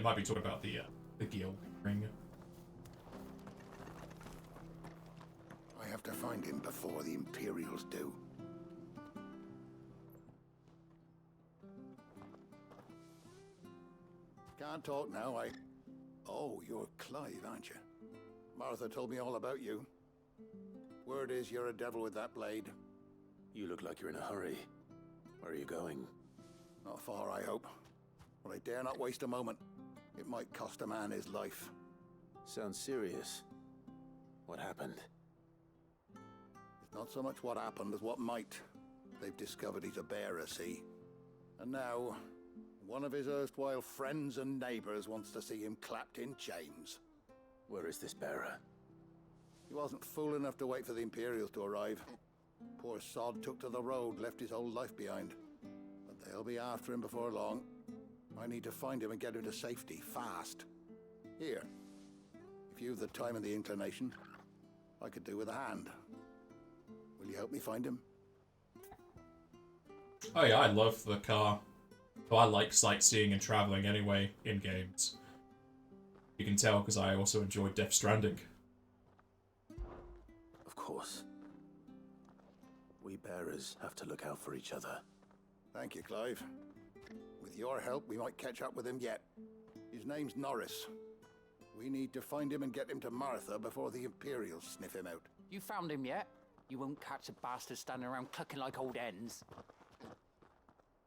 might be talking about the Gil ring. I have to find him before the Imperials do. Can't talk now, Oh, you're Clive, aren't you? Martha told me all about you. Word is you're a devil with that blade. You look like you're in a hurry. Where are you going? Not far, I hope. But I dare not waste a moment. It might cost a man his life. Sounds serious. What happened? It's not so much what happened as what might. They've discovered he's a bearer, see? And now, one of his erstwhile friends and neighbors wants to see him clapped in chains. Where is this bearer? He wasn't fool enough to wait for the Imperials to arrive. Poor sod took to the road, left his whole life behind. But they'll be after him before long. I need to find him and get him to safety, fast. Here, if you've the time and the inclination, I could do with a hand. Will you help me find him? Oh yeah, I love the car. But I like sightseeing and traveling anyway in games. You can tell because I also enjoyed Death Stranding. Of course. We bearers have to look out for each other. Thank you, Clive. With your help, we might catch up with him yet. His name's Norris. We need to find him and get him to Martha before the Imperials sniff him out. You found him yet? You won't catch a bastard standing around clucking like old hens.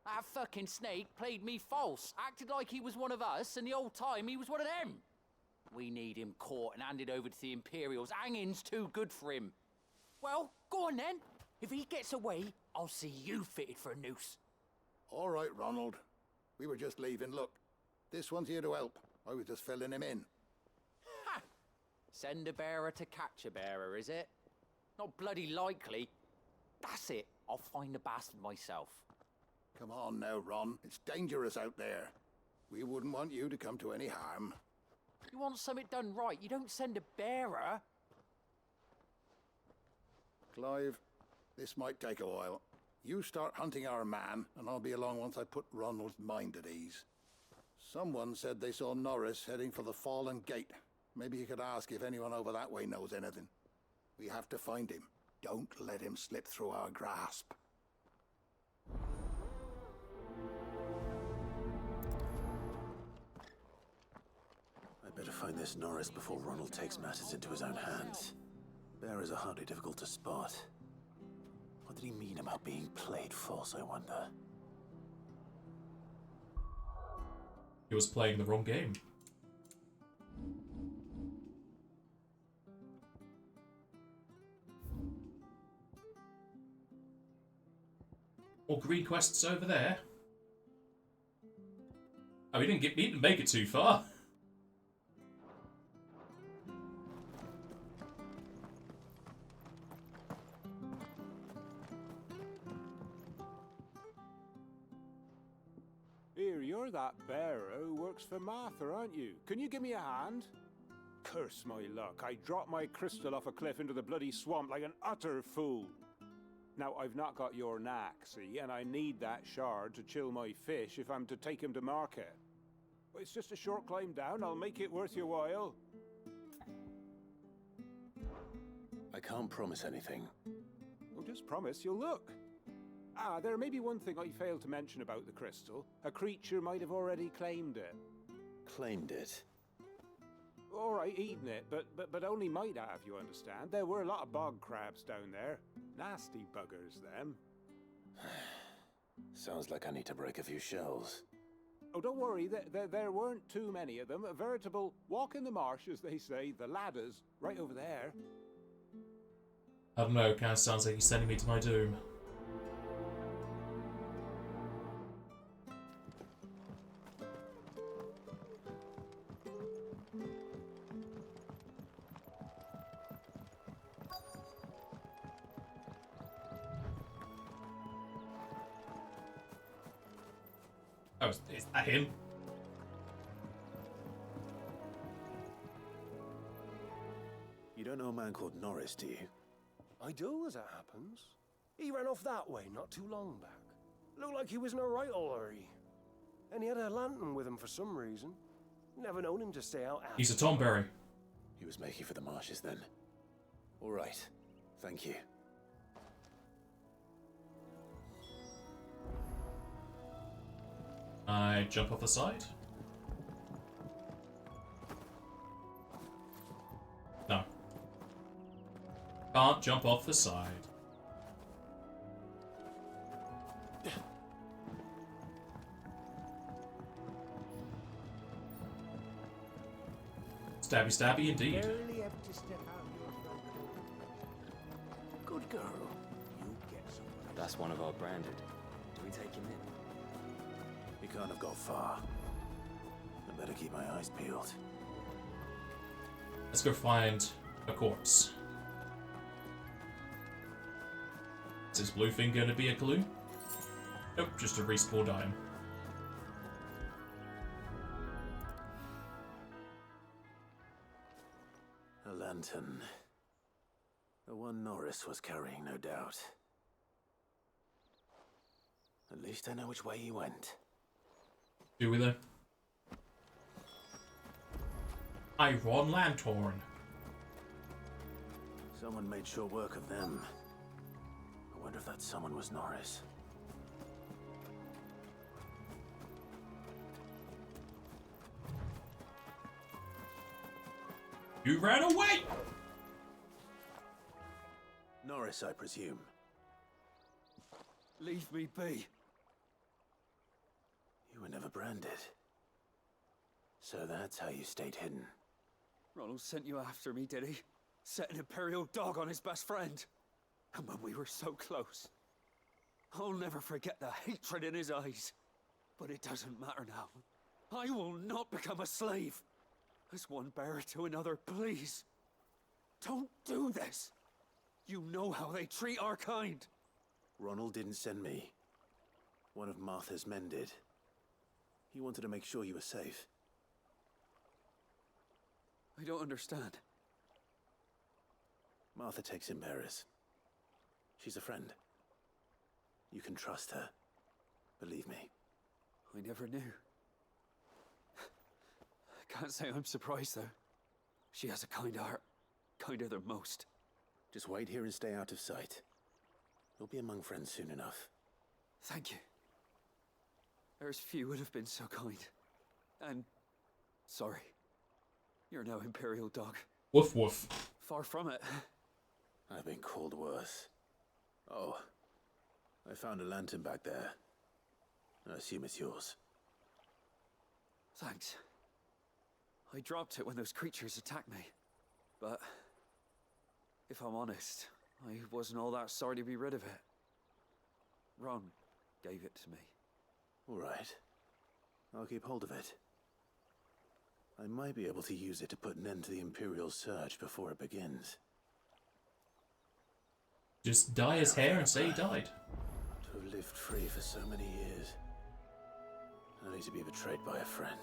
That fucking snake played me false, acted like he was one of us, and the whole time he was one of them. We need him caught and handed over to the Imperials. Hanging's too good for him. Well, go on then. If he gets away, I'll see you fitted for a noose. All right, Ronald. We were just leaving. Look, this one's here to help. I was just filling him in. Ha! Send a bearer to catch a bearer, is it? Not bloody likely. That's it. I'll find the bastard myself. Come on now, Ron. It's dangerous out there. We wouldn't want you to come to any harm. You want something done right, you don't send a bearer. Clive, this might take a while. You start hunting our man, and I'll be along once I put Ronald's mind at ease. Someone said they saw Norris heading for the Fallen Gate. Maybe you could ask if anyone over that way knows anything. We have to find him. Don't let him slip through our grasp. I better find this Norris before Ronald takes matters into his own hands. Bearers are hardly difficult to spot. What did he mean about being played false, I wonder? He was playing the wrong game. More green quests over there. Oh, we didn't make it too far. Here, you're that bearer who works for Martha, aren't you? Can you give me a hand? Curse my luck, I dropped my crystal off a cliff into the bloody swamp like an utter fool. Now, I've not got your knack, see, and I need that shard to chill my fish if I'm to take him to market. It's just a short climb down, I'll make it worth your while. I can't promise anything. Well, just promise you'll look. Ah, there may be one thing I failed to mention about the crystal. A creature might have already claimed it. Claimed it? All right, eaten it, but only might have, you understand. There were a lot of bog crabs down there. Nasty buggers, them. Sounds like I need to break a few shells. Oh, don't worry, there weren't too many of them. A veritable walk in the marsh, as they say, the ladders, right over there. I don't know, kind of sounds like he's sending me to my doom. Oh, is that him? You don't know a man called Norris, do you? I do, as it happens. He ran off that way not too long back. Looked like he was in a right hurry. And he had a lantern with him for some reason. Never known him to stay out after. He's a Tomberry. He was making for the marshes then. All right. Thank you. I jump off the side? No. Can't jump off the side. Stabby stabby indeed. Barely have to step out your front door. Good girl. You get someone. That's one of our branded. Do we take him in? He can't have got far. I better keep my eyes peeled. Let's go find a corpse. Is this bluefin gonna be a clue? Nope, just a respawn dime. A lantern. The one Norris was carrying, no doubt. At least I know which way he went. Do we though? Iron Lantern. Someone made short work of them. I wonder if that someone was Norris. You ran away! Norris, I presume. Leave me be. You were never branded. So that's how you stayed hidden. Ronald sent you after me, did he? Set an Imperial dog on his best friend. And when we were so close. I'll never forget the hatred in his eyes. But it doesn't matter now. I will not become a slave. As one bearer to another, please. Don't do this. You know how they treat our kind. Ronald didn't send me. One of Martha's men did. He wanted to make sure you were safe. I don't understand. Martha takes in bearers. She's a friend. You can trust her. Believe me. I never knew. I can't say I'm surprised, though. She has a kind heart. Kinder than most. Just wait here and stay out of sight. You'll be among friends soon enough. Thank you. There's few would have been so kind. And... sorry. You're no Imperial dog. Woof woof. Far from it. I've been called worse. Oh. I found a lantern back there. I assume it's yours. Thanks. I dropped it when those creatures attacked me. But... if I'm honest, I wasn't all that sorry to be rid of it. Ron gave it to me. All right. I'll keep hold of it. I might be able to use it to put an end to the Imperial surge before it begins. Just dye his hair and say he died. To have lived free for so many years, only to be betrayed by a friend.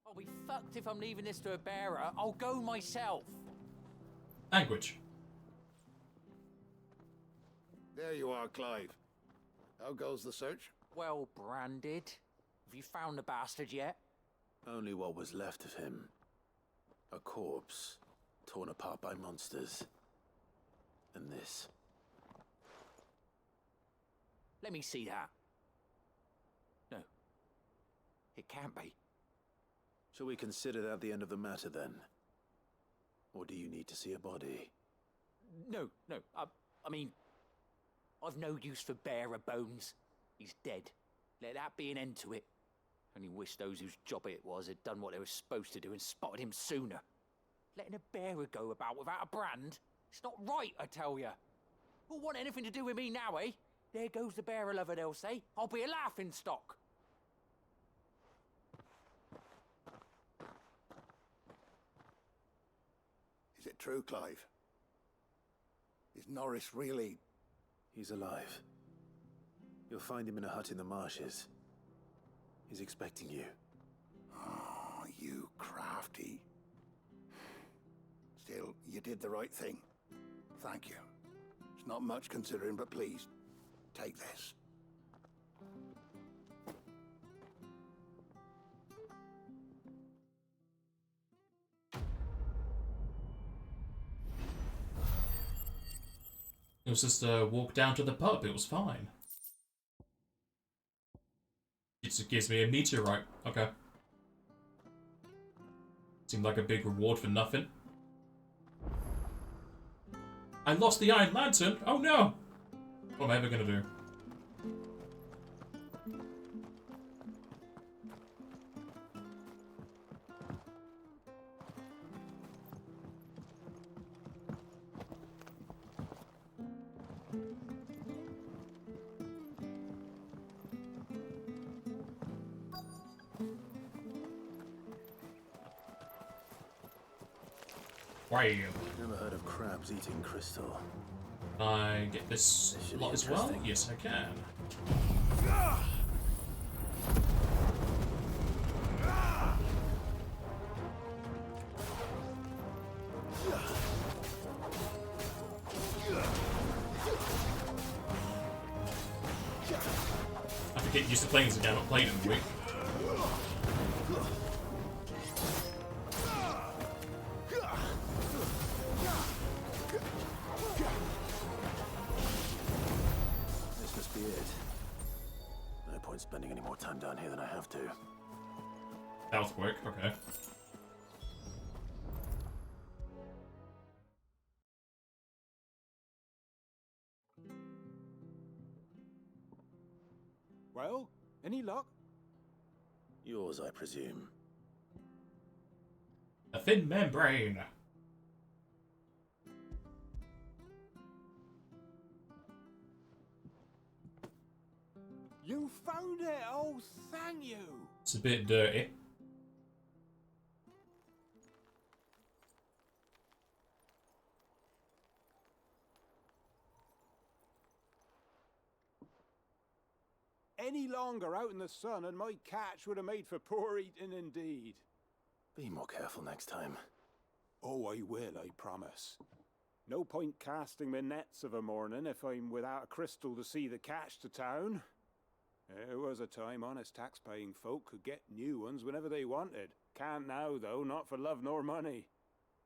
I'll be fucked if I'm leaving this to a bearer. I'll go myself. Language. There you are, Clive. How goes the search? Well branded. Have you found the bastard yet? Only what was left of him. A corpse, torn apart by monsters. And this. Let me see that. No. It can't be. Shall we consider that the end of the matter then? Or do you need to see a body? No. I mean... I've no use for bearer bones. He's dead. Let that be an end to it. Only wish those whose job it was had done what they were supposed to do and spotted him sooner. Letting a bearer go about without a brand? It's not right, I tell you. Who'll want anything to do with me now, eh? There goes the bearer lover, they'll say. I'll be a laughing stock. Is it true, Clive? Is Norris really... He's alive. You'll find him in a hut in the marshes. He's expecting you. Oh, you crafty. Still, you did the right thing. Thank you. It's not much considering, but please, take this. It was just a walk down to the pub, it was fine. It just gives me a meteorite. Okay. Seemed like a big reward for nothing. I lost the Iron Lantern! Oh no! What am I ever gonna do? Wow. Never heard of crabs eating crystal. Can I get this lot as well? Yes, I can. I have to get used to playing this again. I've not played it in a week. Spending any more time down here than I have to. That was quick, okay. Well, any luck? Yours, I presume. A thin membrane. You found it! Oh, thank you! It's a bit dirty. Any longer out in the sun and my catch would have made for poor eating indeed. Be more careful next time. Oh, I will, I promise. No point casting my nets of a morning if I'm without a crystal to see the catch to town. There was a time honest tax-paying folk could get new ones whenever they wanted. Can't now, though, not for love nor money.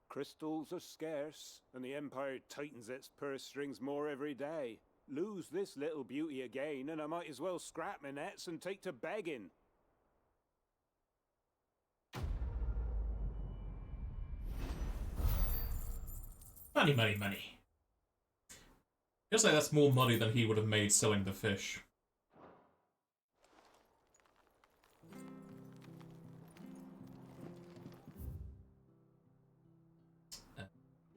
Crystals are scarce, and the Empire tightens its purse strings more every day. Lose this little beauty again, and I might as well scrap my nets and take to begging. Money, money, money. Feels like that's more money than he would have made selling the fish.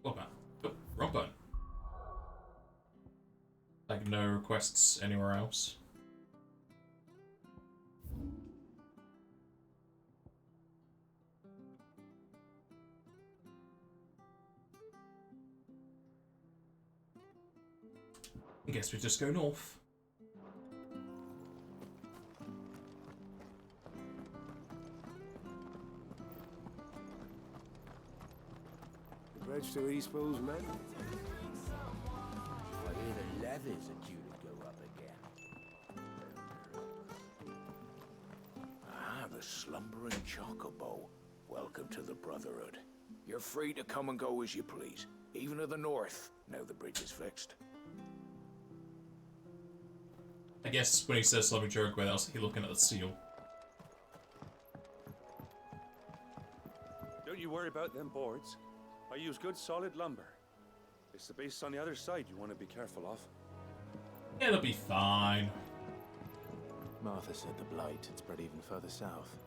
What man? Oh, wrong button. Like no requests anywhere else. I guess we just go north. Bridge to East Bulls, men? I hear the levies are due to go up again. Ah, the slumbering chocobo. Welcome to the Brotherhood. You're free to come and go as you please, even to the north, now the bridge is fixed. I guess when he says slumming joke, where else he looking at the seal? Don't you worry about them boards. I use good solid lumber. It's the base on the other side you want to be careful of. It'll be fine. Martha said the blight had spread even further south,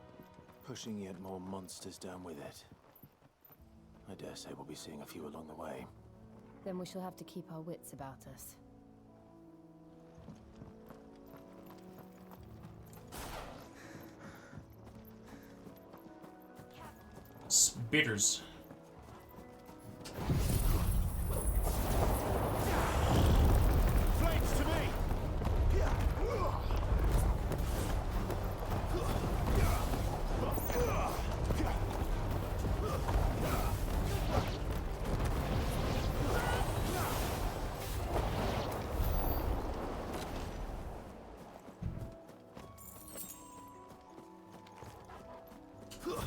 pushing yet more monsters down with it. I dare say we'll be seeing a few along the way. Then we shall have to keep our wits about us. Bitters. Flames to me! Don't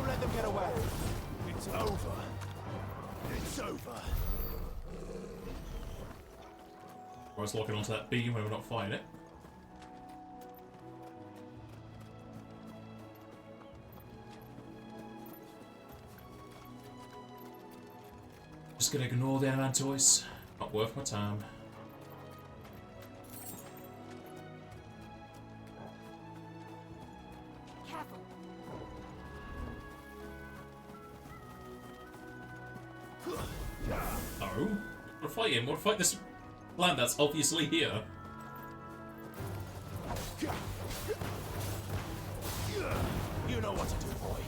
let them get away. It's over. It's over. I was locking onto that beam when we're not fighting it. Just gonna ignore the Amantois. Not worth my time. Careful. Oh? We'll fight him. We'll fight this land that's obviously here. You know what to do, boy.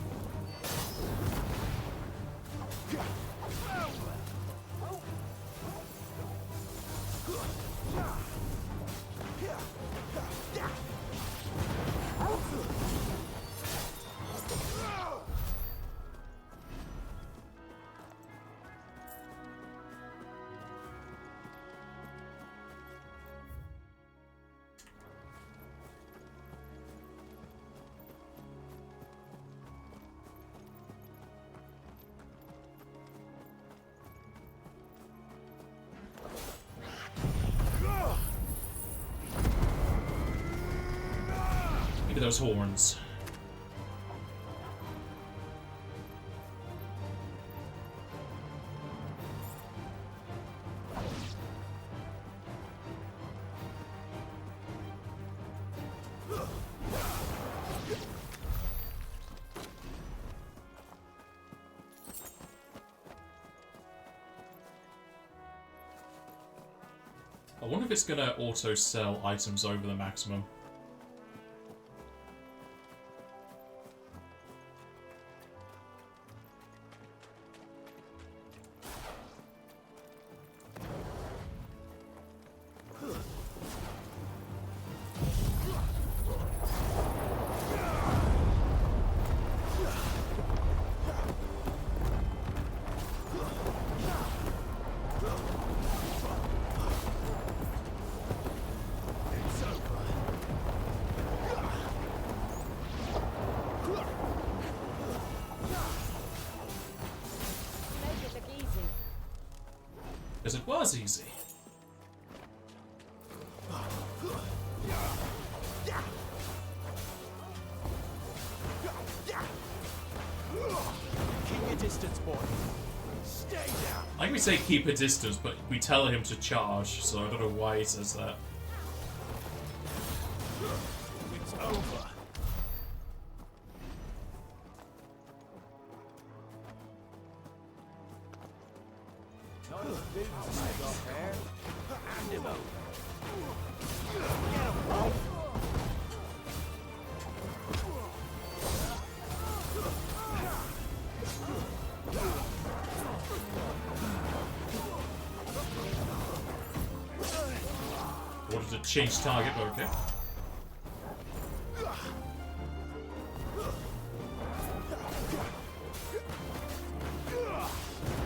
Look at those horns. I wonder if it's gonna auto sell items over the maximum. Because it was easy. Keep your distance, boy. Stay down. Like we say keep a distance, but we tell him to charge, so I don't know why he says that. It's over. Wanted to change target, but okay.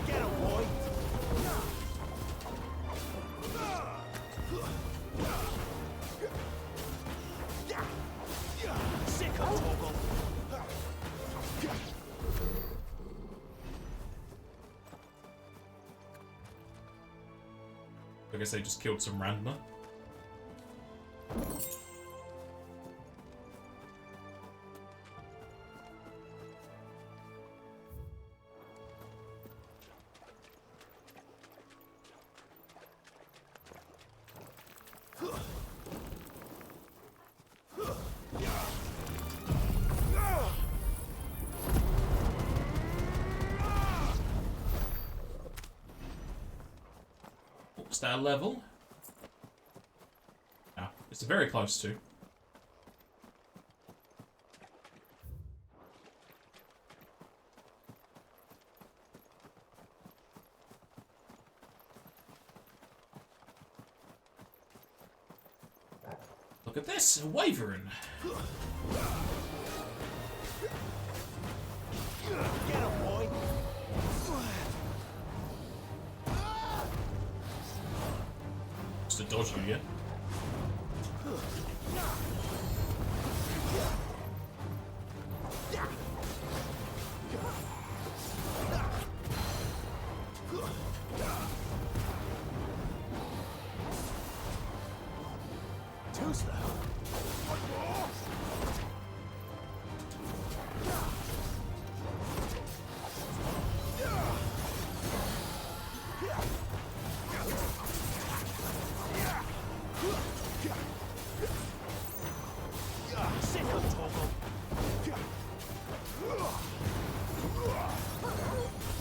Get him, boy. Sick of Toggle. I guess they just killed some randomer. What's that level? Ah, it's very close to. Look at this, a wyvern. haven't dodged you yet. Too slow.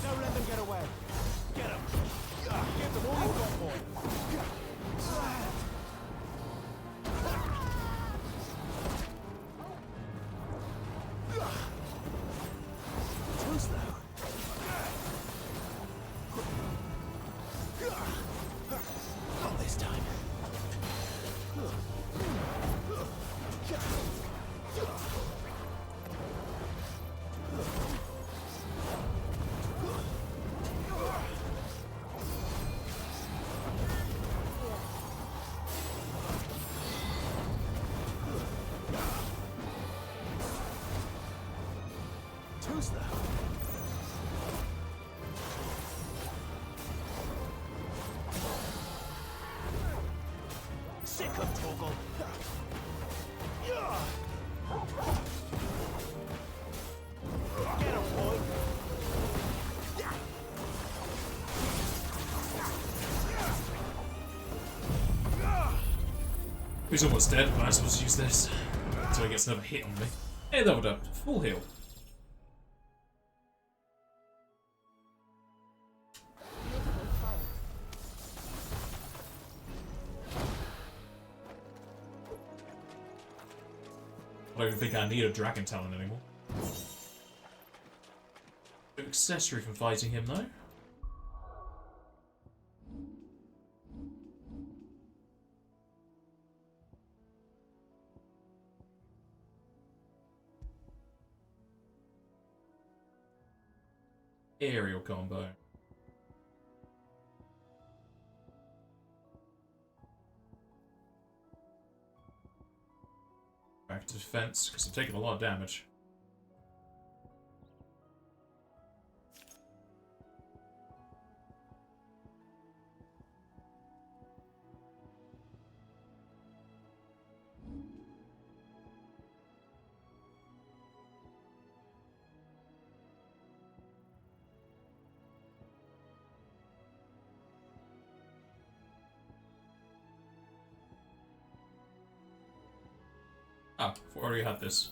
Don't let them get away. Get them. Give them all you've got, boy. Too slow. Not this time. Too slow. Sick of Torgal. Get him, boy. He's almost dead, but I suppose use this. So he gets another hit on me. Hey, leveled up. Full heal. I don't even think I need a dragon talent anymore. Accessory from fighting him, though. Aerial combo. Back to defense, because I'm taking a lot of damage. Ah, we already had this.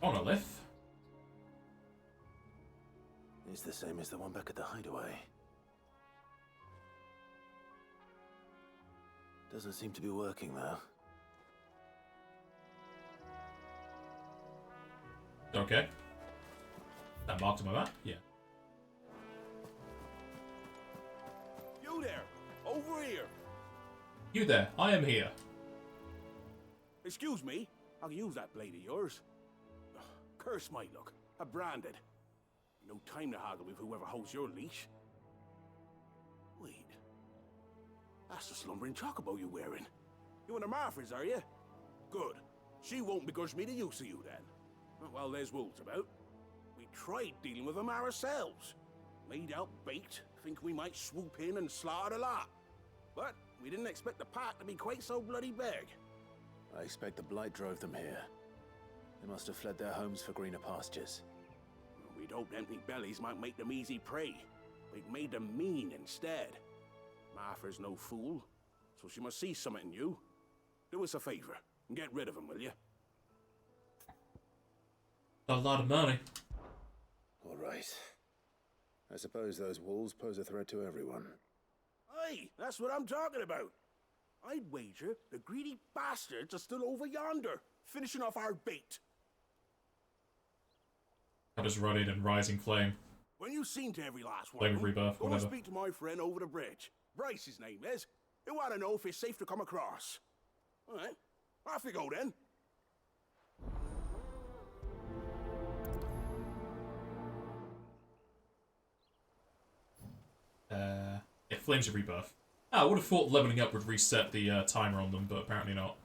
On a lift. It's the same as the one back at the hideaway. Doesn't seem to be working, though. Okay. That marked on my map? Yeah. You there. Over here. You there. I am here. Excuse me. I can use that blade of yours. Ugh, curse my luck. I'm branded. No time to haggle with whoever holds your leash. Wait. That's the slumbering chocobo you're wearing. You and the Marfors, are you? Good. She won't begrudge me the use of you, then. Well, there's wolves about. We tried dealing with them ourselves. Laid out bait, think we might swoop in and slaughter the lot. But we didn't expect the pack to be quite so bloody big. I expect the blight drove them here. They must have fled their homes for greener pastures. We'd hoped empty bellies might make them easy prey. We'd made them mean instead. Martha's no fool, so she must see something in you. Do us a favor and get rid of them, will you? A lot of money. All right. I suppose those wolves pose a threat to everyone. Aye, that's what I'm talking about. I'd wager the greedy bastards are still over yonder, finishing off our bait. That is rotted and rising flame. When you seen to every last one, Flame of rebirth, go and whatever. speak to my friend over the bridge. Bryce, his name is. He want to know if it's safe to come across. All right, off you go then. Yeah, Flames of Rebirth. I would have thought leveling up would reset the timer on them, but apparently not.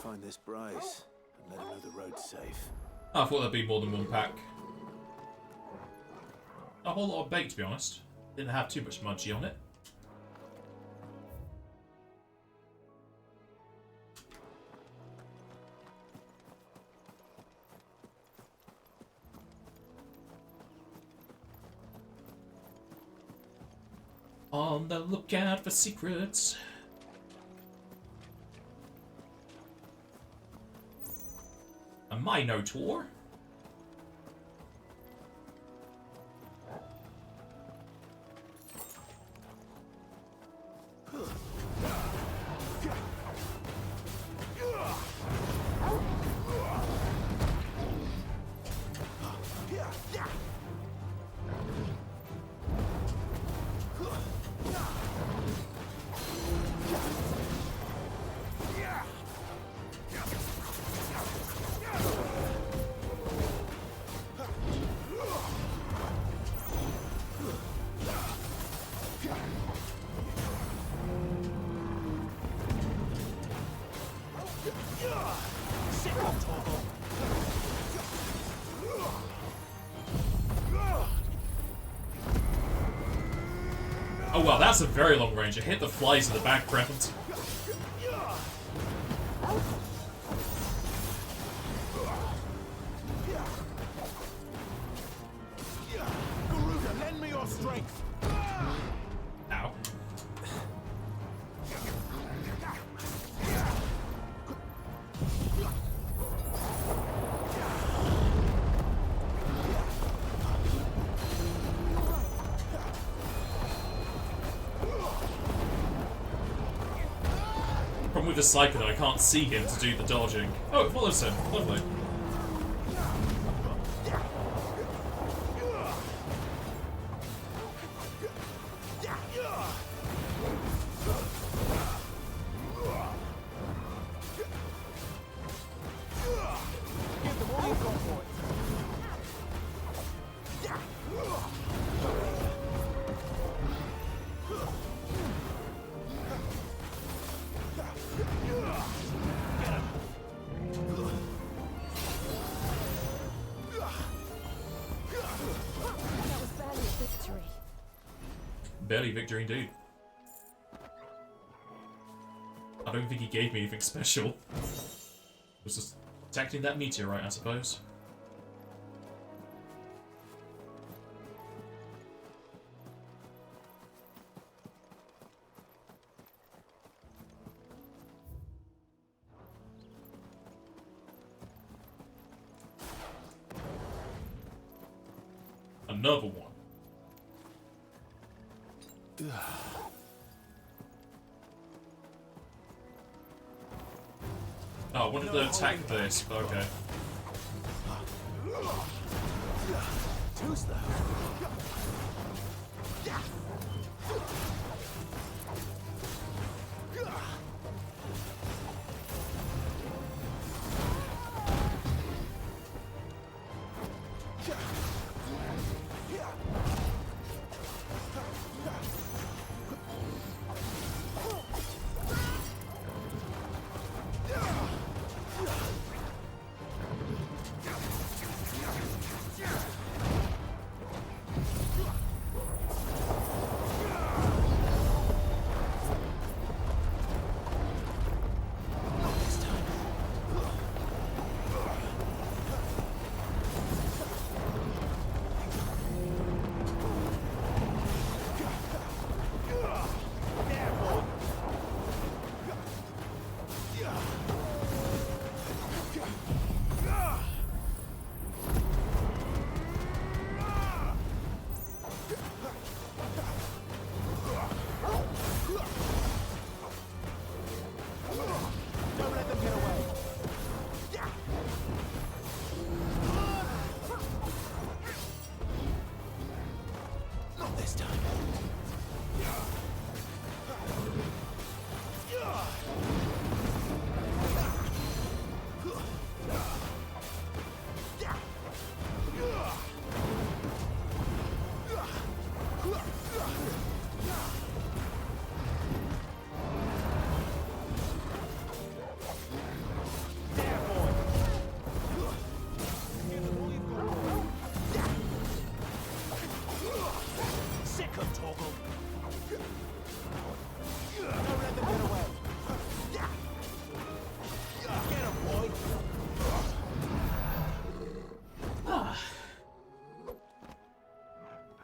Find this Bryce and let him know the road's safe. I thought there'd be more than one pack. A whole lot of bait, to be honest. Didn't have too much mudgy on it. On the lookout for secrets. A Minotaur? Oh wow, that's a very long range. It hit the flies in the background. Lend me your strength. Ow. Problem with the Psycho, I can't see him to do the dodging. Oh, it follows him. Lovely. Barely victory indeed. I don't think he gave me anything special. It was just protecting that meteorite, I suppose. Another one. Oh, I wanted to attack this, but okay. Too slow. this time.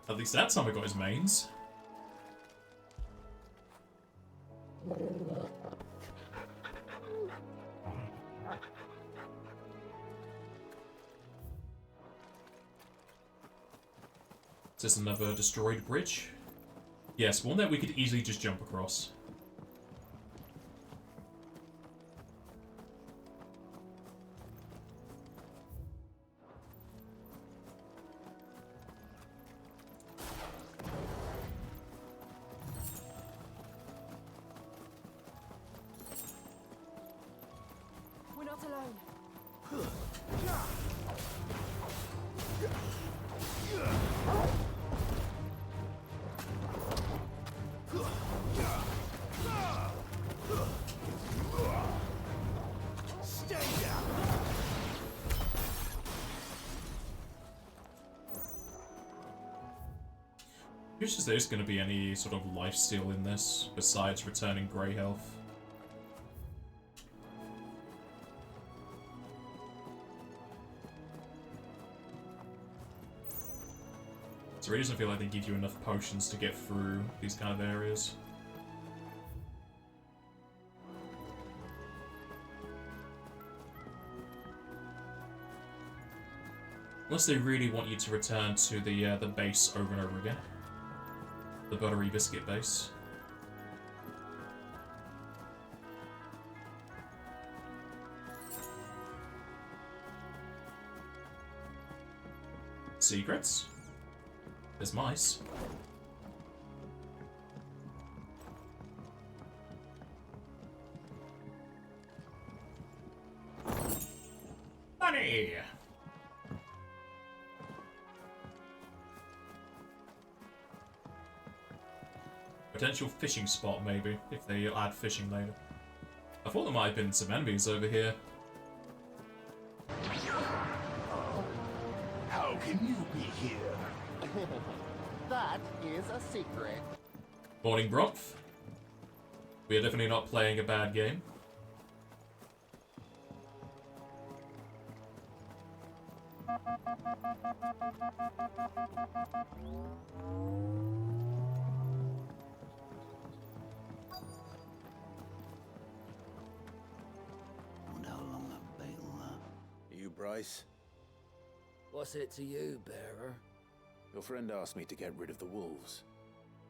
At least that time I got his mains. Is this another destroyed bridge? Yes, one that we could easily just jump across. We're not alone. Just as there's going to be any sort of lifesteal in this, besides returning grey health. So it really doesn't feel like they give you enough potions to get through these kind of areas. Unless they really want you to return to the base over and over again. The buttery biscuit base. Secrets? There's mice. Money! Potential fishing spot, maybe, if they add fishing later. I thought there might have been some enemies over here. How can you be here? That is a secret. Morning, Bromph. We are definitely not playing a bad game. Wonder how long that bait will last. You, Bryce? What's it to you, bearer? Your friend asked me to get rid of the wolves,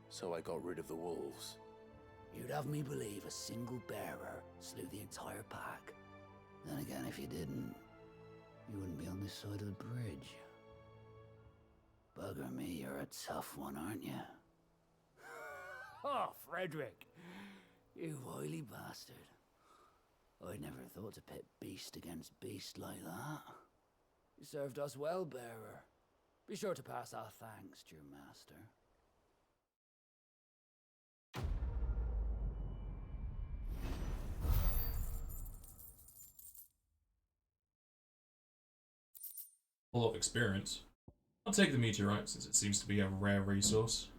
so I got rid of the wolves. You'd have me believe a single bearer slew the entire pack. Then again, if you didn't, you wouldn't be on this side of the bridge. Bugger me, you're a tough one, aren't you? Oh, Frederick! You wily bastard. I'd never thought to pit beast against beast like that. You served us well, bearer. Be sure to pass our thanks to your master. A lot of experience. I'll take the meteorite since it seems to be a rare resource.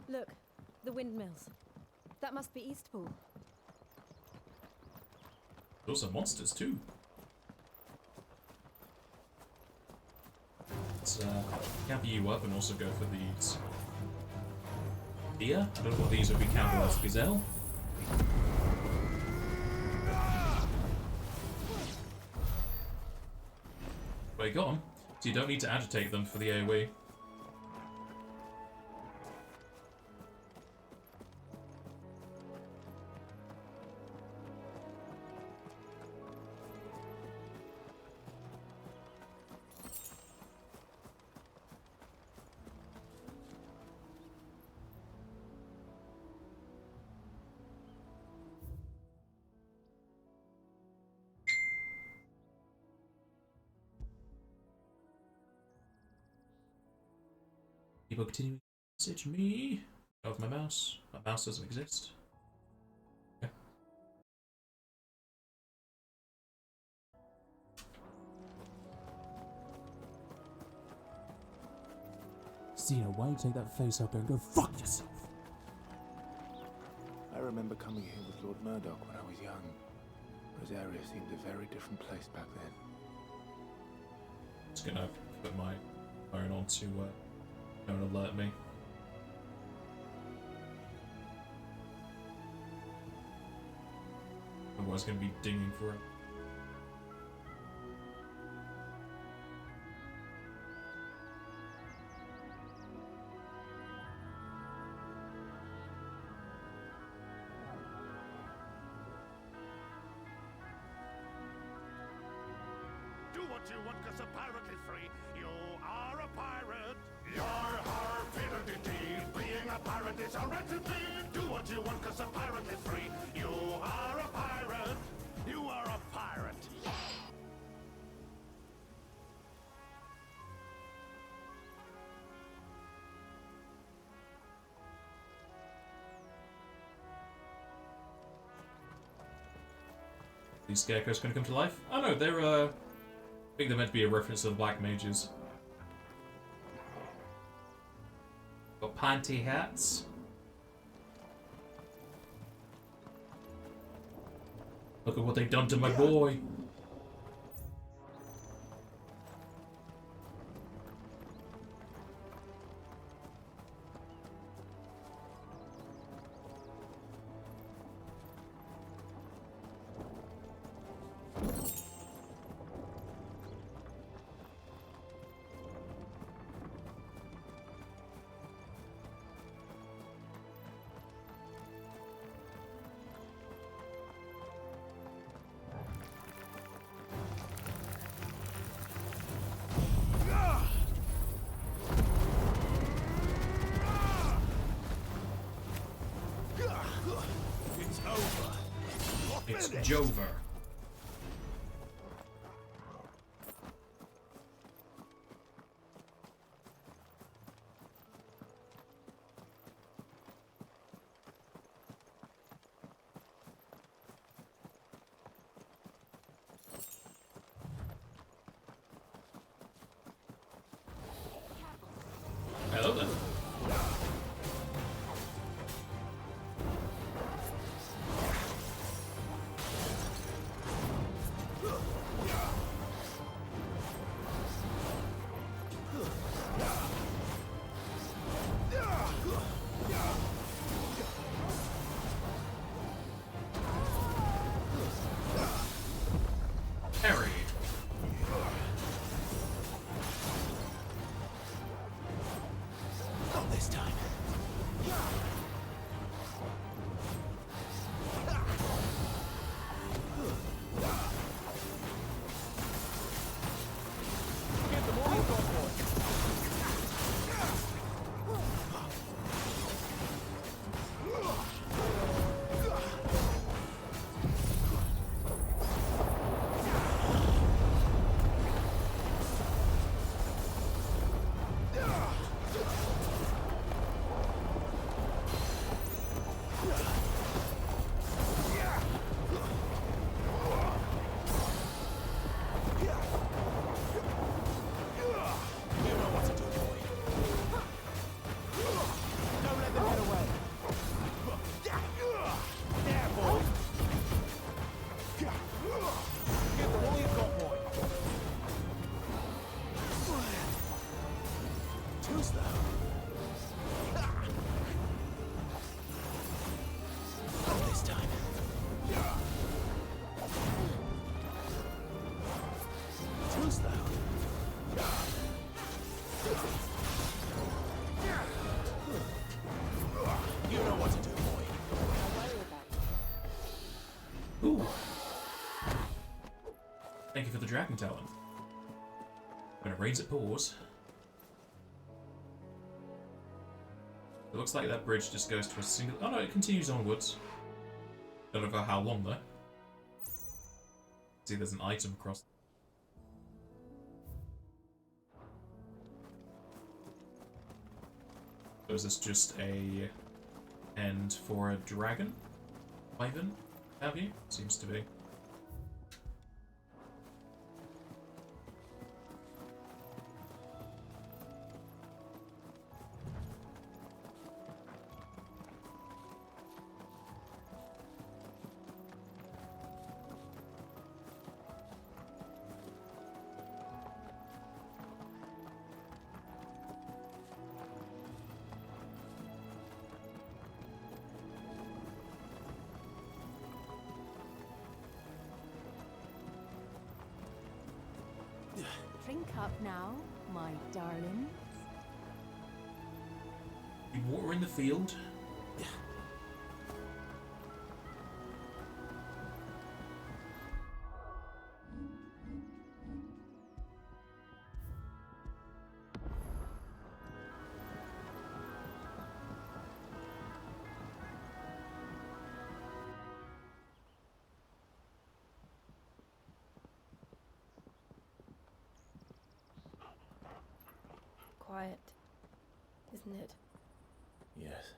Look, the windmills. That must be Eastpool. There's also monsters too. Let's gather you up and also go for these. Deer? I don't know what these would be counted as. Gazelle? But you got them, so you don't need to agitate them for the AoE. People continuing to message me. Go with my mouse. My mouse doesn't exist. Okay. Cena, why don't you take that face up and go fuck yourself? I remember coming here with Lord Murdoch when I was young. Rosaria seemed a very different place back then. Just gonna put my phone on to don't alert me. Otherwise, gonna be dinging for it. Do what you want, cause a pirate is free. You are a pirate. You're forbidden indeed. Being a pirate is a wretched deed. Do what you want, cause a pirate is free. You are a pirate. You are a pirate. These scarecrows gonna come to life? Oh no, they're I think they're meant to be a reference to the Black Mages. Got panty hats. Look at what they've done to my boy. It's Jover. Hello then. Harry. Not this time. Get them all you've got, boy. Ooh. Thank you for the dragon talent. When it rains, it pours. It looks like that bridge just goes to a single... Oh no, it continues onwards. Don't know for how long though. See, there's an item across. Or is this just a end for a dragon? Ivan? Have you? Seems to be. Drink up now, my darling. Need water in the field? Quiet, isn't it? Yes.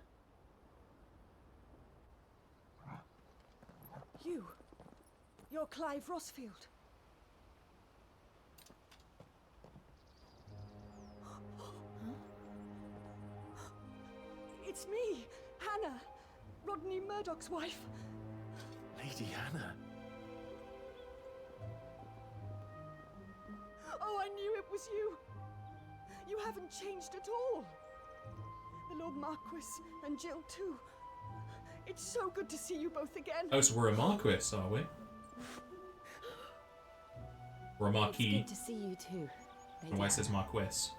You're Clive Rossfield. It's me, Hannah, Rodney Murdoch's wife. Lady Hannah. Oh, I knew it was you. You haven't changed at all. The Lord Marquis and Jill too. It's so good to see you both again. Oh, so we're a Marquis, are we? Or a Marquis. It's good to see you too. And why it says Marquis?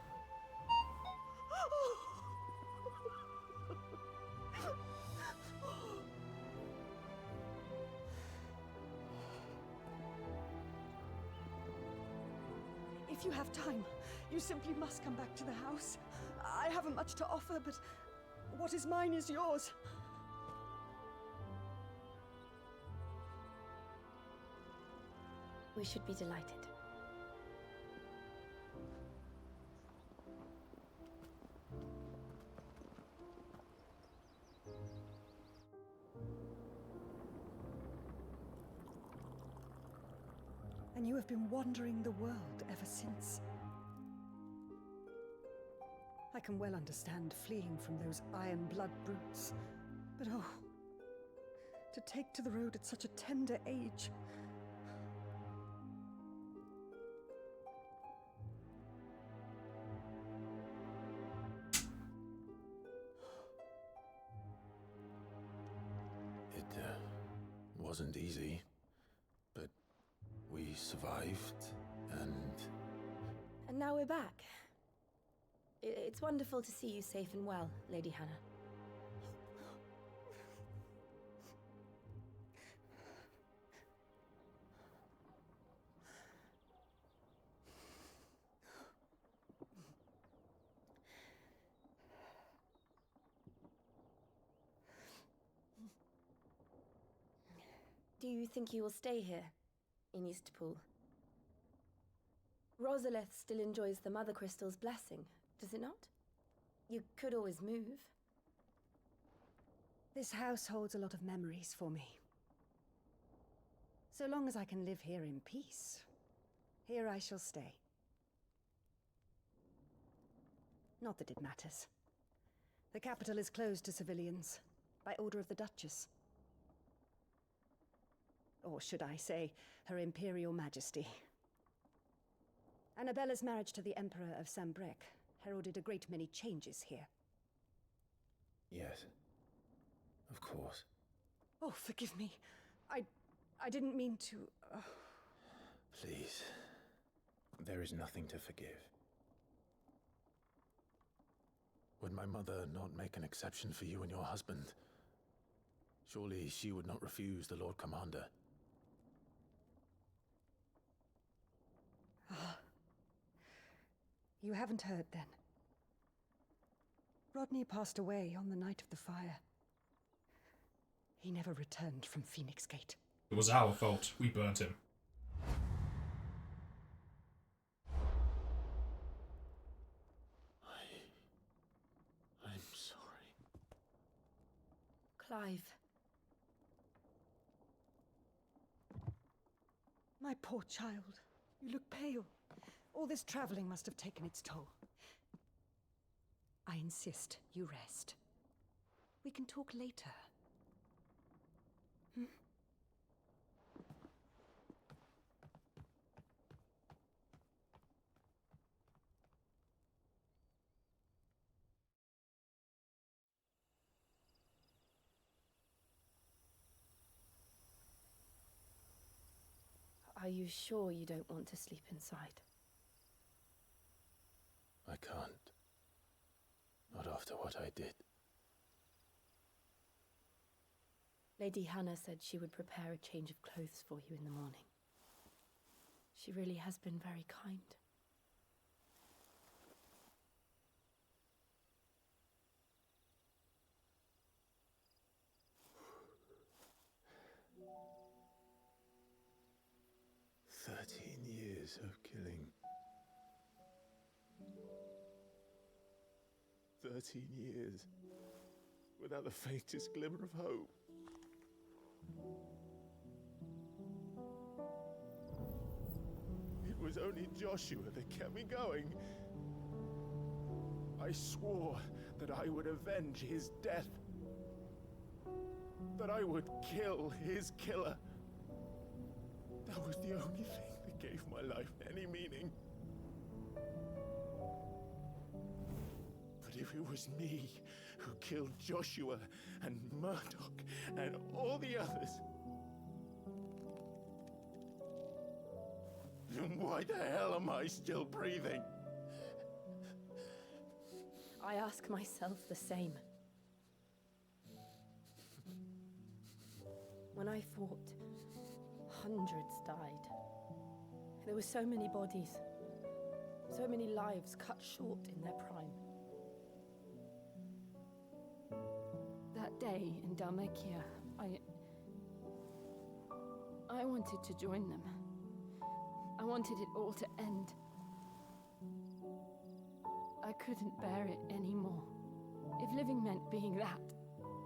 If you have time, you simply must come back to the house. I haven't much to offer, but what is mine is yours. We should be delighted. And you have been wandering the world ever since. I can well understand fleeing from those iron blood brutes, but oh, to take to the road at such a tender age. It wasn't easy, but we survived, and And now we're back. It's wonderful to see you safe and well, Lady Hannah. Do you think you will stay here, in Eastpool? Rosalith still enjoys the Mother Crystal's blessing, does it not? You could always move. This house holds a lot of memories for me. So long as I can live here in peace, here I shall stay. Not that it matters. The capital is closed to civilians, by order of the Duchess. Or should I say, Her Imperial Majesty. Annabella's marriage to the Emperor of Sambrec heralded a great many changes here. yes, of course. Oh, forgive me. I didn't mean to... Please, there is nothing to forgive. Would my mother not make an exception for you and your husband? Surely she would not refuse the Lord Commander. You haven't heard, then. Rodney passed away on the night of the fire. He never returned from Phoenix Gate. It was our fault. We burnt him. I'm Clive. My poor child. You look pale. All this traveling must have taken its toll. I insist you rest. We can talk later. Hmm? Are you sure you don't want to sleep inside? I can't. Not after what I did. Lady Hannah said she would prepare a change of clothes for you in the morning. She really has been very kind. Years of killing. 13 years without the faintest glimmer of hope. It was only Joshua that kept me going. I swore that I would avenge his death. That I would kill his killer. That was the only thing that gave my life any meaning. But if it was me who killed Joshua and Murdoch and all the others, then why the hell am I still breathing? I ask myself the same. When I fought, hundreds died. There were so many bodies, so many lives cut short in their prime. That day in Dalmekia, I wanted to join them. I wanted it all to end. I couldn't bear it anymore. If living meant being that,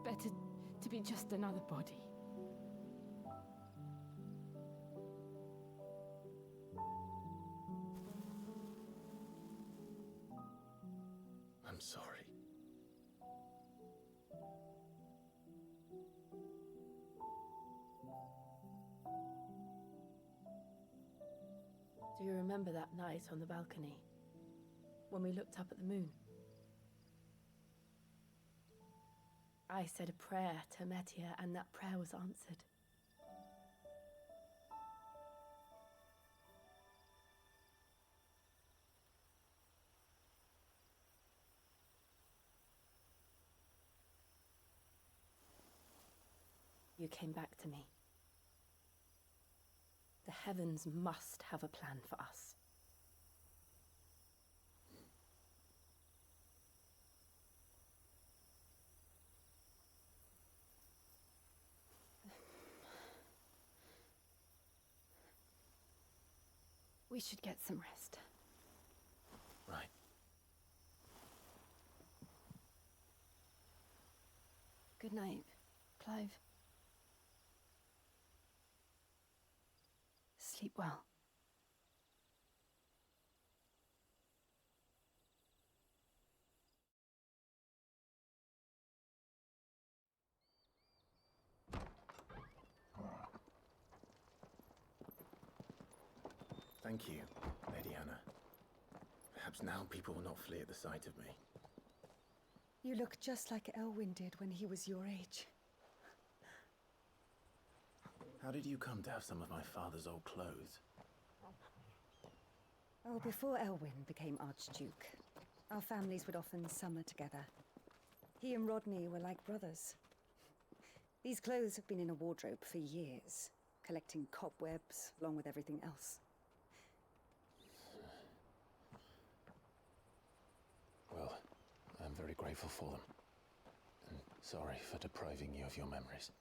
better to be just another body. I'm sorry. Do you remember that night on the balcony, when we looked up at the moon? I said a prayer to Metia, and that prayer was answered. You came back to me. The heavens must have a plan for us. We should get some rest. Right. Good night, Clive. Sleep well. Thank you, Lady Hannah. Perhaps now people will not flee at the sight of me. You look just like Elwyn did when he was your age. How did you come to have some of my father's old clothes? Oh, before Elwyn became Archduke, our families would often summer together. He and Rodney were like brothers. These clothes have been in a wardrobe for years, collecting cobwebs along with everything else. Well, I'm very grateful for them. And sorry for depriving you of your memories.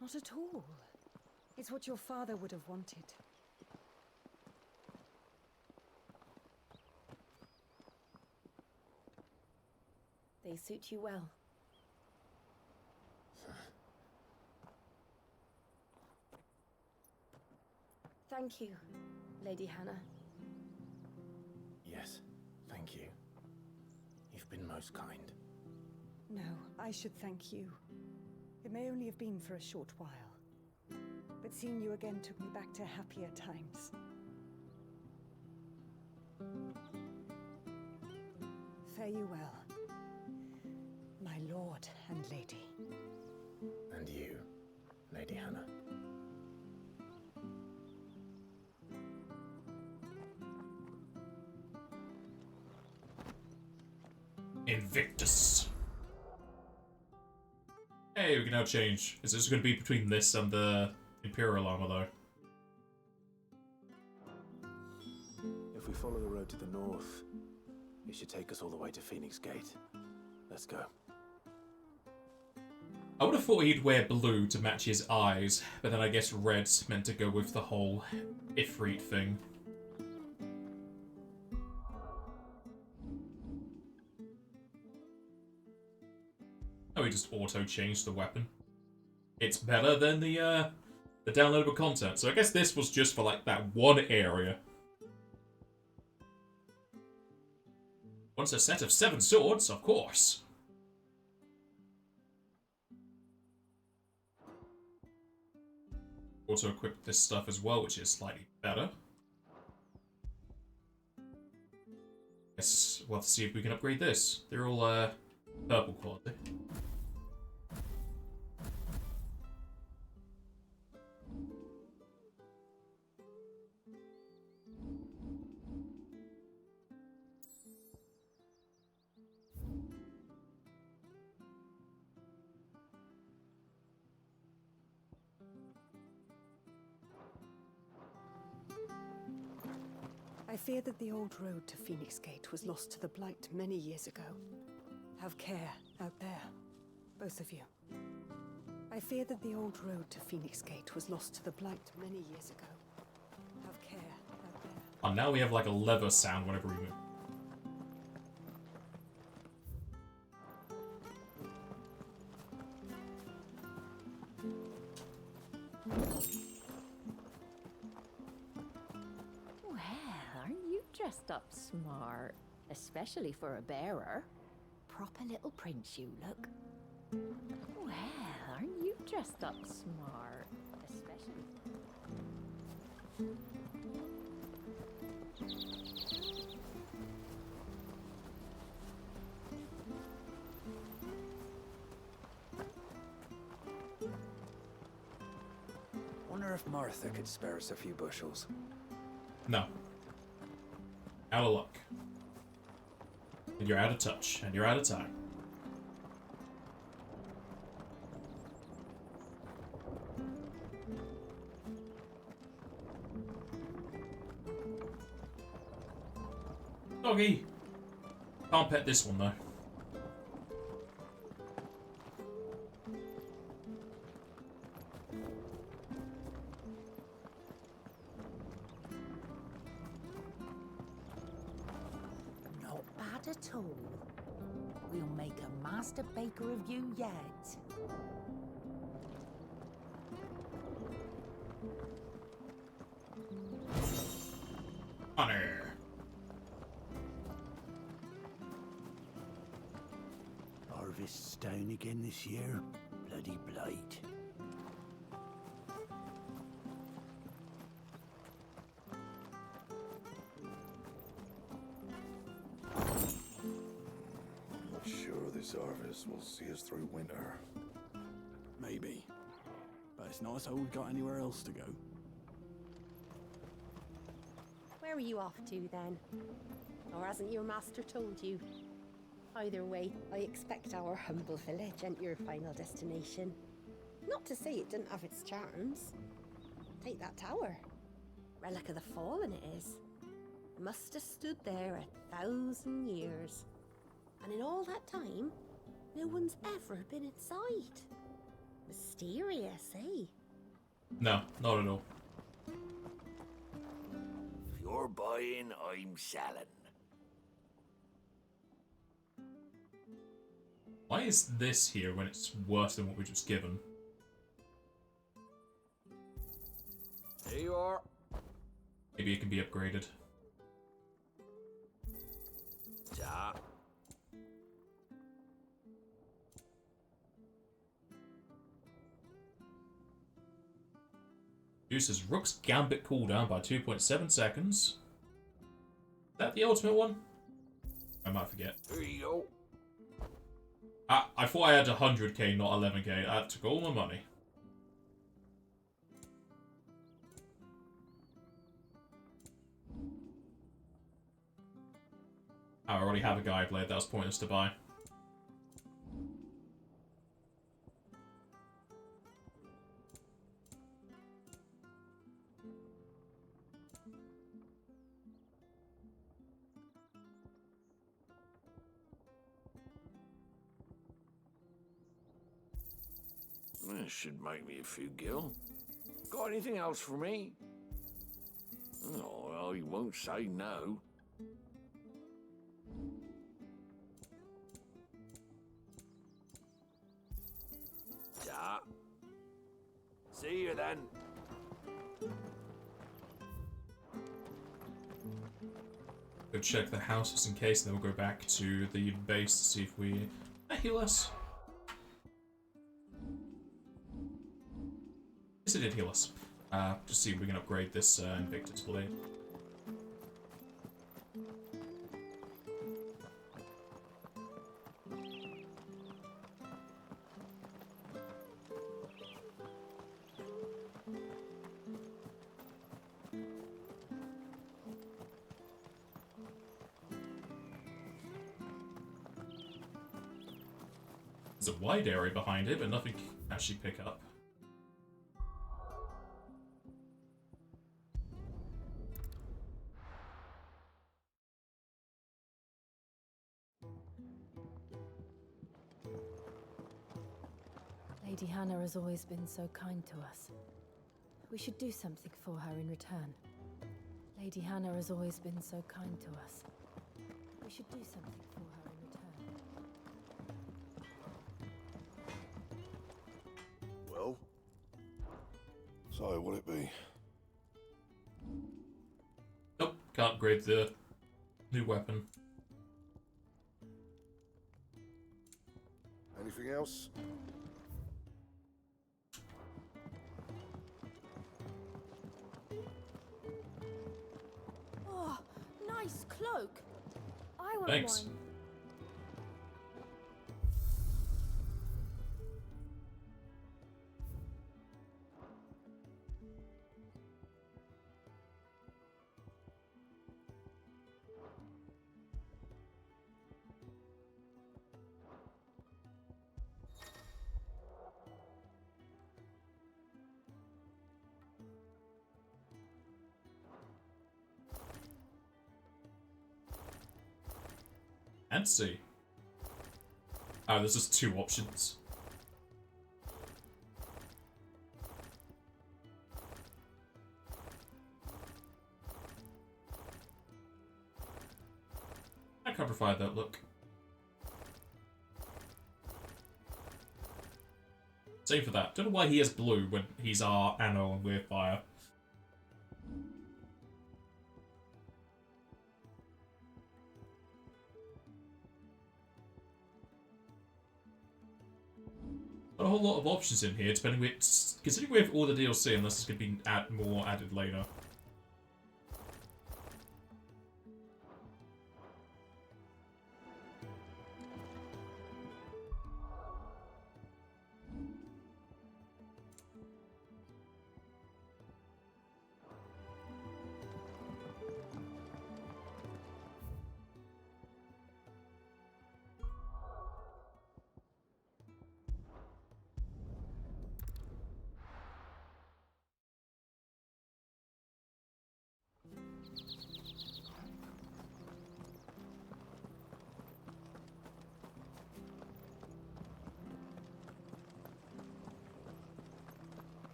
Not at all. It's what your father would have wanted. They suit you well. Thank you, Lady Hannah. Yes, thank you. You've been most kind. No, I should thank you. It may only have been for a short while, but seeing you again took me back to happier times. Fare you well, my lord and lady. And you, Lady Hannah. Invictus. Hey, we can now change. Is this going to be between this and the Imperial armor, though? If we follow the road to the north, it should take us all the way to Phoenix Gate. Let's go. I would have thought he'd wear blue to match his eyes, but then I guess red's meant to go with the whole Ifrit thing. Oh, he just auto-changed the weapon. It's better than the downloadable content. So I guess this was just for, like, that one area. Once a set of 7 swords, of course. Also equipped this stuff as well, which is slightly better. Guess we'll have to see if we can upgrade this. They're all, purple quality. I fear that the old road to Phoenix Gate was lost to the Blight many years ago. Have care out there, both of you. I fear that the old road to Phoenix Gate was lost to the Blight many years ago. Have care out there. Oh, now we have like a leather sound whenever we move. Dressed up smart, especially for a bearer. Proper little prince you look. Well, aren't you dressed up smart, especially Wonder if Martha could spare us a few bushels. No. Out of luck. And you're out of touch, and you're out of time. Doggy! Can't pet this one, though. at all. We'll make a master baker of you yet. Honor. Harvest's down again this year. Bloody blight. I'm not sure this harvest will see us through winter. Maybe. But it's not as though we've got anywhere else to go. Where are you off to, then? Or hasn't your master told you? Either way, I expect our humble village ain't your final destination. Not to say it didn't have its charms. Take that tower. Relic of the Fallen it is. It must have stood there 1,000 years. And in all that time, no one's ever been inside. Mysterious, eh? No, not at all. If you're buying, I'm selling. Why is this here when it's worse than what we just given? Here you are. Maybe it can be upgraded. Ja. Reduces Rook's Gambit cooldown by 2.7 seconds. Is that the ultimate one? I might forget. Here you go. I thought I had 100k, not 11k. That took all my money. I already have a guy blade. That was pointless to buy. This should make me a few gil. Got anything else for me? Oh, well, he won't say no. Ja. See you then. Go check the houses in case, and then we'll go back to the base to see if we heal us. Yes, it did heal us. Just see if we can upgrade this Invictus blade. There's a wide area behind it, but nothing can actually pick up. Lady Hannah has always been so kind to us. We should do something for her in return. Lady Hannah has always been so kind to us. We should do something for her in return. Well? So, what'll it be? Nope, can't upgrade the new weapon. Anything else? Oh, nice cloak. I want Thanks. one. And see. Oh, there's just two options. I can't provide that look. Same for that. Don't know why he is blue when he's our Anno and we're fire. Got a whole lot of options in here, depending with considering we have all the DLC, unless it's going to be more added later.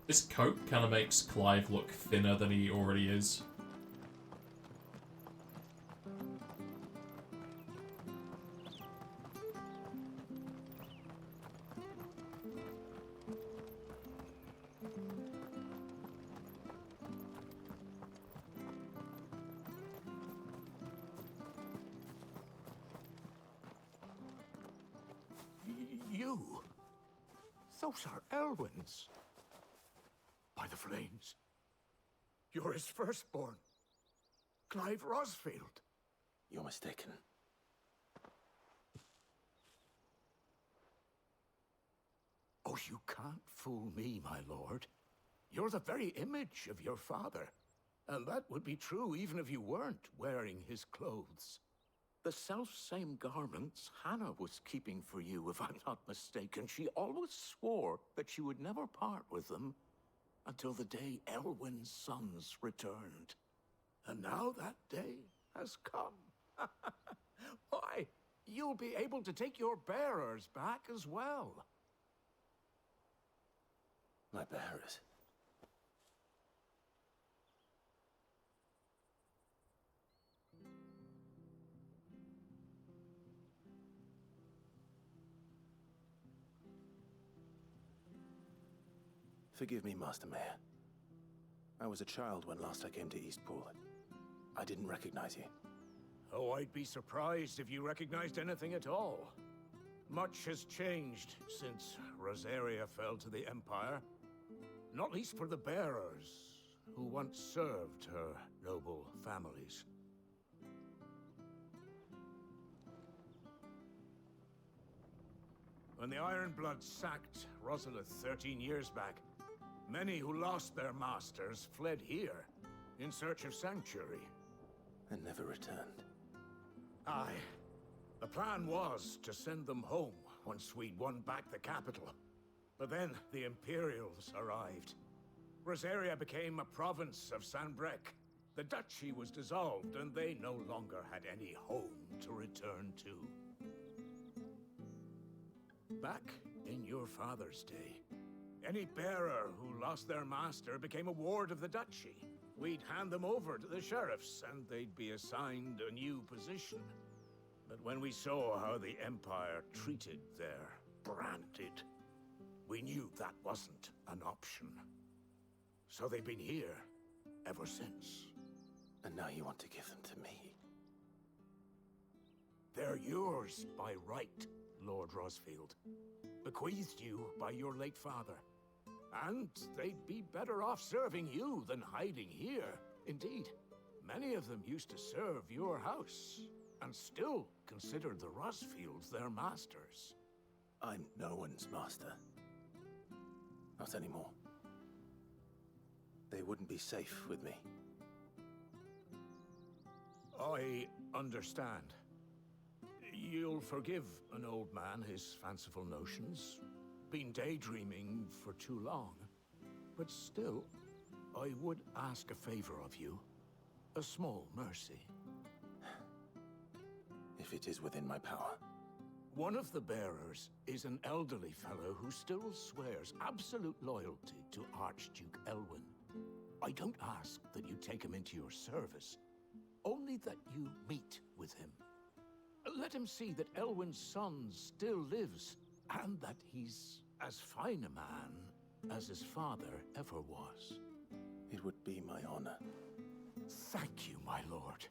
This coat kind of makes Clive look thinner than he already is. Those are Elwyn's. By the flames. You're his firstborn. Clive Rosfield. You're mistaken. Oh, you can't fool me, my lord. You're the very image of your father. And that would be true even if you weren't wearing his clothes. The self-same garments Hannah was keeping for you, if I'm not mistaken. She always swore that she would never part with them until the day Elwyn's sons returned. And now that day has come. Why, you'll be able to take your bearers back as well. My bearers? Forgive me, Master Mayor. I was a child when last I came to Eastpool. I didn't recognize you. Oh, I'd be surprised if you recognized anything at all. Much has changed since Rosaria fell to the Empire. Not least for the bearers, who once served her noble families. When the Ironbloods sacked Rosalith 13 years back, many who lost their masters fled here in search of sanctuary. And never returned. Aye. The plan was to send them home once we'd won back the capital. But then the Imperials arrived. Rosaria became a province of Sanbreque. The duchy was dissolved, and they no longer had any home to return to. Back in your father's day, any bearer who lost their master became a ward of the duchy. We'd hand them over to the sheriffs, and they'd be assigned a new position. But when we saw how the Empire treated their branded, we knew that wasn't an option. So they've been here ever since. And now you want to give them to me? They're yours by right, Lord Rosfield. Bequeathed you by your late father. And they'd be better off serving you than hiding here. Indeed, many of them used to serve your house, and still consider the Rosfields their masters. I'm no one's master. Not anymore. They wouldn't be safe with me. I understand. You'll forgive an old man his fanciful notions. Been daydreaming for too long. But still, I would ask a favor of you. A small mercy. If it is within my power. One of the bearers is an elderly fellow who still swears absolute loyalty to Archduke Elwyn. I don't ask that you take him into your service, only that you meet with him. Let him see that Elwyn's son still lives, and that he's as fine a man as his father ever was. It would be my honor. Thank you, my lord.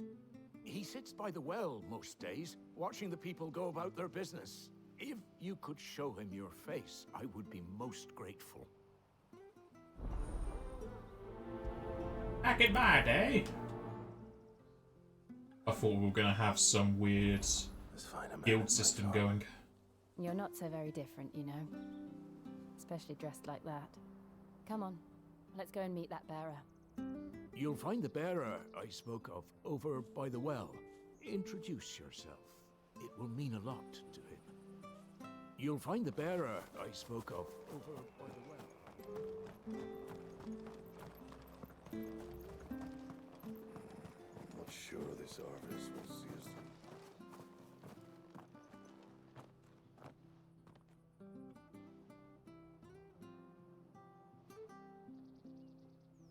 He sits by the well most days, watching the people go about their business. If you could show him your face, I would be most grateful. Back in my day, I thought we were going to have some weird guild system going. You're not so very different, you know. Especially dressed like that. Come on, let's go and meet that bearer. You'll find the bearer I spoke of over by the well. Introduce yourself. It will mean a lot to him. You'll find the bearer I spoke of over by the well. I'm not sure this harvest will see us through.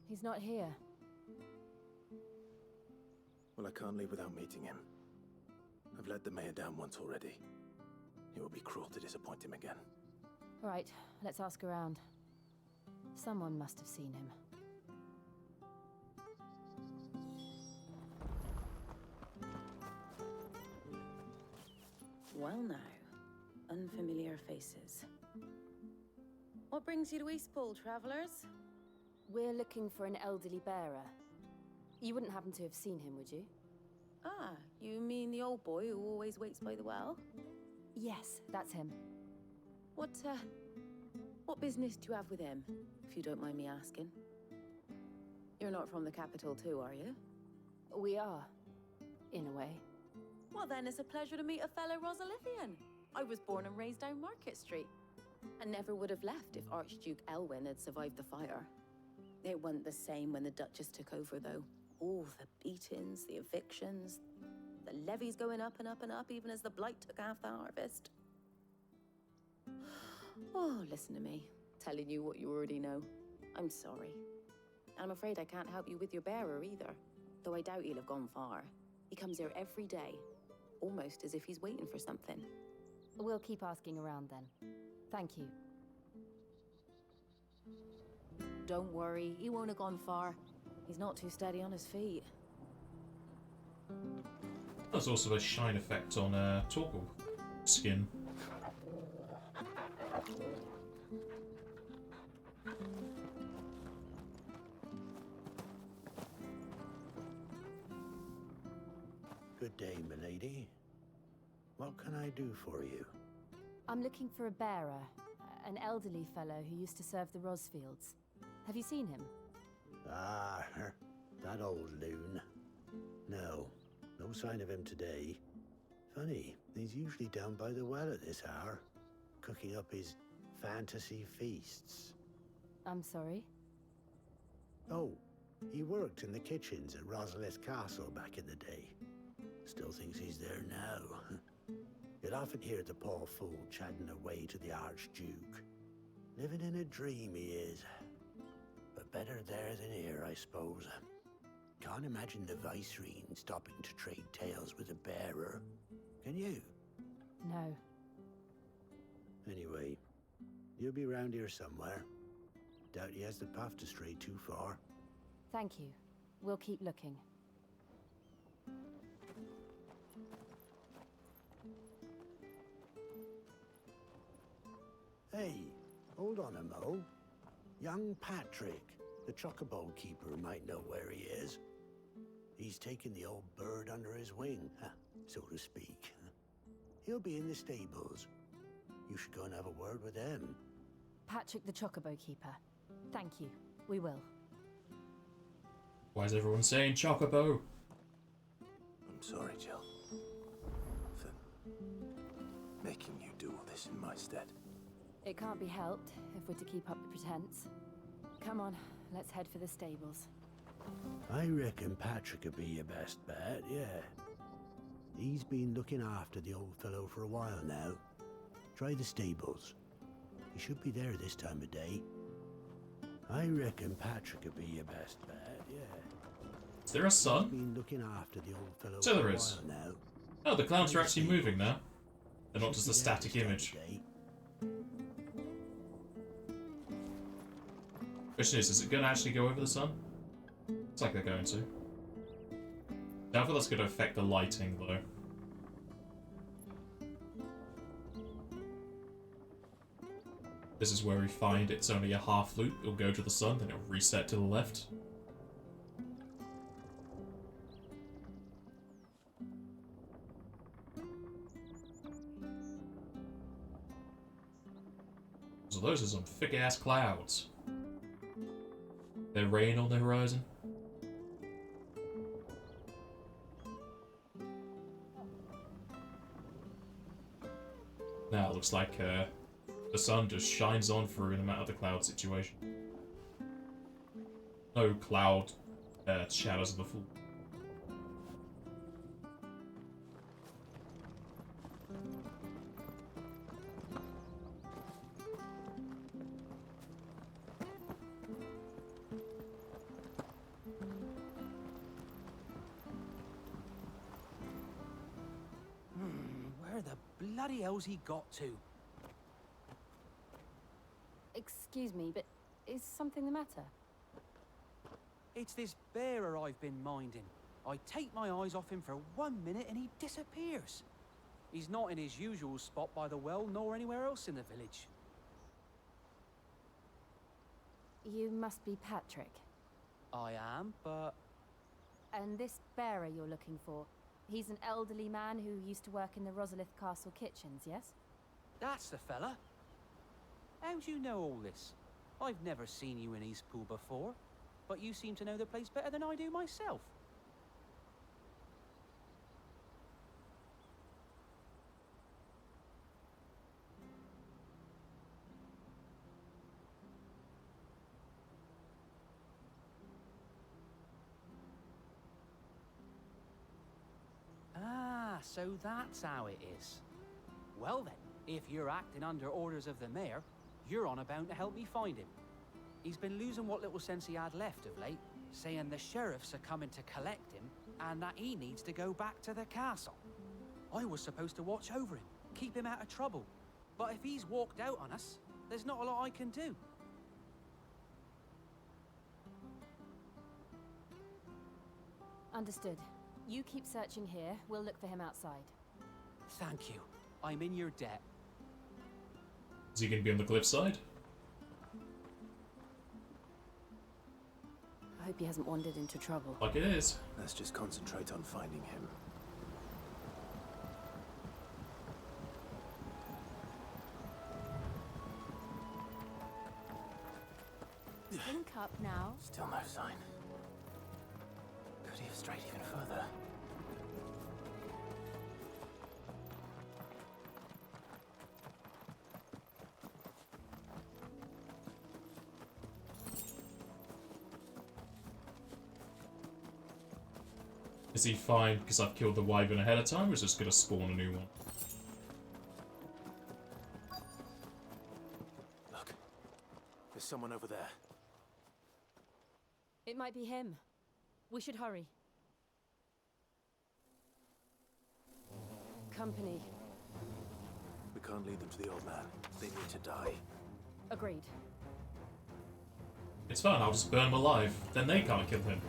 He's not here. Well, I can't leave without meeting him. I've let the mayor down once already. It would be cruel to disappoint him again. All right, let's ask around. Someone must have seen him. Well now, unfamiliar faces. What brings you to Eastpool, travellers? We're looking for an elderly bearer. You wouldn't happen to have seen him, would you? Ah, you mean the old boy who always waits by the well? Yes, that's him. What business do you have with him, if you don't mind me asking? You're not from the capital too, are you? We are, in a way. Well then, it's a pleasure to meet a fellow Rosalithian. I was born and raised down Market Street, and never would have left if Archduke Elwyn had survived the fire. It wasn't the same when the Duchess took over, though. All the beatings, the evictions, the levies going up and up and up, even as the blight took half the harvest. Oh, listen to me, telling you what you already know. I'm sorry. I'm afraid I can't help you with your bearer either, though I doubt he'll have gone far. He comes here every day, almost as if he's waiting for something. We'll keep asking around then. Thank you. Don't worry, he won't have gone far. He's not too steady on his feet. There's also a shine effect on Torgal skin. Good day, milady. What can I do for you? I'm looking for a bearer, an elderly fellow who used to serve the Rosfields. Have you seen him? Ah, that old loon. No sign of him today. Funny, he's usually down by the well at this hour, cooking up his fantasy feasts. I'm sorry? Oh, he worked in the kitchens at Rosalith Castle back in the day. Still thinks he's there now. You'd often hear the poor fool chatting away to the Archduke. Living in a dream he is. But better there than here, I suppose. Can't imagine the Viceroy stopping to trade tales with a bearer. Can you? No. Anyway, you'll be round here somewhere. Doubt he has the path to stray too far. Thank you. We'll keep looking. Hey, hold on a mo. Young Patrick, the chocobo keeper, might know where he is. He's taken the old bird under his wing, so to speak. He'll be in the stables. You should go and have a word with him. Patrick the chocobo keeper. Thank you. We will. Why is everyone saying chocobo? I'm sorry, Jill, for making you do all this in my stead. It can't be helped if we're to keep up the pretense. Come on, let's head for the stables. I reckon Patrick would be your best bet, yeah. He's been looking after the old fellow for a while now. Try the stables. He should be there this time of day. I reckon Patrick would be your best bet, yeah. Is there a sun? Been looking after the old fellow So there for a is. while now. Oh, the clouds are actually moving now. They're not just a static image. Question is it going to actually go over the sun? Looks like they're going to. Doubt that's going to affect the lighting, though. This is where we find it's only a half loop. It'll go to the sun, then it'll reset to the left. So those are some thick-ass clouds. There's rain on the horizon. Now it looks like the sun just shines on through no matter the cloud situation. No cloud shadows of the fool. Where the bloody hell's he got to? Excuse me, but is something the matter? It's this bearer I've been minding. I take my eyes off him for 1 minute and he disappears. He's not in his usual spot by the well, nor anywhere else in the village. You must be Patrick. I am, but... And this bearer you're looking for, he's an elderly man who used to work in the Rosalith Castle kitchens, yes? That's the fella. How do you know all this? I've never seen you in Eastpool before, but you seem to know the place better than I do myself. Ah, so that's how it is. Well then, if you're acting under orders of the mayor, you're on about to help me find him. He's been losing what little sense he had left of late, saying the sheriffs are coming to collect him and that he needs to go back to the castle. I was supposed to watch over him, keep him out of trouble. But if he's walked out on us, there's not a lot I can do. Understood. You keep searching here, we'll look for him outside. Thank you. I'm in your debt. Is he going to be on the cliffside? I hope he hasn't wandered into trouble. Like it is. Let's just concentrate on finding him. Link up now. Still no sign. Could he have strayed even further? Is he fine because I've killed the wyvern ahead of time, or is it just going to spawn a new one? Look, there's someone over there. It might be him. We should hurry. Company. We can't lead them to the old man. They need to die. Agreed. It's fine, I'll just burn him alive. Then they can't kill him.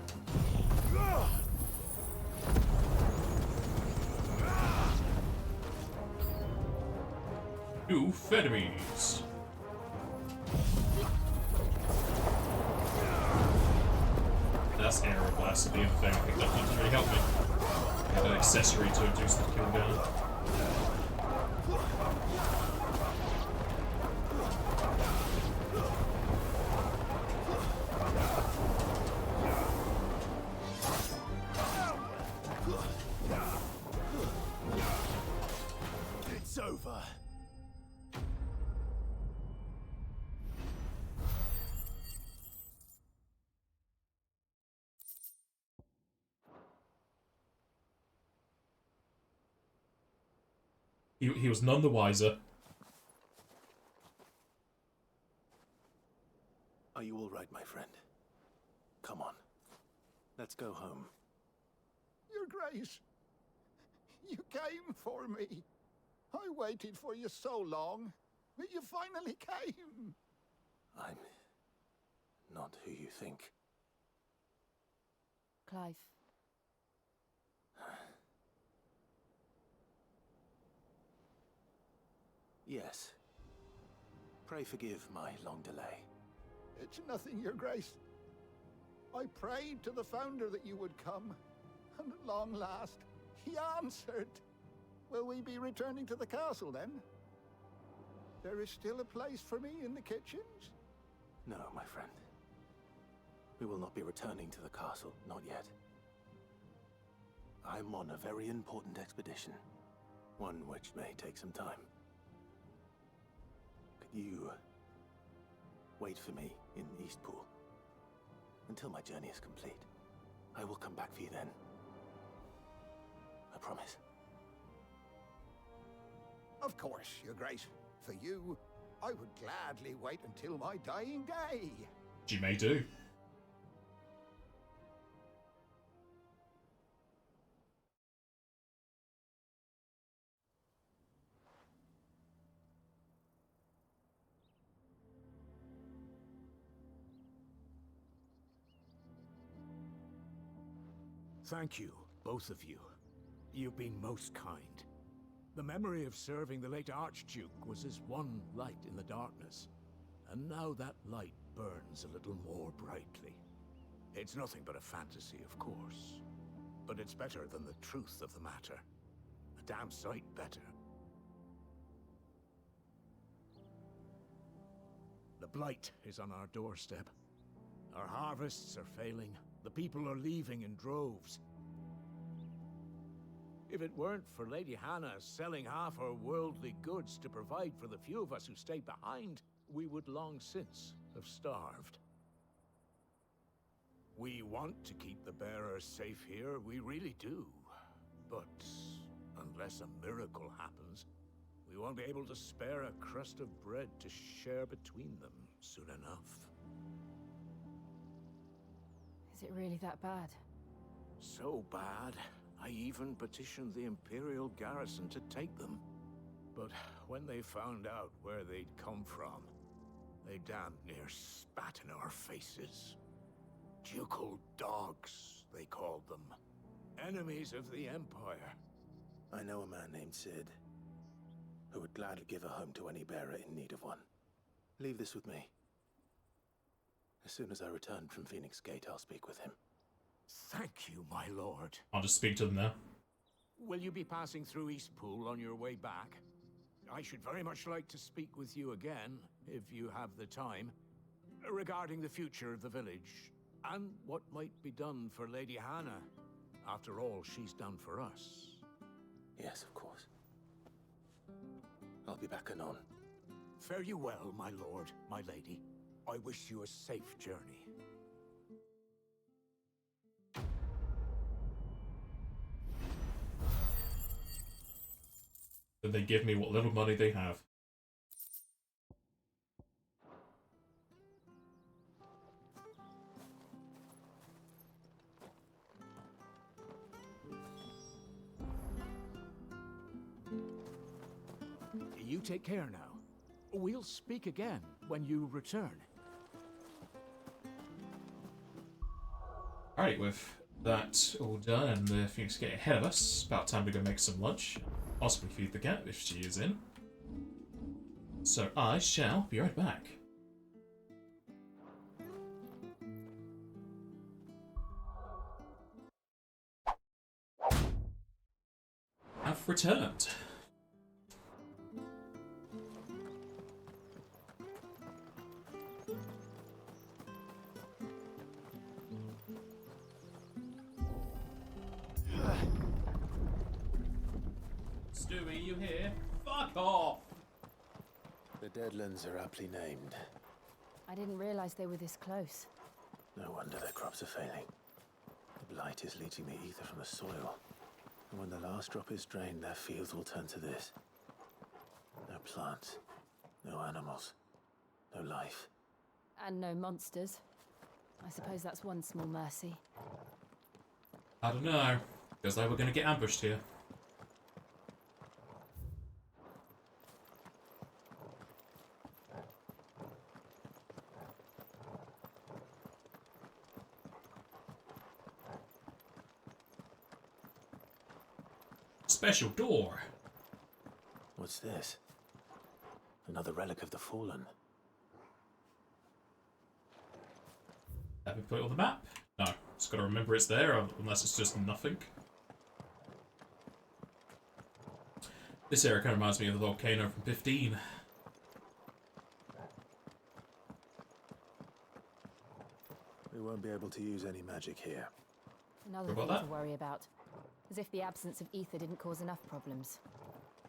Two enemies. That's Arrow Blast, the other thing. I think that doesn't really help me. An accessory to reduce the cooldown. It's over. He was none the wiser. Are you all right, my friend? Come on. Let's go home. Your Grace, you came for me. I waited for you so long, but you finally came. I'm not who you think. Clive. Yes. Pray forgive my long delay. It's nothing, Your Grace. I prayed to the Founder that you would come, and at long last, he answered. Will we be returning to the castle, then? There is still a place for me in the kitchens? No, my friend. We will not be returning to the castle, not yet. I'm on a very important expedition, one which may take some time. Could you wait for me in Eastpool until my journey is complete? I will come back for you then. I promise. Of course, Your Grace. For you, I would gladly wait until my dying day. You may do. Thank you, both of you. You've been most kind. The memory of serving the late Archduke was as one light in the darkness. And now that light burns a little more brightly. It's nothing but a fantasy, of course. But it's better than the truth of the matter. A damn sight better. The blight is on our doorstep. Our harvests are failing. The people are leaving in droves. If it weren't for Lady Hannah selling half her worldly goods to provide for the few of us who stayed behind, we would long since have starved. We want to keep the bearers safe here, we really do. But unless a miracle happens, we won't be able to spare a crust of bread to share between them soon enough. Is it really that bad? So bad, I even petitioned the Imperial garrison to take them. But when they found out where they'd come from, they damn near spat in our faces. Ducal dogs, they called them. Enemies of the Empire. I know a man named Sid, who would gladly give a home to any bearer in need of one. Leave this with me. As soon as I return from Phoenix Gate, I'll speak with him. Thank you, my lord. I'll just speak to them now. Will you be passing through Eastpool on your way back? I should very much like to speak with you again, if you have the time, regarding the future of the village, and what might be done for Lady Hannah, after all she's done for us. Yes, of course. I'll be back anon. Fare you well, my lord, my lady. I wish you a safe journey. Then they give me what little money they have. You take care now. We'll speak again when you return. Alright, with that all done and the Phoenix Gate ahead of us, about time to go make some lunch. Possibly feed the cat if she is in. So I shall be right back. Have returned. Stewie, you here? Fuck off! The Deadlands are aptly named. I didn't realize they were this close. No wonder their crops are failing. The blight is leaching the ether from the soil. And when the last drop is drained, their fields will turn to this. No plants, no animals, no life. And no monsters. I suppose that's one small mercy. I don't know. Feels like we're gonna get ambushed here. Special door. What's this? Another relic of the Fallen. Have we put it on the map? No. Just gotta remember it's there, unless it's just nothing. This area kind of reminds me of the volcano from 15. We won't be able to use any magic here. Another thing to worry about. As if the absence of ether didn't cause enough problems.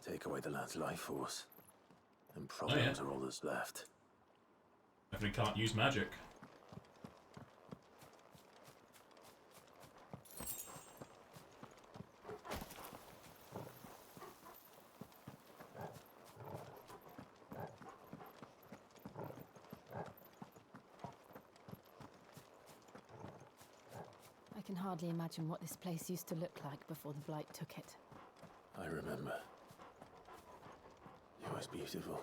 Take away the lad's life force, and problems are all that's left. Definitely can't use magic. I can hardly imagine what this place used to look like before the blight took it. I remember. It was beautiful.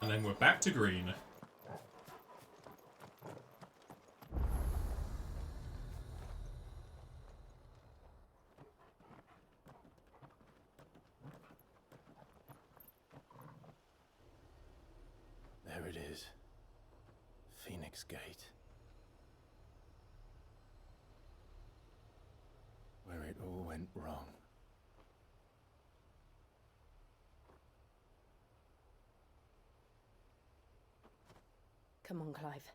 And then we're back to green. Phoenix Gate. Where it all went wrong. Come on, Clive.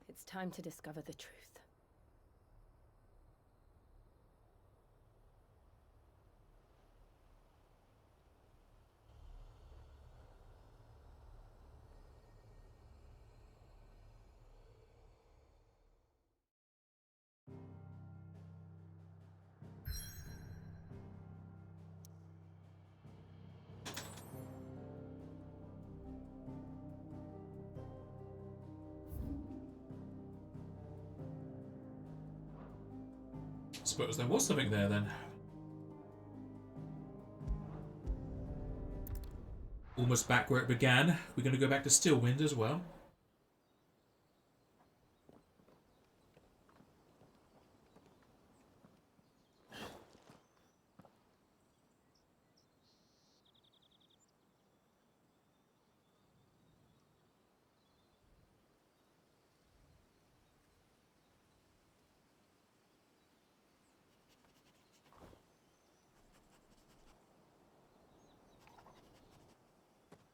It's time to discover the truth. Suppose there was something there then. Almost back where it began. We're going to go back to Stillwind as well.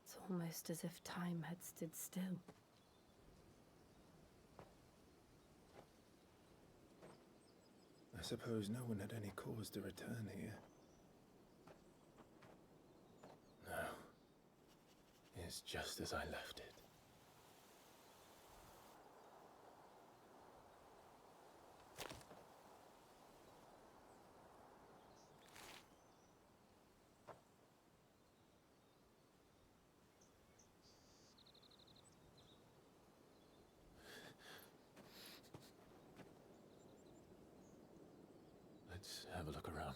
It's almost as if time had stood still. I suppose no one had any cause to return here. No. It's just as I left it. Let's have a look around.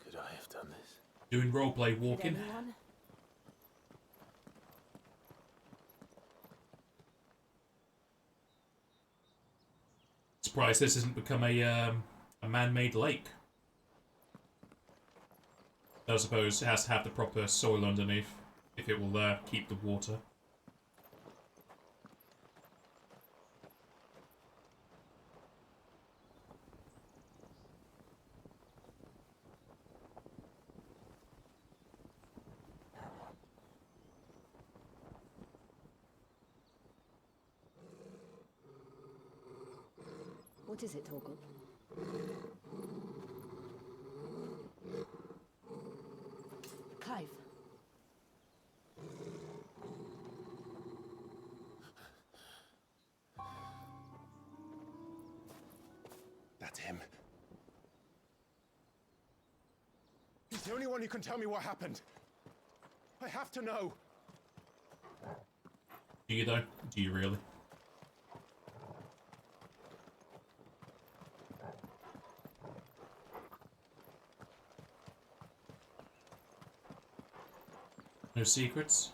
Could I have done this? Doing roleplay walking. Surprised this hasn't become a man-made lake. I suppose it has to have the proper soil underneath if it will keep the water. What is it, Torgal? Clive. That's him. He's the only one who can tell me what happened. I have to know. Do you though? Do you really? No secrets?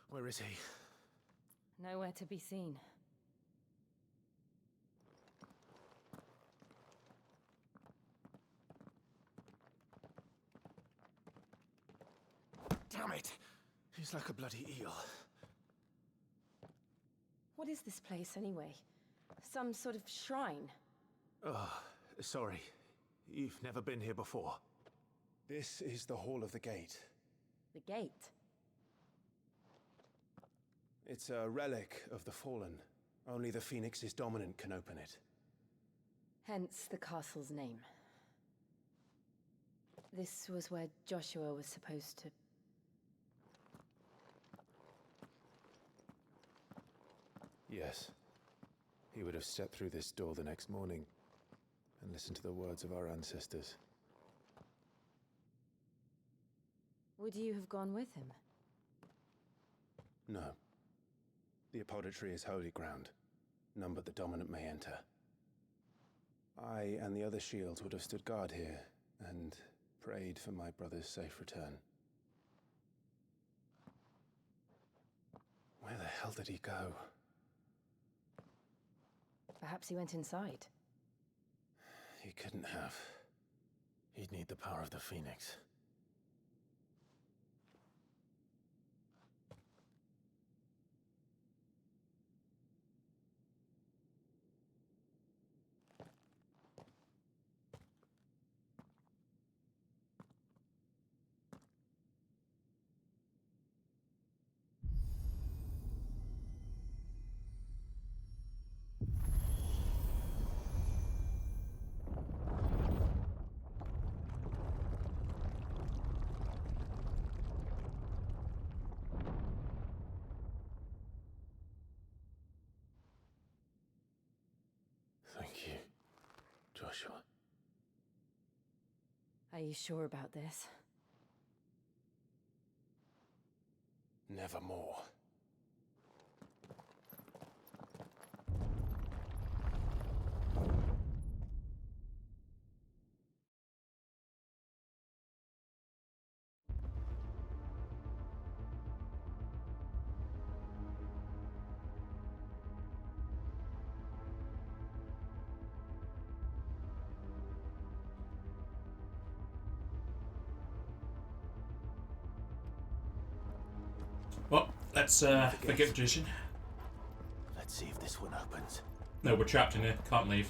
Where is he? Nowhere to be seen. Damn it! He's like a bloody eel. What is this place, anyway? Some sort of shrine? Oh, sorry. You've never been here before. This is the Hall of the Gate. The gate? It's a relic of the Fallen. Only the Phoenix's dominant can open it. Hence the castle's name. This was where Joshua was supposed to... Yes. He would have stepped through this door the next morning and listened to the words of our ancestors. Would you have gone with him? No. The apodatory is holy ground. None but the dominant may enter. I and the other shields would have stood guard here, and prayed for my brother's safe return. Where the hell did he go? Perhaps he went inside. He couldn't have. He'd need the power of the Phoenix. Thank you, Joshua. Are you sure about this? Nevermore. Well, let's forget magician. Let's see if this one opens. No, we're trapped in here. Can't leave.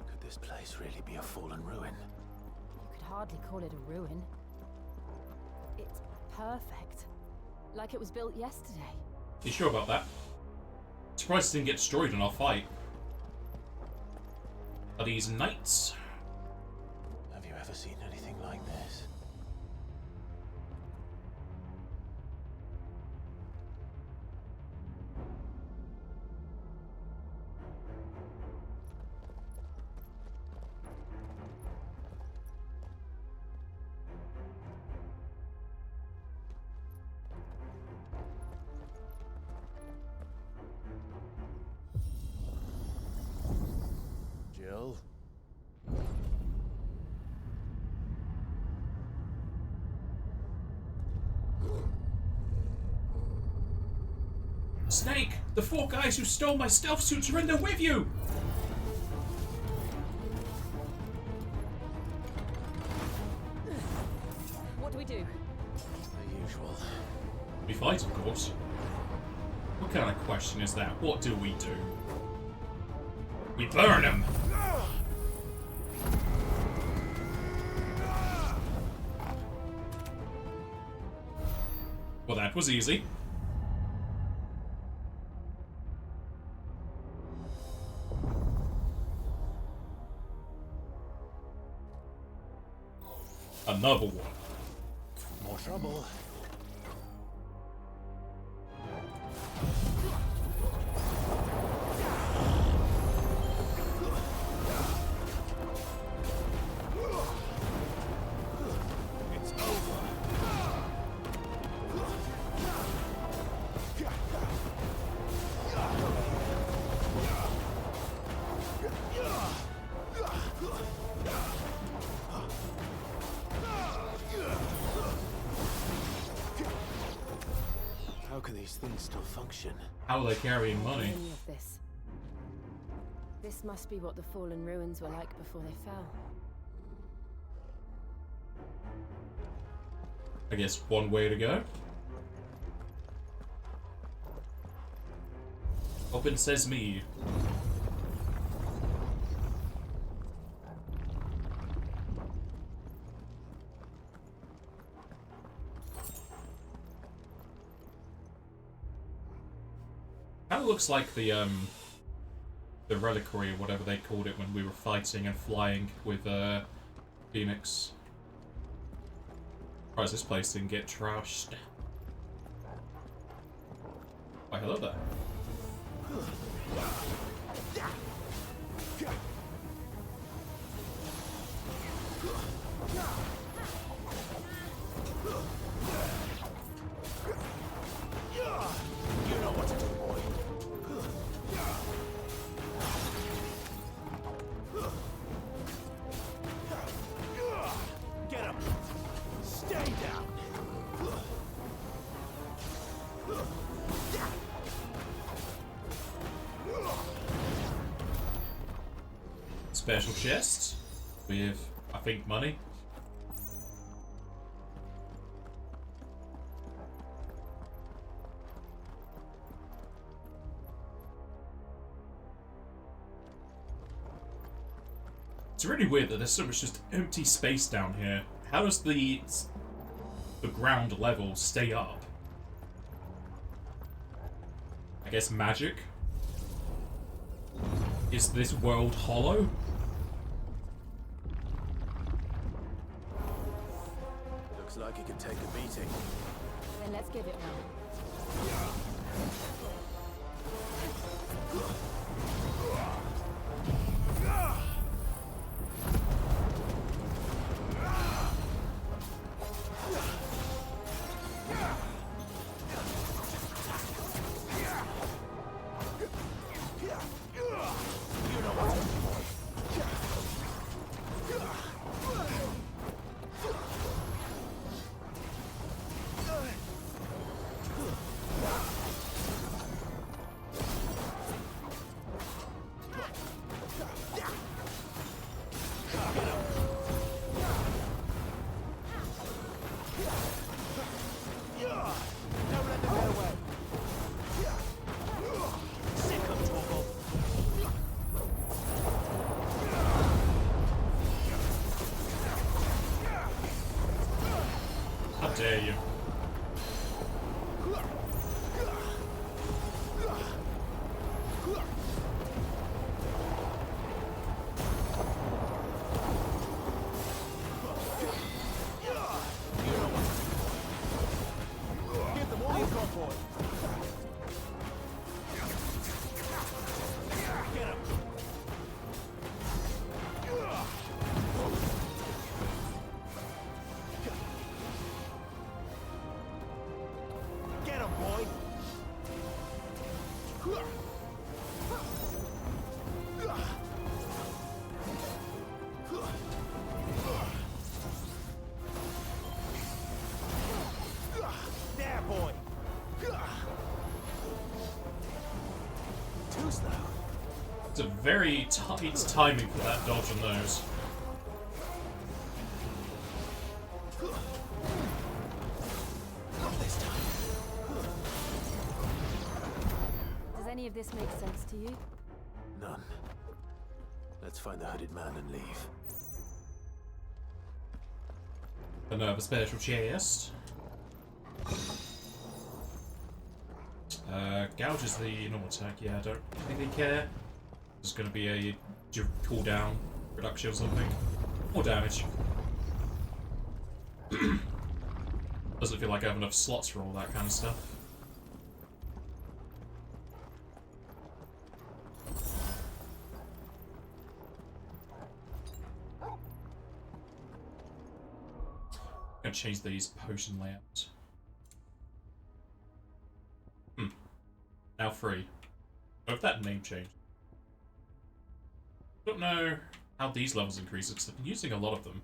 Could this place really be a fallen ruin? You could hardly call it a ruin. It's perfect. Like it was built yesterday. You sure about that? Surprised it didn't get destroyed in our fight. Are these knights? Have you ever seen anything like this? Jill? Snake! The 4 guys who stole my stealth suits are in there with you! What do we do? The usual. We fight, of course. What kind of question is that? What do we do? We burn them! Well, that was easy. Another one. More trouble. It's over. How can these things still function? How are they carrying money? Any of this. This must be what the fallen ruins were like before they fell. I guess one way to go. Open sesame. Kind of looks like the reliquary or whatever they called it when we were fighting and flying with Phoenix. Surprised this place didn't get trashed. Why, hello there. You know what to do, boy. Get him. Stay down. Special chest with, I think, money. It's really weird that there's so much just empty space down here. How does the ground level stay up? I guess magic? Is this world hollow? Looks like he could take a beating. Then let's give it one. How dare you? Give them all you've got, boy. Get him. Get him, boy. There, boy. Too slow. It's a very tight timing for that dodge on those. Not this time. Does any of this make sense to you? None. Let's find the hooded man and leave. Another special chest. Gouge is the normal attack. Yeah, I don't think they care. There's going to be a cooldown reduction or something. More damage. Doesn't feel like I have enough slots for all that kind of stuff. I'm going to change these potion layouts. Now free. Oh, if that name changed. I don't know how these levels increase because I've been using a lot of them.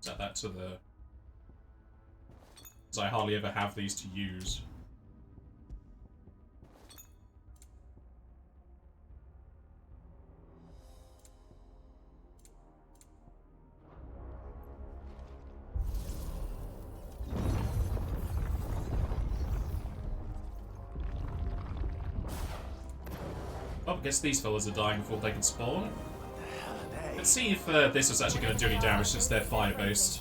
Set that to the... because I hardly ever have these to use. Oh, I guess these fellas are dying before they can spawn. Let's see if this is actually going to do any damage since they're fire-based.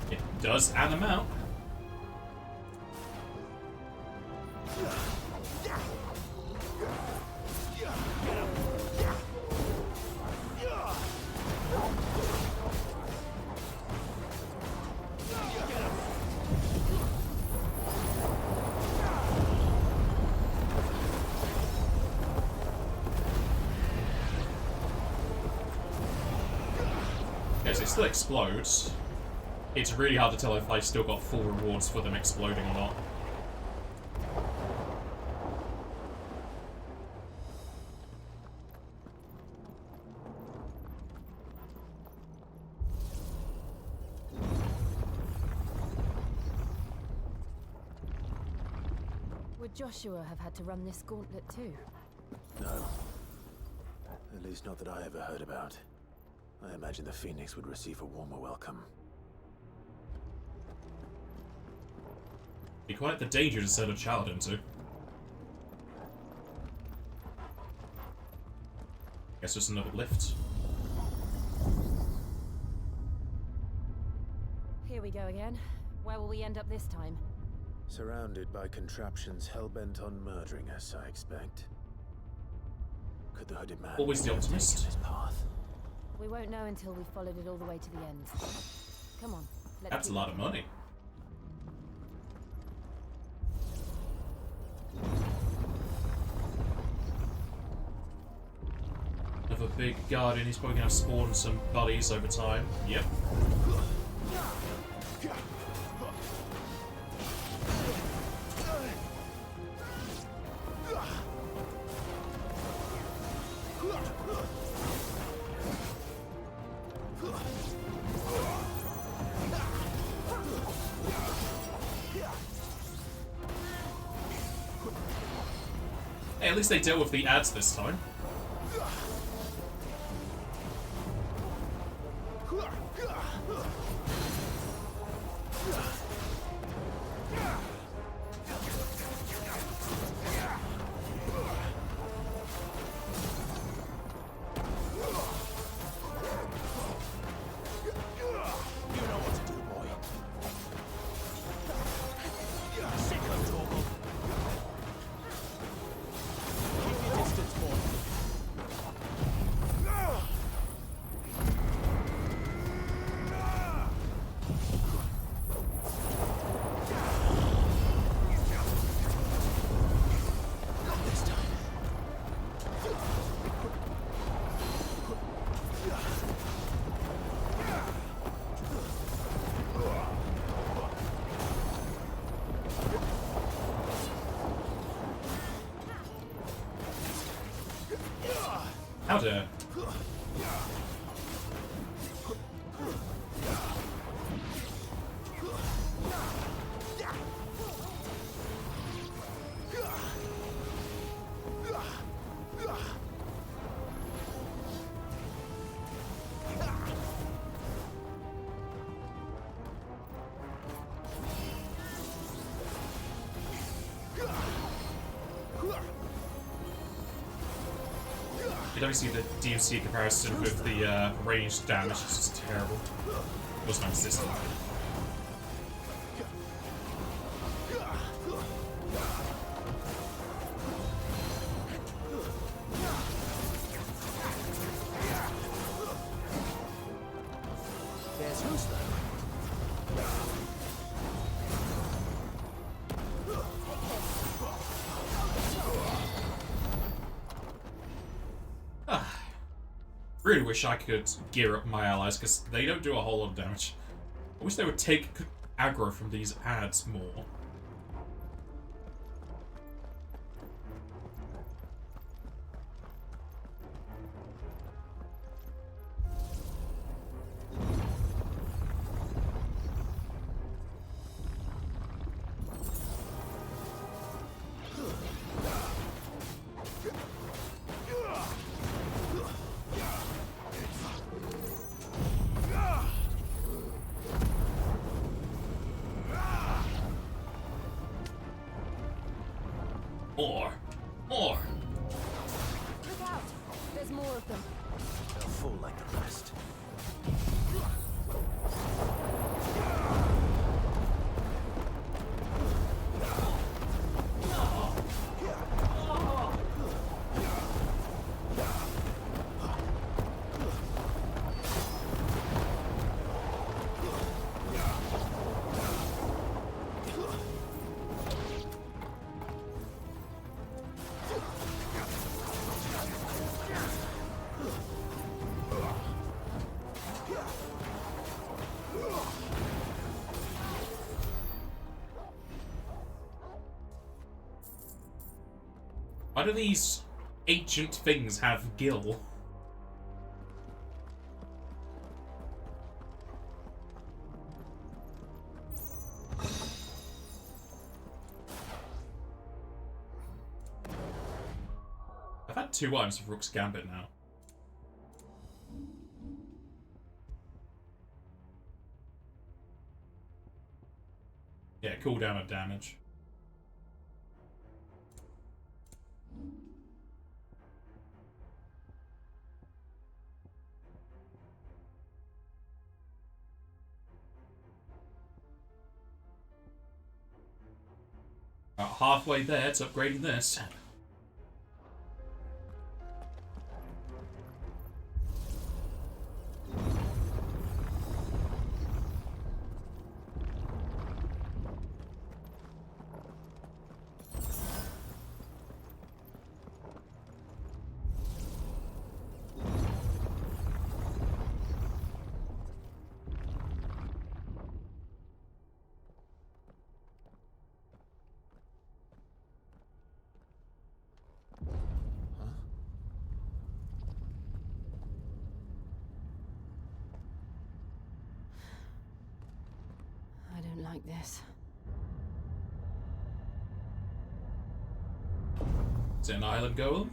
It does add them out. Get still explode, it's really hard to tell if I still got full rewards for them exploding or not. Would Joshua have had to run this gauntlet too? No. At least not that I ever heard about. I imagine the Phoenix would receive a warmer welcome. Be quite the danger to send a child into. Guess just another lift. Here we go again. Where will we end up this time? Surrounded by contraptions hell-bent on murdering us, I expect. Could the hooded man always the optimist? This path? We won't know until we've followed it all the way to the end. Come on, let's That's a lot of money. Another big guardian, he's probably gonna spawn some buddies over time. Yep. Hey, at least they dealt with the ads this time. How dare. You don't see the DMC comparison with the range damage, it's just terrible. It was non-existent. There's who's though? Really wish I could gear up my allies, because they don't do a whole lot of damage. I wish they would take aggro from these ads more. More! More! Look out! There's more of them. They'll fall like the rest. Why do these ancient things have gill? I've had 2 items of Rook's Gambit now. Yeah, cooldown of damage. About halfway there to upgrading this. I don't like this. Is it an island golem?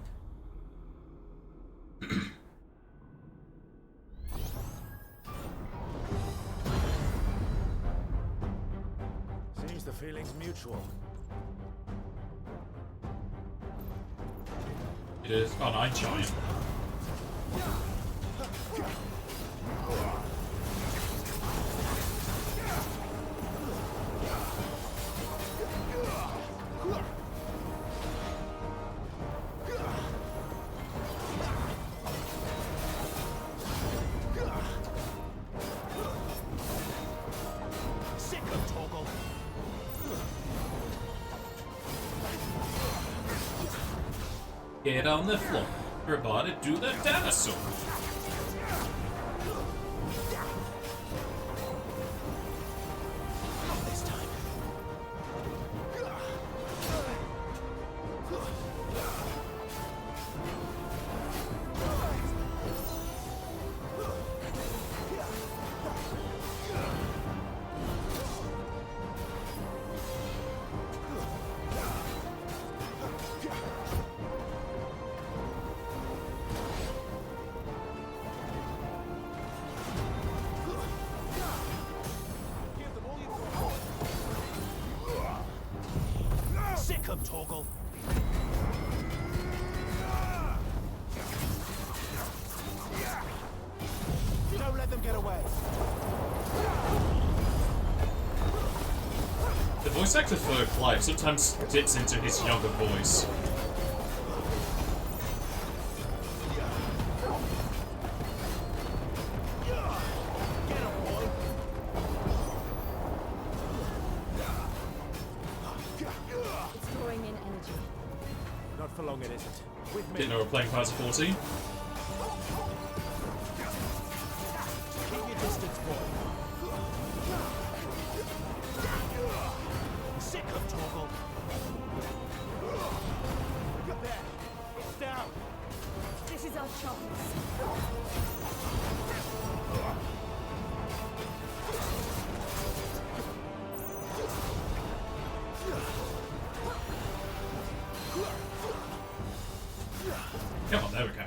Seems the feeling's mutual. It is. Oh, Night Giant. Sick of Toggle. Get on the floor. Everybody do the dinosaur. Not this time. Sick of Toggle. Don't let them get away. The voice actor for Clive sometimes dips into his younger voice. It's drawing in energy. Not for long, it isn't. With me. Didn't know we were playing Class of 14. Keep your distance, boy. Sick of Toggle. There. It's down. This is our chance. Come on, there we go.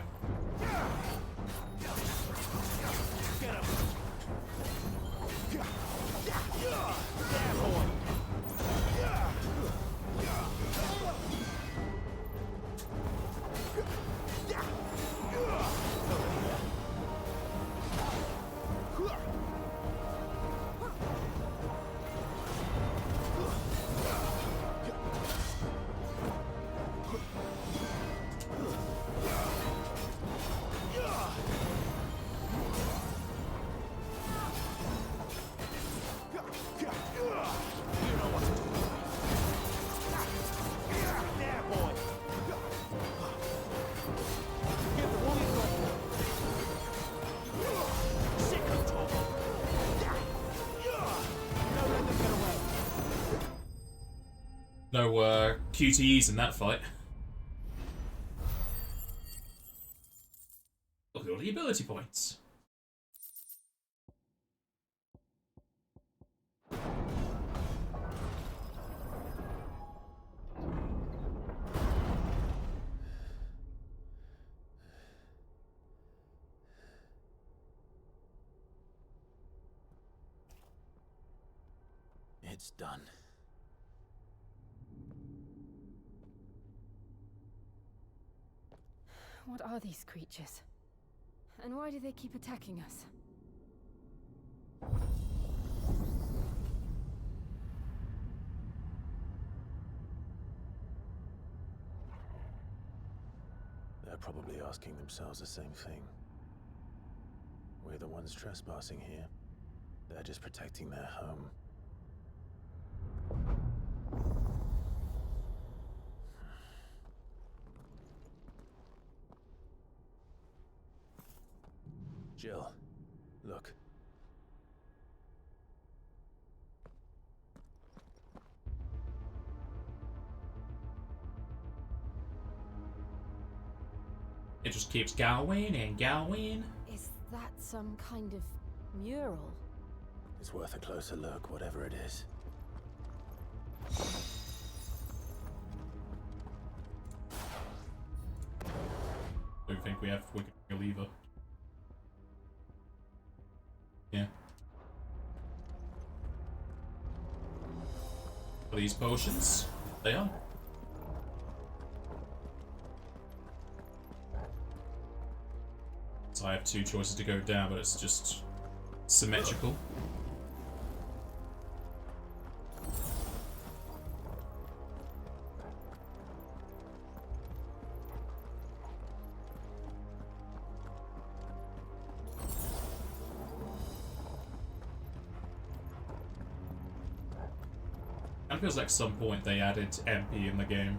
No QTEs in that fight. bloody ability points. It's done. What are these creatures? And why do they keep attacking us? They're probably asking themselves the same thing. We're the ones trespassing here. They're just protecting their home. Jill, look. It just keeps going and going. Is that some kind of mural? It's worth a closer look, whatever it is. Do you think we can bring a lever? Yeah. Are these potions? They are. So I have two choices to go down, but it's just symmetrical. It feels like some point they added MP in the game,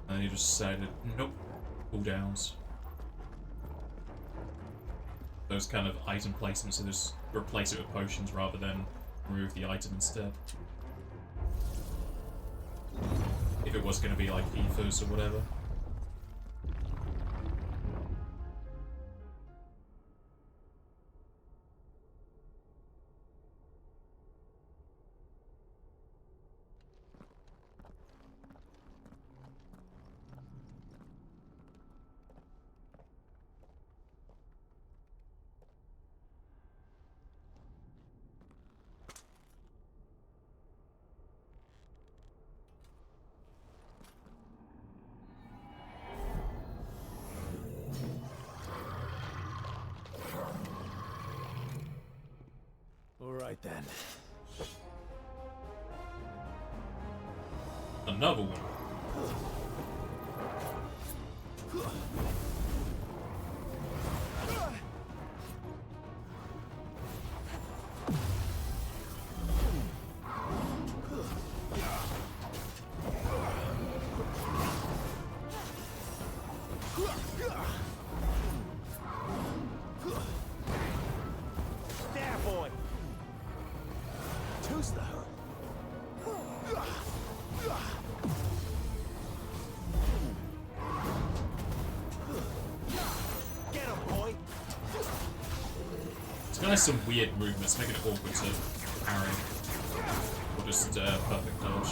and then you just decided, nope, cooldowns. Those kind of item placements, so just replace it with potions rather than remove the item instead. If it was going to be like ethos or whatever. Right then. Another one. It's some weird movements, making it awkward to parry. Or just perfect dodge.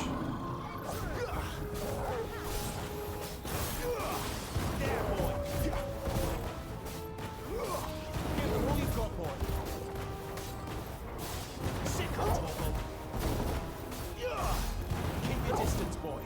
Keep your distance, boy.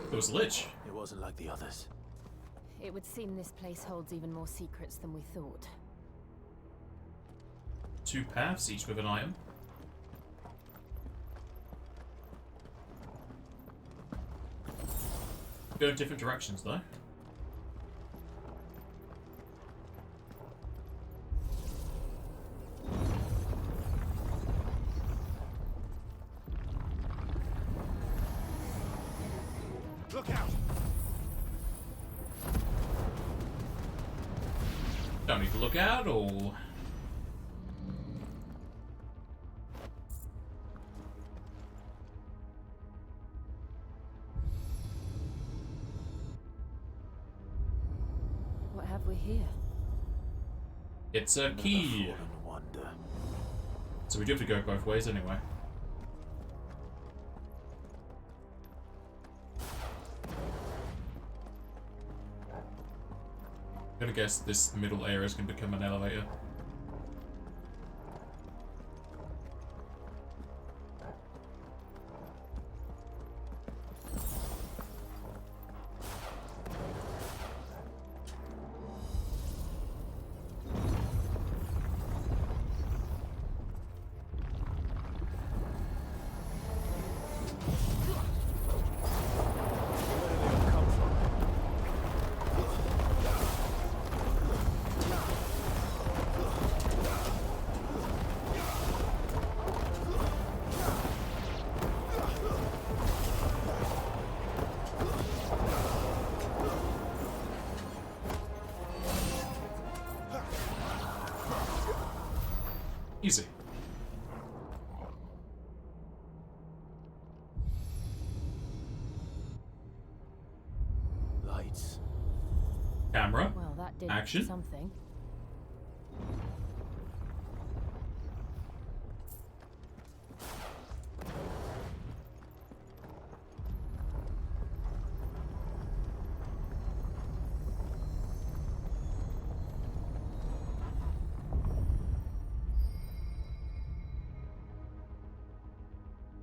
There was a lich. It wasn't like the others. It would seem this place holds even more secrets than we thought. 2 paths, each with an item. Go in different directions, though. Look out! Don't need to look out, or... What have we here? It's a key. So we do have to go both ways anyway. I'm gonna guess this middle area is gonna become an elevator. Easy. Lights. Camera. Well, that did Action. something.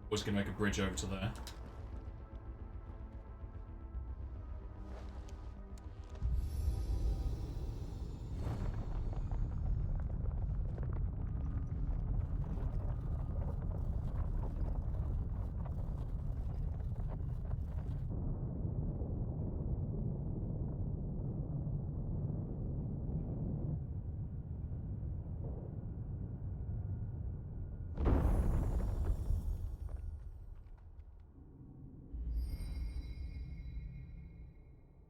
Was gonna make a bridge over to there.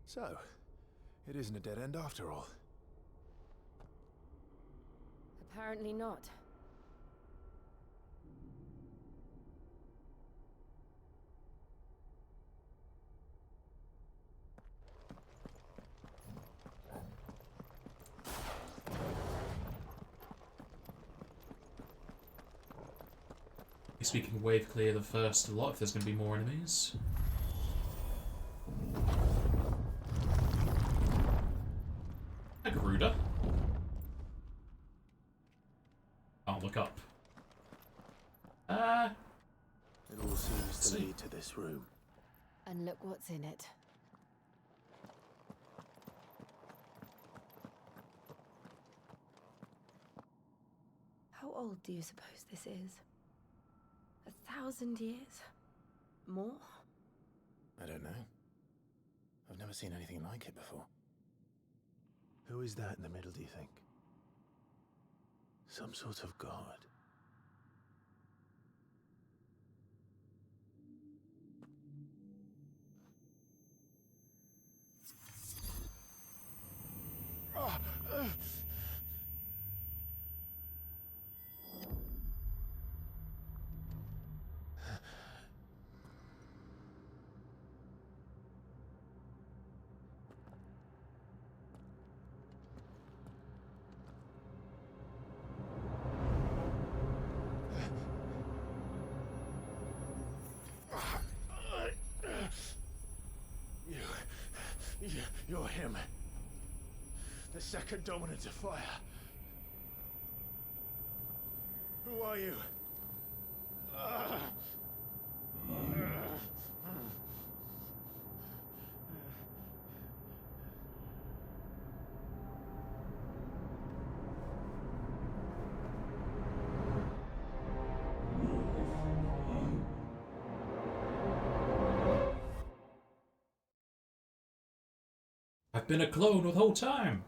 So, it isn't a dead end after all. Apparently not. Speaking wave clear the first lot if there's going to be more enemies. A Garuda. I'll look up. It all seems to lead to this room. And look what's in it. How old do you suppose this is? 1,000 years? More? I don't know. I've never seen anything like it before. Who is that in the middle, do you think? Some sort of god. You're him. The second dominant of fire. Who are you? I've been a clone the whole time.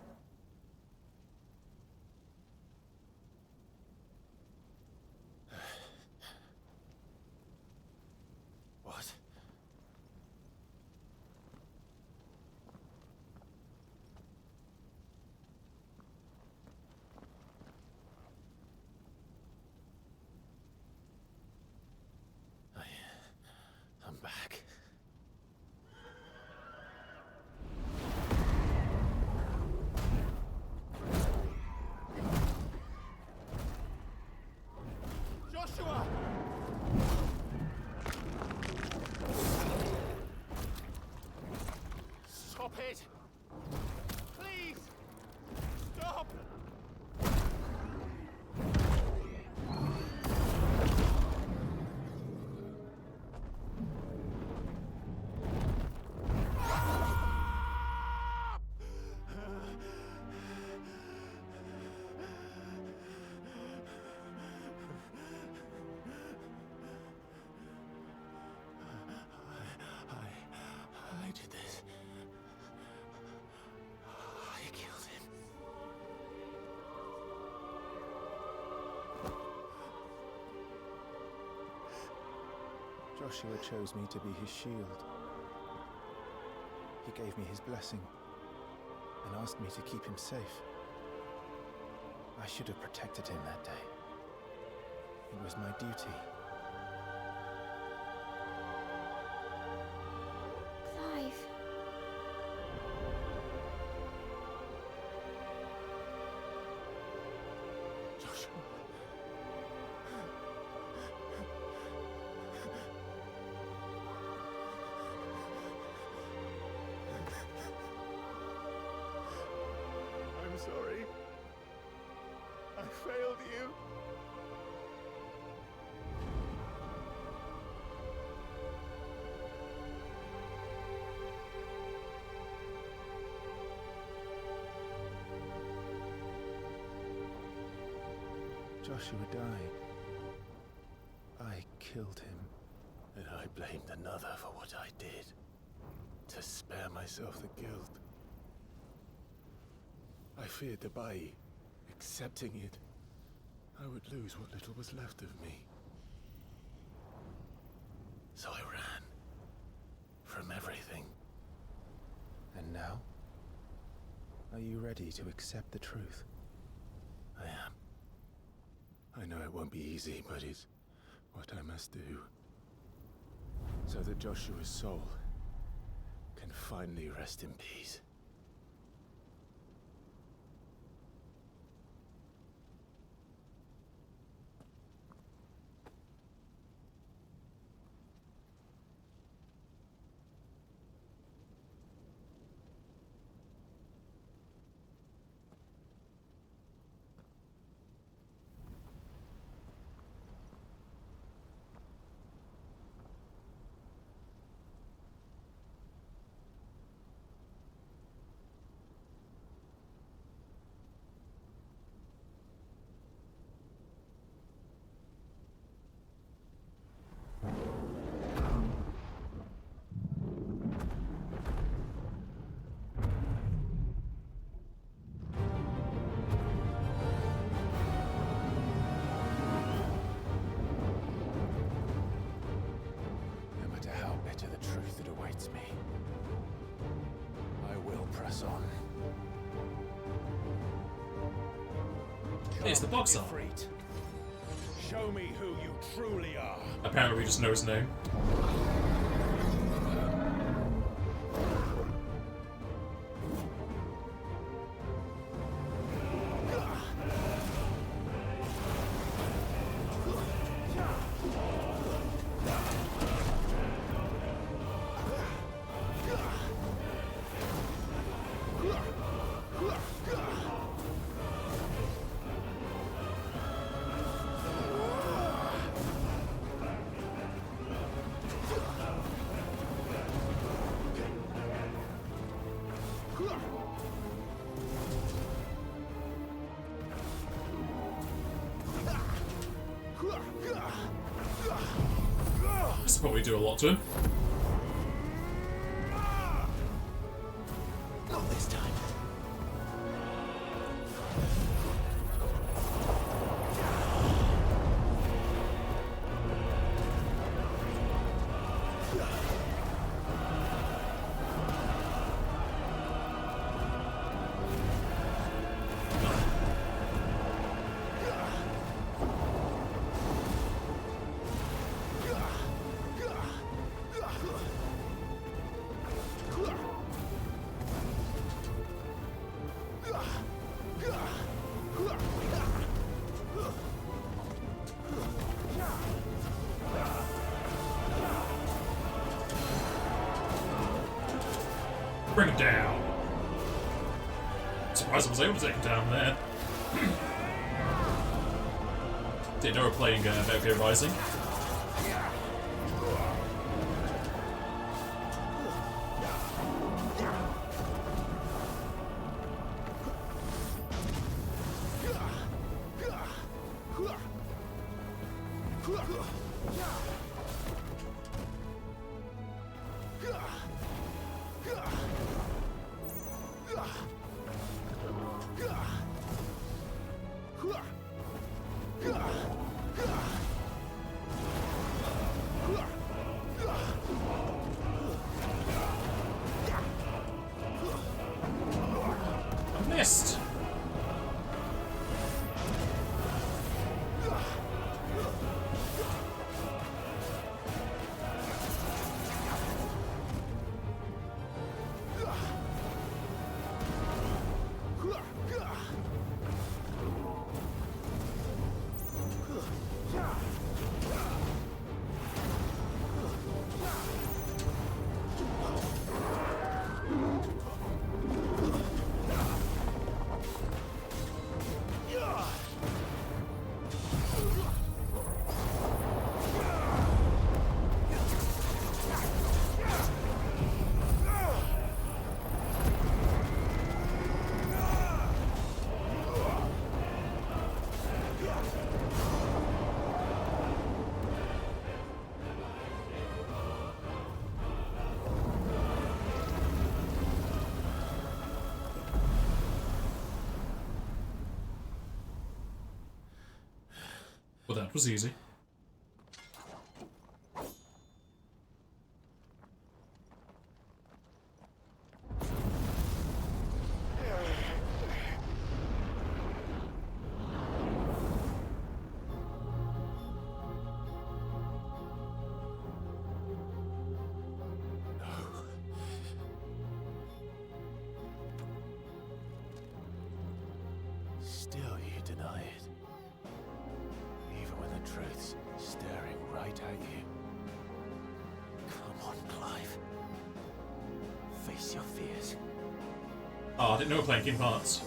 What? I'm back. Joshua! Stop it! Please! Stop! I did this. I killed him. Joshua chose me to be his shield. He gave me his blessing and asked me to keep him safe. I should have protected him that day. It was my duty. Clive. Joshua. I'm sorry. I failed you. Joshua died. I killed him. And I blamed another for what I did. To spare myself the guilt. I feared that by accepting it, I would lose what little was left of me. So I ran. From everything. And now? Are you ready to accept the truth? I am. I know it won't be easy, but it's what I must do. So that Joshua's soul can finally rest in peace. Me. I will press on. It's the boxer. Show me who you truly are. Apparently we just know his name. This will probably do a lot to him. Not this time. Bring him down. Surprised I was able to take him down there. Didn't know we were playing Metal Gear Rising. Missed. Well, that was easy. Still you deny it. Even when the truth's staring right at you. Come on, Clive. Face your fears. Oh, I didn't know we were playing Kingdom Hearts.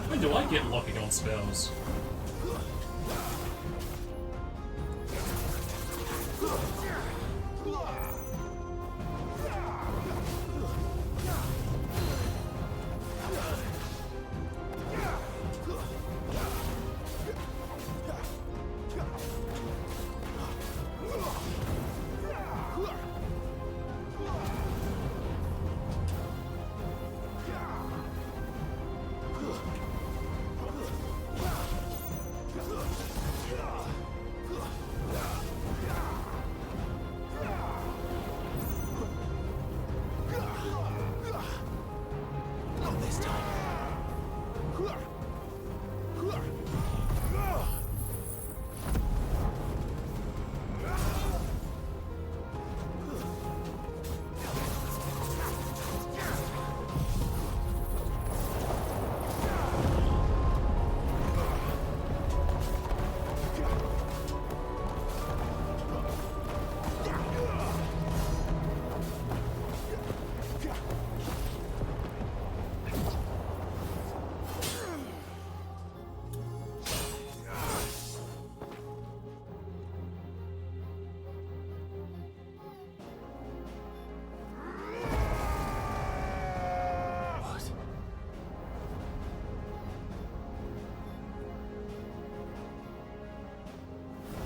When do I get locking on spells?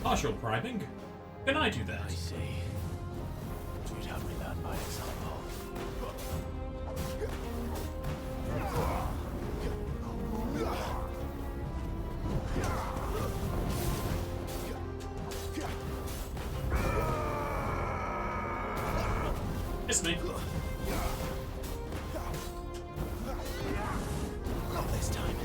Partial priming. Can I do that? I see. You'd have me learn by example. It's me. Not this time.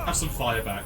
Have some fire back.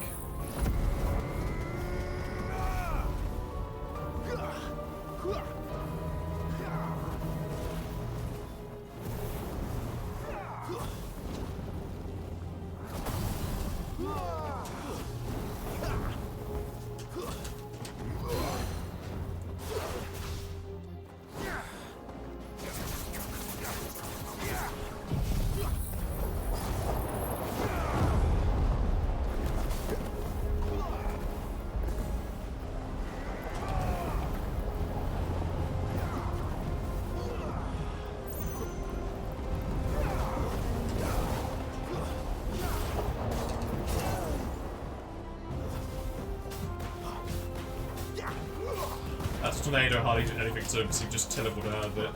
That tornado hardly did anything to him because he just teleported out of it.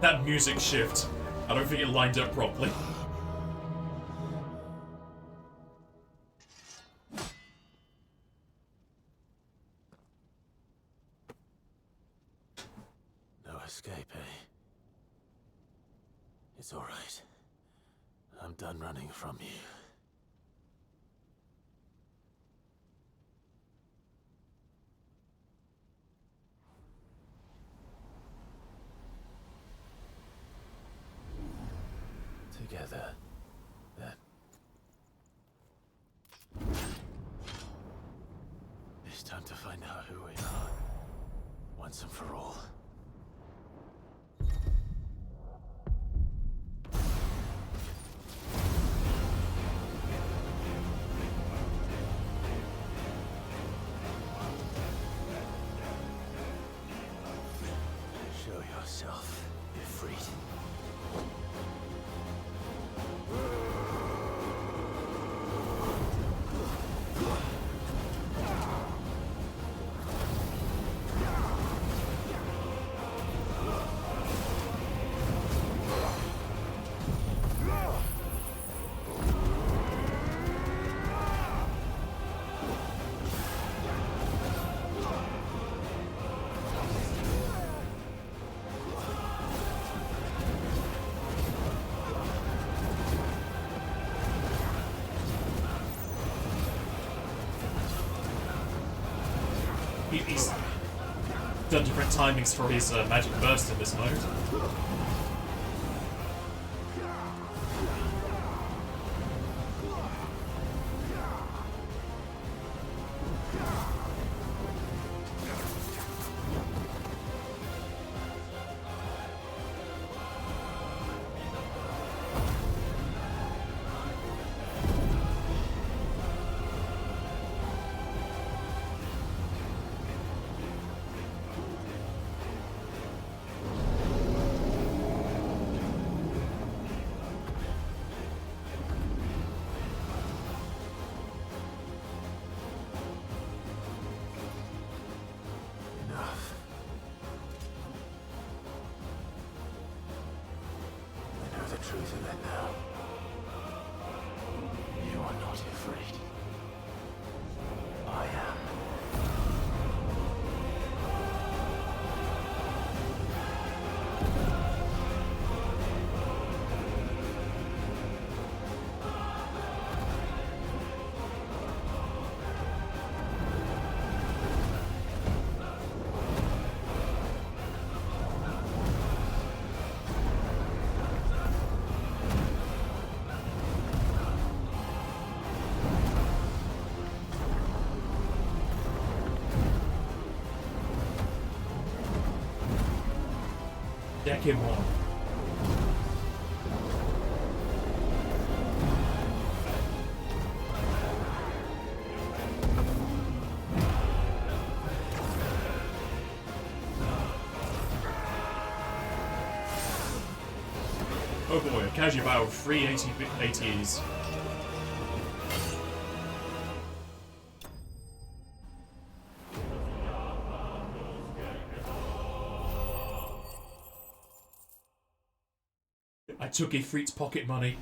That music shift, I don't think it lined up properly. Escape, eh? It's all right. I'm done running from you. Together, then. It's time to find out who we are, once and for all. Show yourself, Ifrit. He's done different timings for his magic burst in this mode. truth of it now. You are not afraid. I am. Deck him one. Oh boy, a casual battle, 3 ATs. I took Ifrit's pocket money.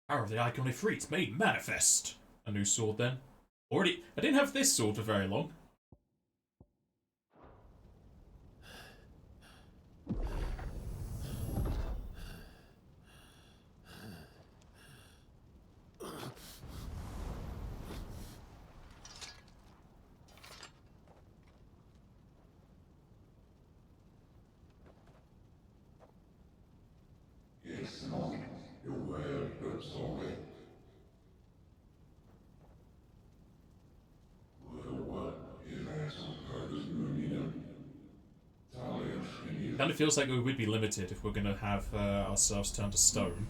Power of the Icon Ifrit made manifest. A new sword then. Already, I didn't have this sword for very long. Kind of feels like we would be limited if we're going to have ourselves turned to stone.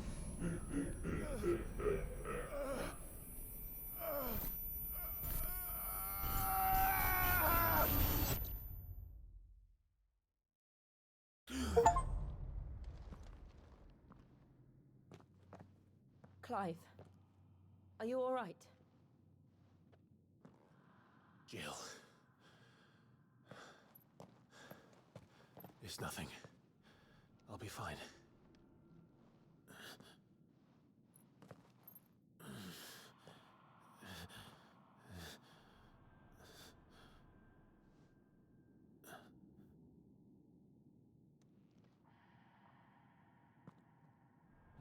Clive, are you all right? Jill. It's nothing. I'll be fine.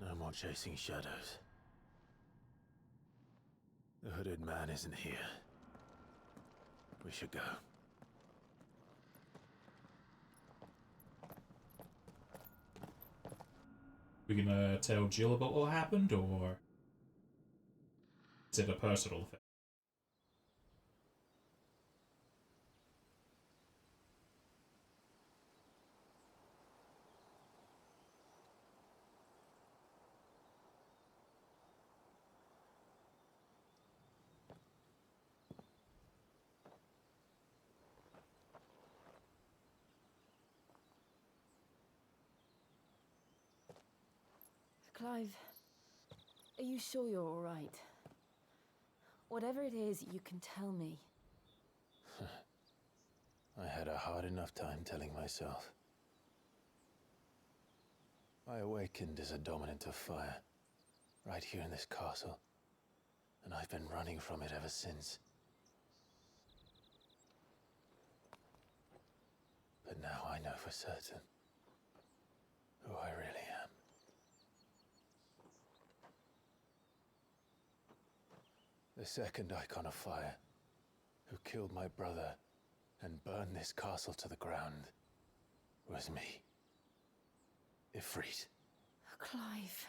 No more chasing shadows. The hooded man isn't here. We should go. We gonna tell Jill about what happened, or is it a personal thing? Clive, are you sure you're all right? Whatever it is, you can tell me. I had a hard enough time telling myself. I awakened as a dominant of fire, right here in this castle, and I've been running from it ever since. But now I know for certain who I really am. The second Icon of Fire, who killed my brother and burned this castle to the ground, was me. Ifrit. Clive.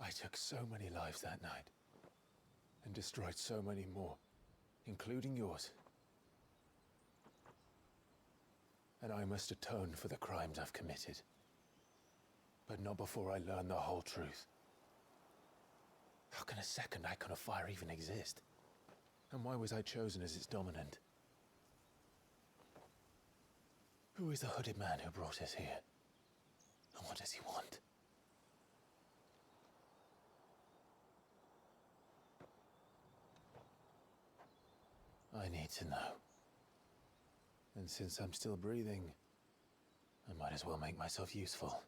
I took so many lives that night, and destroyed so many more, including yours. And I must atone for the crimes I've committed. But not before I learn the whole truth. How can a second Icon of Fire even exist? And why was I chosen as its dominant? Who is the hooded man who brought us here? And what does he want? I need to know. And since I'm still breathing, I might as well make myself useful.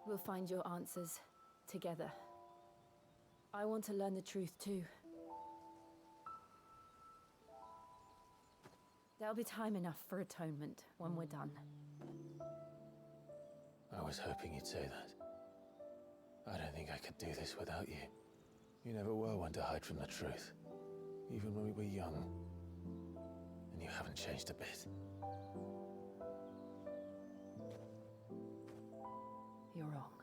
We'll find your answers together. I want to learn the truth too. There'll be time enough for atonement when we're done. I was hoping you'd say that. I don't think I could do this without you. You never were one to hide from the truth, even when we were young. And you haven't changed a bit. You're wrong.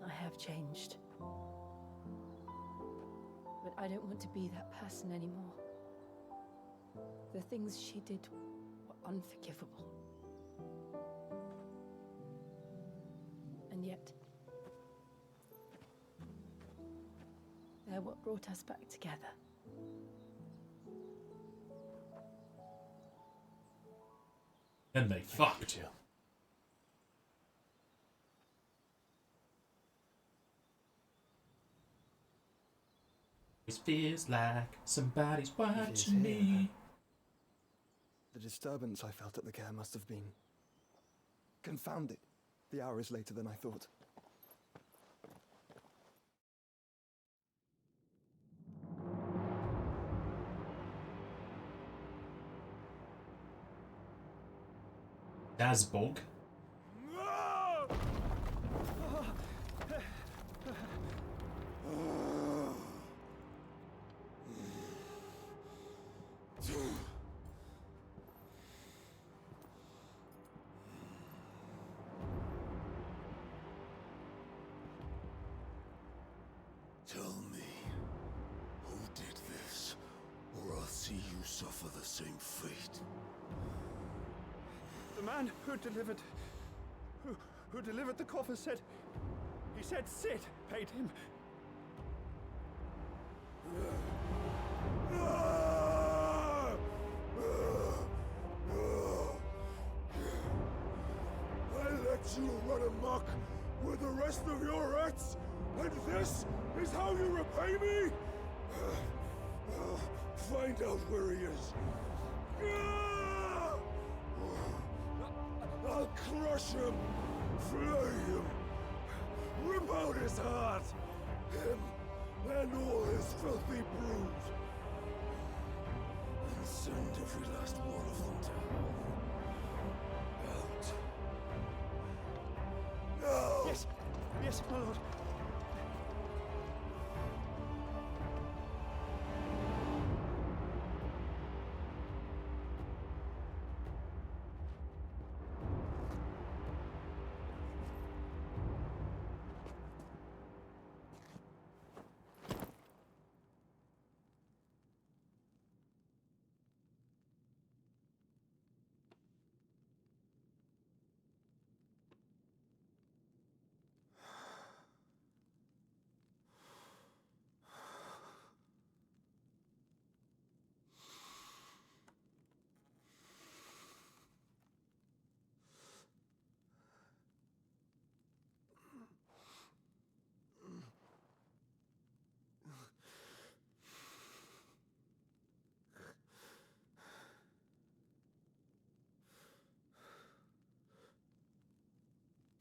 I have changed. But I don't want to be that person anymore. The things she did were unforgivable. And yet, they're what brought us back together. And they fucked you. It feels like somebody's watching me. The disturbance I felt at the care must have been confounded. The hour is later than I thought. Dazbog. Tell me, who did this, or I'll see you suffer the same fate. The man who delivered the coffer said, he said Sid paid him. I let you run amok with the rest of your rats, and this is how you repay me? Find out where he is. I'll crush him, flay him, rip out his heart, him and all his filthy brood, and send every last one of them to hell. Out. Now! Yes, yes, my lord.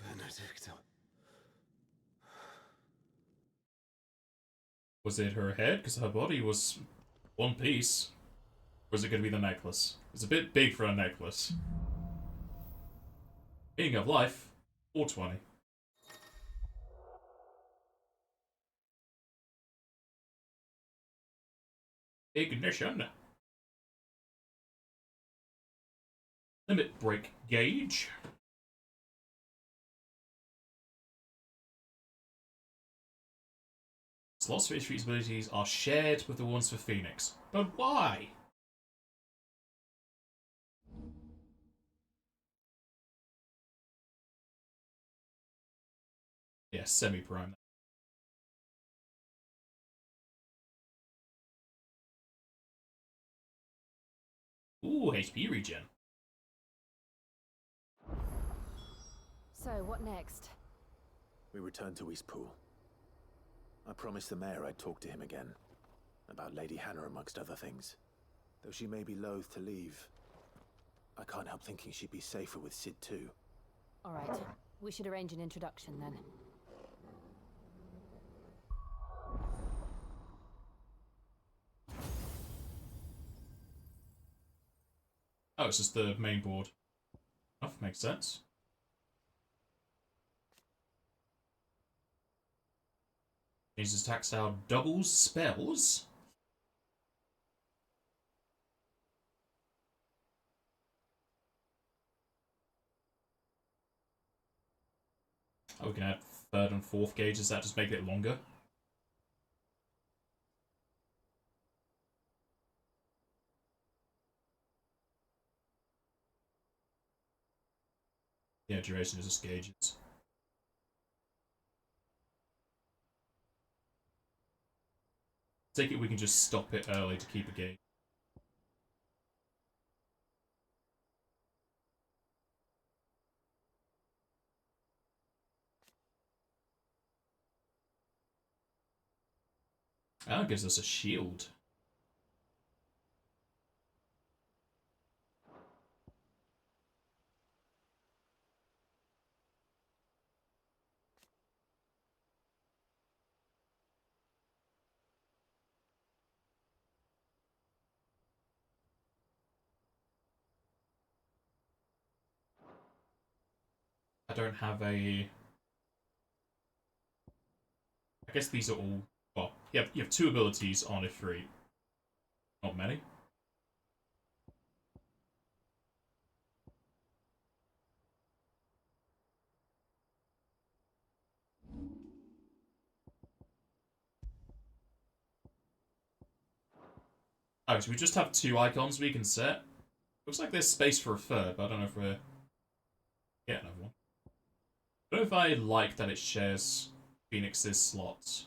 Benedicta. Was it her head? Because her body was one piece. Or is it going to be the necklace? It's a bit big for a necklace. Meaning of life, 420. Ignition. Limit break gauge. Slots for Ishri's abilities are shared with the ones for Phoenix. But why? Yeah, semi-prime. Ooh, HP regen. So, what next? We return to Eastpool. I promised the mayor I'd talk to him again. About Lady Hannah, amongst other things. Though she may be loath to leave, I can't help thinking she'd be safer with Sid too. All right. We should arrange an introduction then. Oh, it's just the main board. Oh, makes sense. Uses attack style doubles spells. Oh, we can add third and fourth gauges. That just make it longer. Yeah, duration is just gauges. Take it we can just stop it early to keep a gauge. That gives us a shield. I don't have a... I guess these are all... Well, you have two abilities on Ifrit. Not many. Oh, so we just have two icons we can set. Looks like there's space for a third, but I don't know if we're... Yeah, another one. I don't know if I like that it shares Phoenix's slots.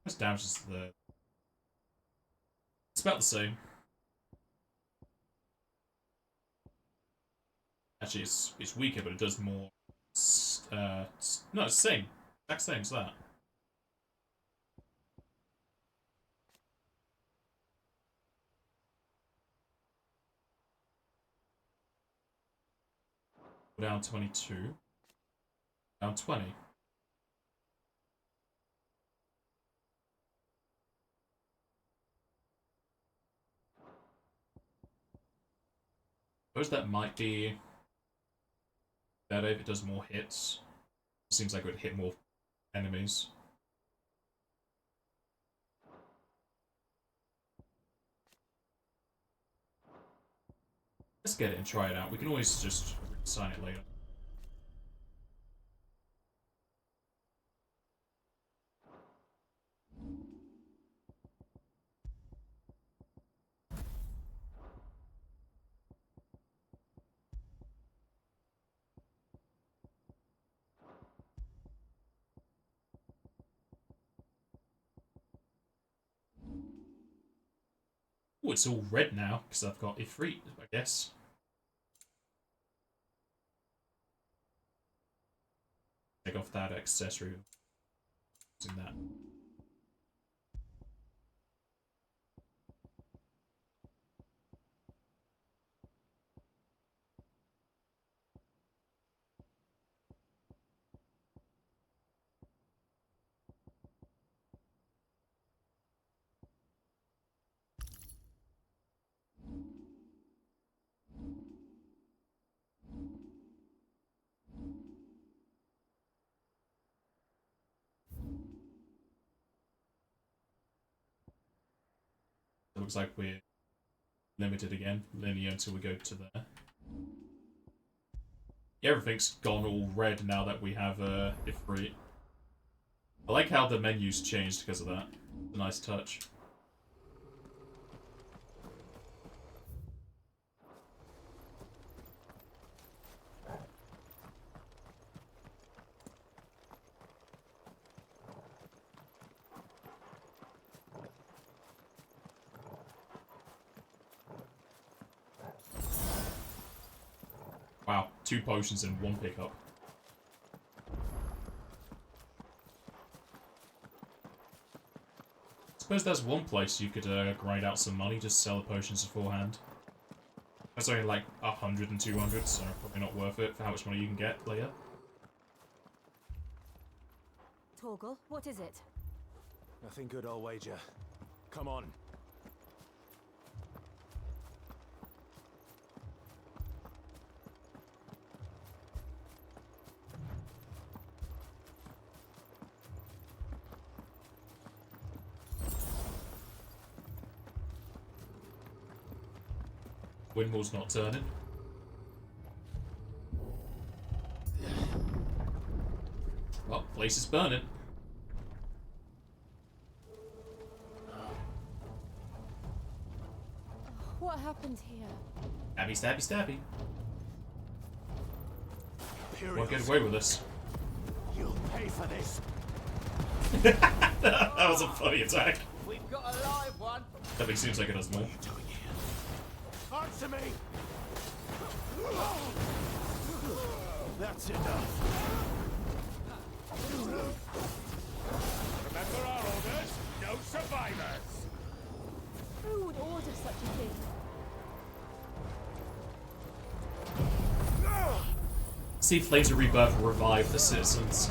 This damages the... It's about the same. Actually, it's weaker, but it does more... no, it's the same. Exact same as that. Down 22. Down 20. Suppose that might be better if it does more hits. Seems like it would hit more enemies. Let's get it and try it out. We can always just sign it later. Oh, it's all red now, because I've got Ifrit, I guess. Take off that accessory. Using that. It looks like we're limited again, linear until we go to there. Yeah, everything's gone all red now that we have Ifrit. I like how the menu's changed because of that. It's a nice touch. Wow, 2 potions and 1 pickup. I suppose there's one place you could grind out some money, just sell the potions beforehand. That's only like 100 and 200, so probably not worth it for how much money you can get later. Torgal, what is it? Nothing good, I'll wager. Come on. Windmill's not turning. Well, place is burning. What happened here? Stabby, stabby, stabby. Imperials. Won't get away with this. You'll pay for this. That was a funny attack. We've got a live one. Definitely seems like it does more. Answer me! That's enough. Remember our orders? No survivors! Who would order such a thing? See if Flames of Rebirth will revive the citizens.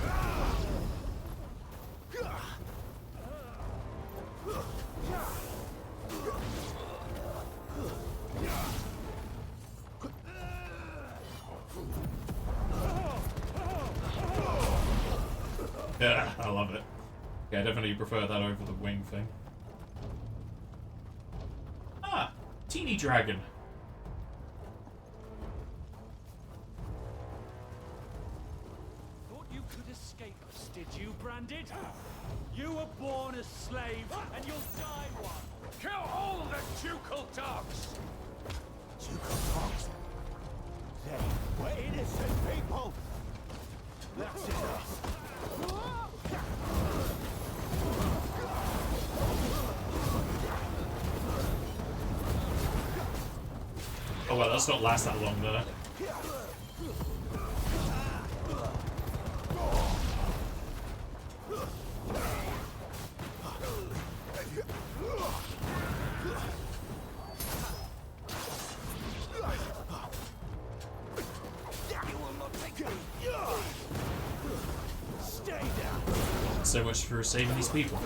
Yeah, I love it. Yeah, I definitely prefer that over the wing thing. Ah, teeny dragon. Thought you could escape us, did you, Branded? You were born a slave, and you'll die one. Kill all the ducal dogs! Ducal dogs? They were innocent people! That's enough. Oh well, let's not last that long there. So much for saving these people.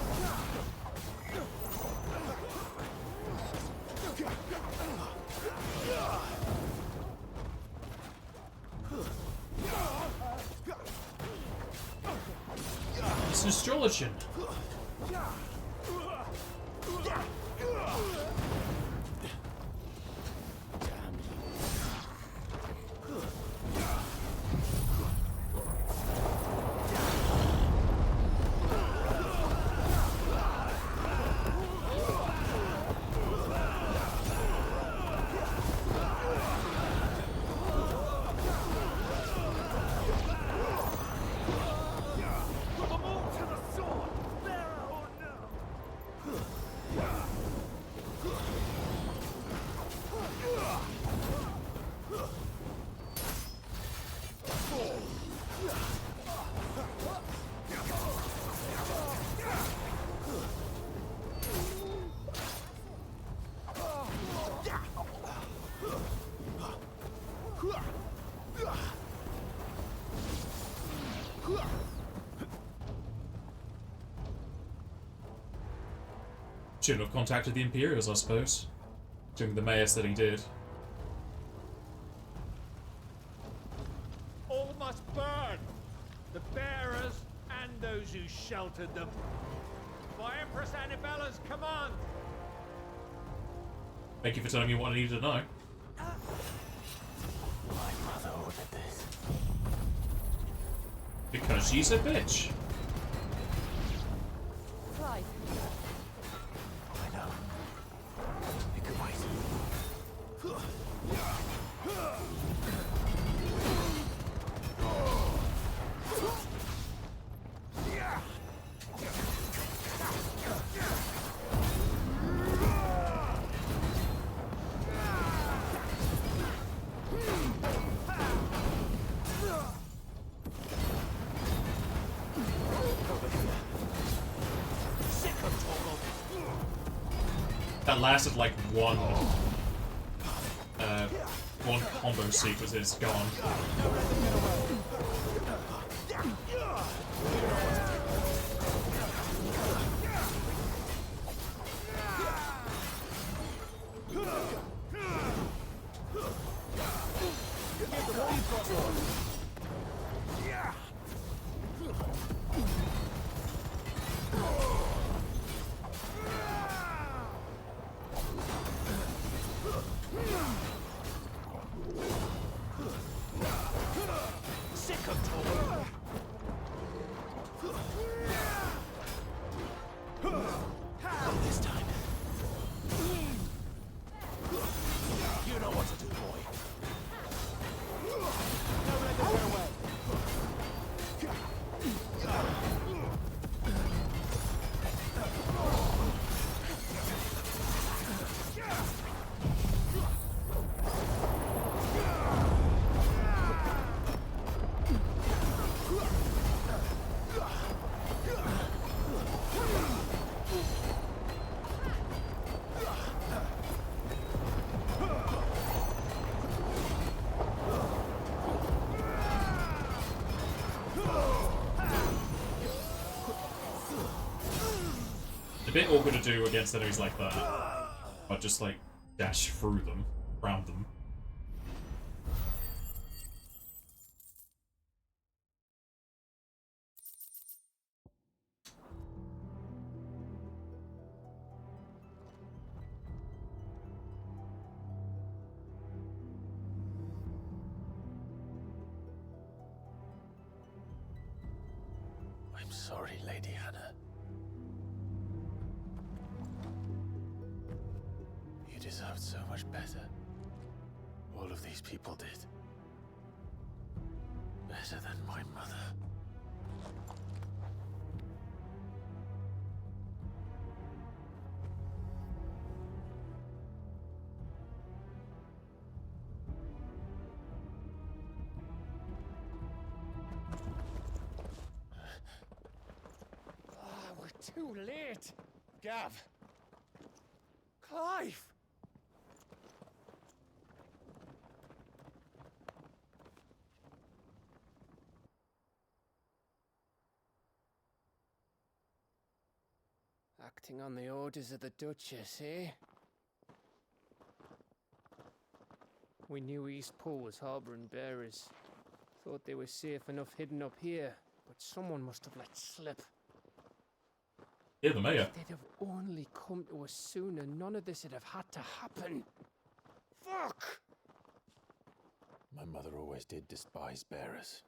It's an astrologian. Shouldn't have contacted the Imperials, I suppose. Doing the mayor said he did. All must burn! The bearers and those who sheltered them. By Empress Annabella's command! Thank you for telling me what I needed to know. My mother ordered this. Because she's a bitch. Clive. I know. You can wait. that lasted like one combo sequence, it's gone. A bit awkward to do against enemies like that, but just like dash through them, around them. I'm sorry, Lady Hannah. You deserved so much better. All of these people did. Better than my mother. Too late! Gav! Clive! Acting on the orders of the Duchess, eh? We knew East Pool was harbouring bearers. Thought they were safe enough hidden up here, but someone must have let slip. Yeah, the mayor. If they'd have only come to us sooner, none of this would have had to happen. Fuck! My mother always did despise bearers.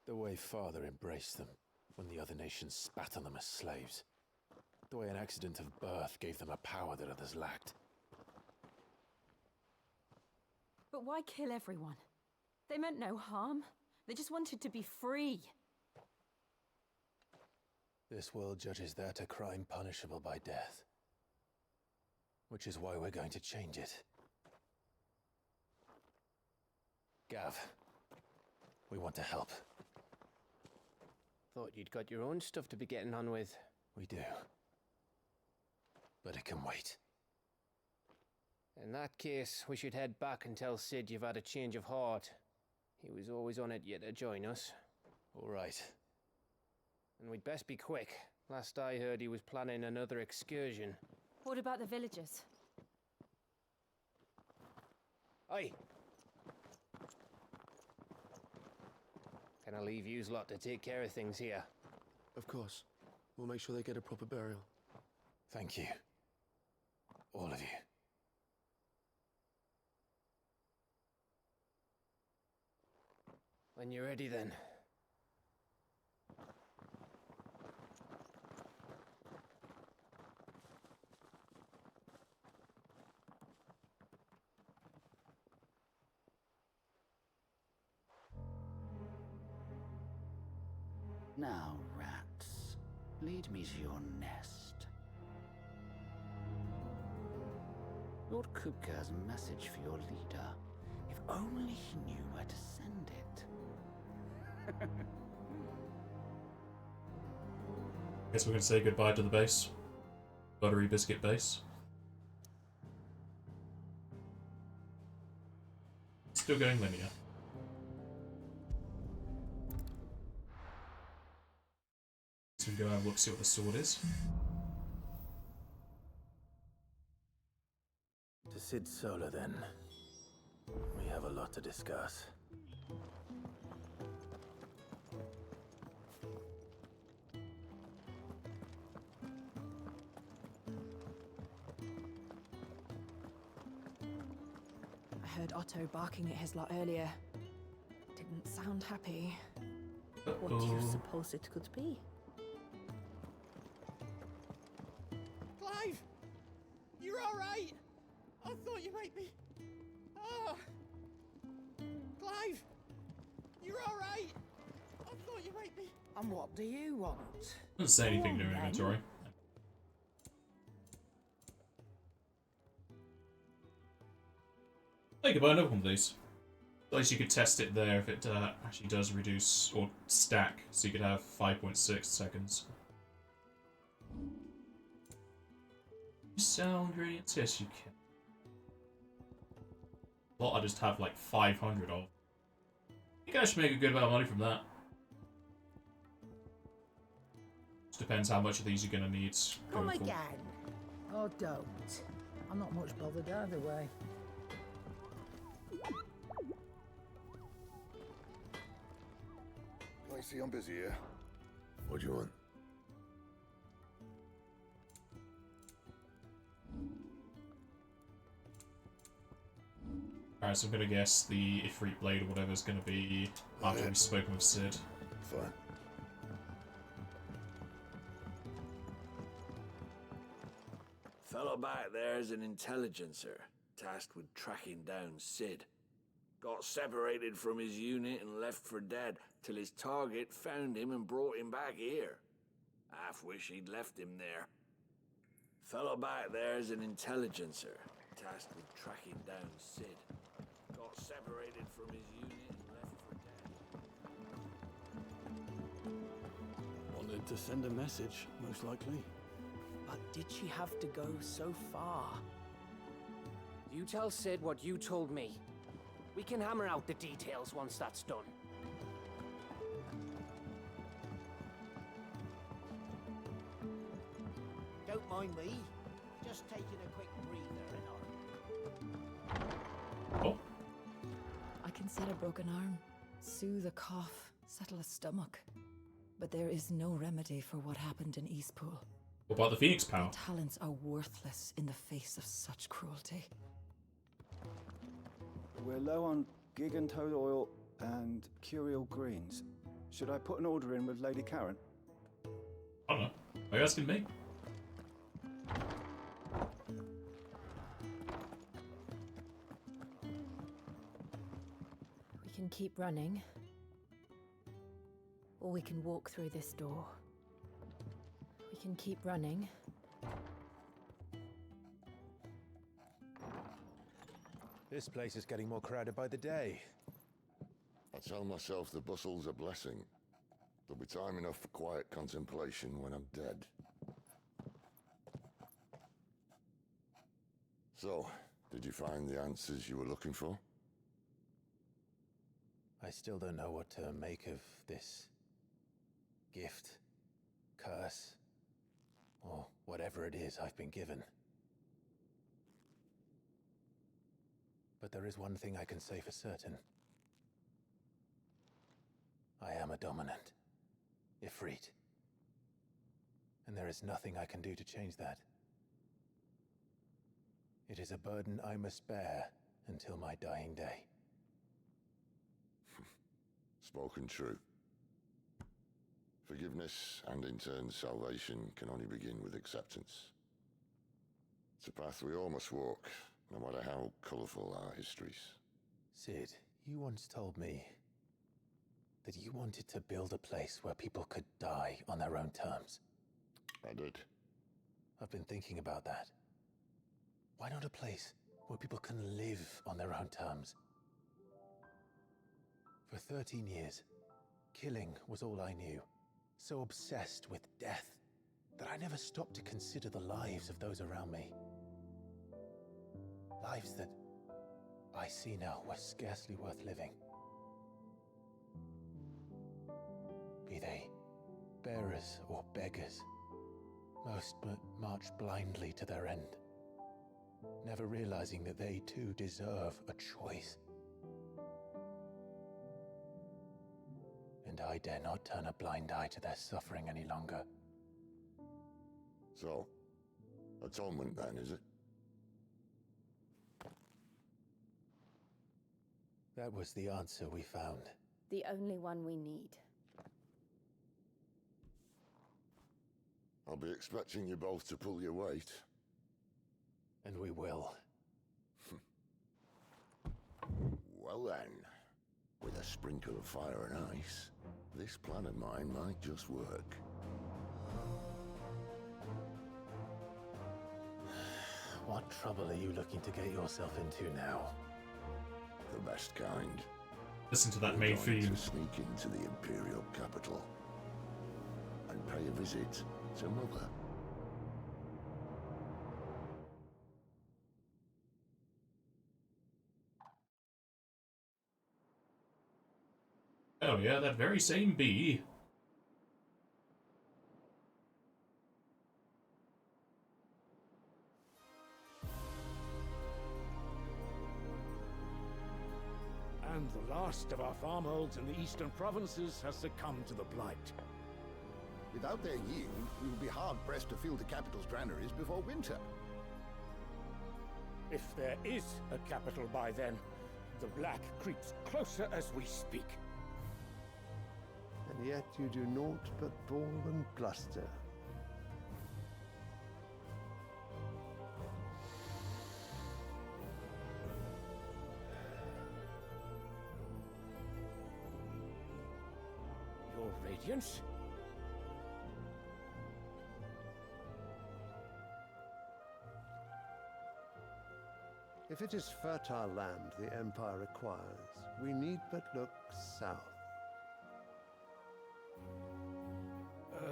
The way Father embraced them when the other nations spat on them as slaves. The way an accident of birth gave them a power that others lacked. But why kill everyone? They meant no harm. They just wanted to be free. This world judges that a crime punishable by death. Which is why we're going to change it. Gav, we want to help. Thought you'd got your own stuff to be getting on with. We do. But it can wait. In that case, we should head back and tell Sid you've had a change of heart. He was always on it yet to join us. All right. And we'd best be quick. Last I heard, he was planning another excursion. What about the villagers? Aye. Can I leave yous lot to take care of things here? Of course. We'll make sure they get a proper burial. Thank you. All of you. When you're ready, then. Now, rats, lead me to your nest. Lord Kupka has a message for your leader. If only he knew where to send it. Guess we're gonna say goodbye to the base. buttery biscuit base. Still going linear. So we go have a look, see what the sword is. To Sid Solar, then. We have a lot to discuss. I heard Otto barking at his lot earlier. Didn't sound happy. What do you suppose it could be? Clive! You're alright! I thought you might be... Oh! Clive! You're alright! I thought you might be... And what do you want? Doesn't say anything to inventory. I could buy another one of these. At least you could test it there if it actually does reduce or stack, so you could have 5.6 seconds. You sell ingredients? Yes, you can. Well, I just have like 500 of. You guys should make a good amount of money from that. Just depends how much of these you're gonna need. Come again. Oh, don't. I'm not much bothered either way. I see I'm busy here. What do you want? Alright, so I'm gonna guess the Ifrit Blade or whatever is gonna be after we've spoken with Sid. Fine. Fellow back there's an intelligencer, tasked with tracking down Sid. Got separated from his unit and left for dead, till his target found him and brought him back here. Half wish he'd left him there. Fellow back there's an intelligencer, tasked with tracking down Sid. Got separated from his unit and left for dead. Wanted to send a message, most likely. But did she have to go so far? You tell Sid what you told me. We can hammer out the details once that's done. Don't mind me. Just taking a quick breather and Oh. I can set a broken arm, soothe a cough, settle a stomach. But there is no remedy for what happened in Eastpool. What about the Phoenix Power? Their talents are worthless in the face of such cruelty. We're low on gig and toad oil and curial greens. Should I put an order in with Lady Karen? I don't know. Are you asking me? We can keep running, or we can walk through this door. We can keep running. This place is getting more crowded by the day. I tell myself the bustle's a blessing. There'll be time enough for quiet contemplation when I'm dead. So, did you find the answers you were looking for? I still don't know what to make of this gift, curse, or whatever it is I've been given. But there is one thing I can say for certain. I am a dominant, Ifrit. And there is nothing I can do to change that. It is a burden I must bear until my dying day. Spoken true. Forgiveness and in turn salvation can only begin with acceptance. It's a path we all must walk, no matter how colourful our histories. Sid, you once told me that you wanted to build a place where people could die on their own terms. I did. I've been thinking about that. Why not a place where people can live on their own terms? For 13 years, killing was all I knew. So obsessed with death. that I never stopped to consider the lives of those around me. Lives that I see now were scarcely worth living. Be they bearers or beggars, most march blindly to their end, never realizing that they too deserve a choice. And I dare not turn a blind eye to their suffering any longer. So, atonement then, is it? That was the answer we found. The only one we need. I'll be expecting you both to pull your weight. And we will. Well then, with a sprinkle of fire and ice, this plan of mine might just work. What trouble are you looking to get yourself into now? The best kind. Listen to that We're main going theme. to sneak into the Imperial capital and pay a visit to Mother. Oh yeah, that very same bee. And the last of our farmholds in the eastern provinces has succumbed to the blight. Without their yield, we will be hard-pressed to fill the capital's granaries before winter. If there is a capital by then, the black creeps closer as we speak. And yet you do naught but bawl and bluster. Your Radiance? If it is fertile land the Empire requires, we need but look south.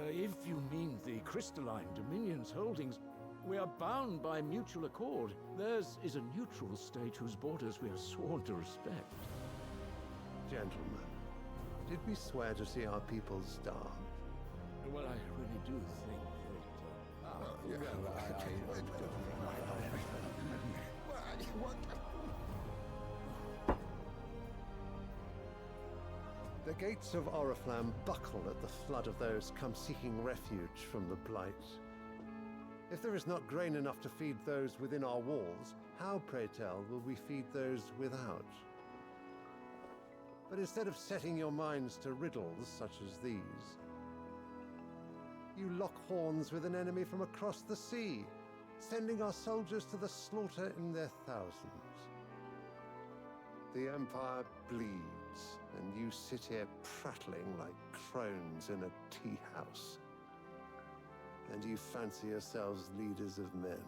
If you mean the crystalline Dominion's holdings, we are bound by mutual accord. Theirs is a neutral state whose borders we are sworn to respect. Gentlemen, did we swear to see our people starve? Well, I really do think The gates of Oriflamme buckle at the flood of those come seeking refuge from the Blight. If there is not grain enough to feed those within our walls, how, pray tell, will we feed those without? But instead of setting your minds to riddles such as these, you lock horns with an enemy from across the sea, sending our soldiers to the slaughter in their thousands. The Empire bleeds, and you sit here prattling like crones in a tea house. And you fancy yourselves leaders of men.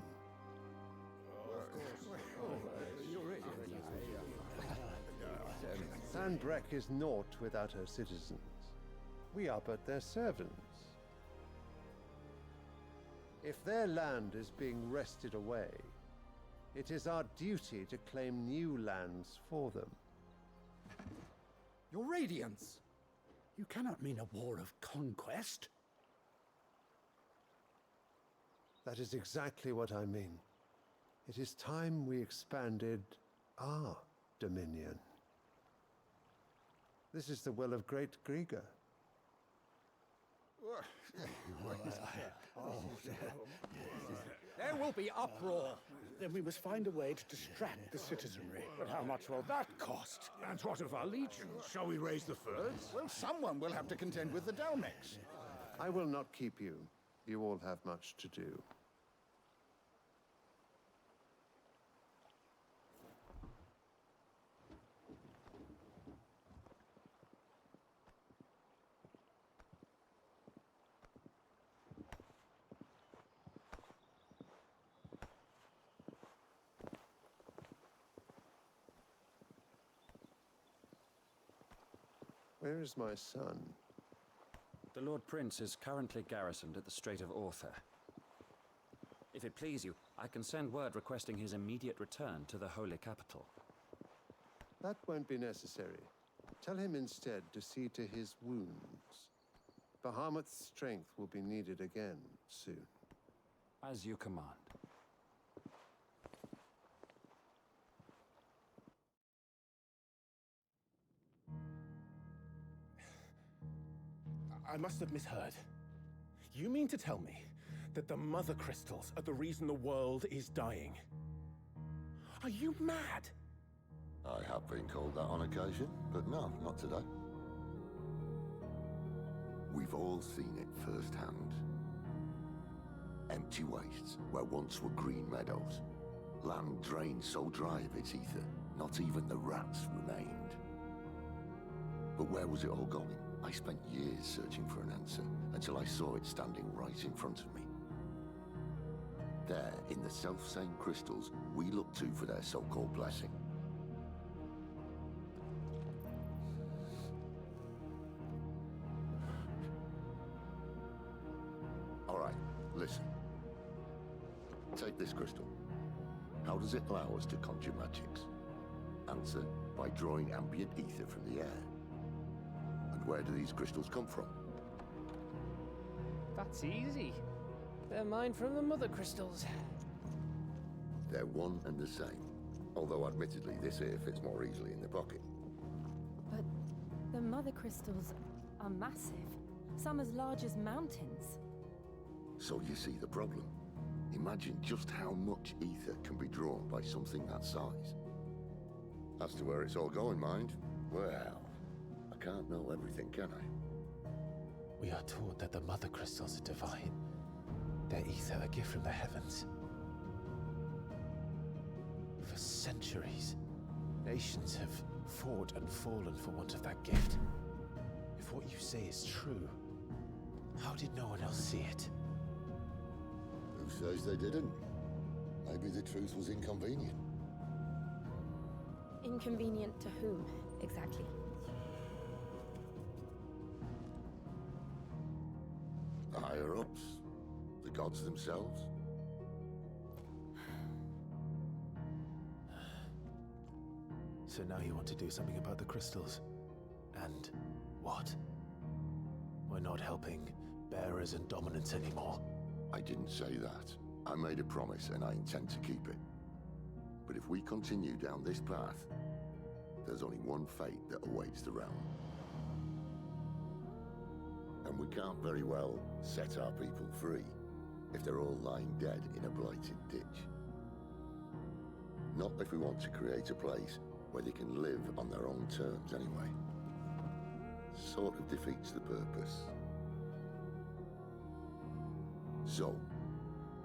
Sandbreck is naught without her citizens. We are but their servants. If their land is being wrested away, it is our duty to claim new lands for them. Your Radiance! You cannot mean a war of conquest. That is exactly what I mean. It is time we expanded our dominion. This is the will of great Grieger. There will be uproar. Then we must find a way to distract the citizenry. But how much will that cost? And what of our legions? Shall we raise the furs? Well, someone will have to contend with the Dalmex. I will not keep you. You all have much to do. Where is my son? The Lord Prince is currently garrisoned at the Strait of Author. If it please you, I can send word requesting his immediate return to the Holy Capital. That won't be necessary. Tell him instead to see to his wounds. Bahamut's strength will be needed again soon. As you command. I must have misheard. You mean to tell me that the Mother Crystals are the reason the world is dying? Are you mad? I have been called that on occasion, but no, not today. We've all seen it firsthand. Empty wastes where once were green meadows. Land drained so dry of its ether, not even the rats remained. But where was it all going? I spent years searching for an answer, until I saw it standing right in front of me. There, in the self-same crystals we look to for their so-called blessing. All right, listen. Take this crystal. How does it allow us to conjure magics? Answer, by drawing ambient ether from the air. And where do these crystals come from? That's easy. They're mine from the Mother Crystals. They're one and the same. Although admittedly this here fits more easily in the pocket. But the Mother Crystals are massive. Some as large as mountains. So you see the problem. Imagine just how much ether can be drawn by something that size. As to where it's all going, mind, well, I can't know everything, can I? We are taught that the Mother Crystals are divine. Their ether a gift from the heavens. For centuries, nations have fought and fallen for want of that gift. If what you say is true, how did no one else see it? Who says they didn't? Maybe the truth was inconvenient. Inconvenient to whom, exactly? The higher-ups? The gods themselves? So now you want to do something about the crystals? And what? We're not helping bearers and dominants anymore. I didn't say that. I made a promise and I intend to keep it. But if we continue down this path, there's only one fate that awaits the realm. And we can't very well set our people free if they're all lying dead in a blighted ditch. Not if we want to create a place where they can live on their own terms anyway. Sort of defeats the purpose. So,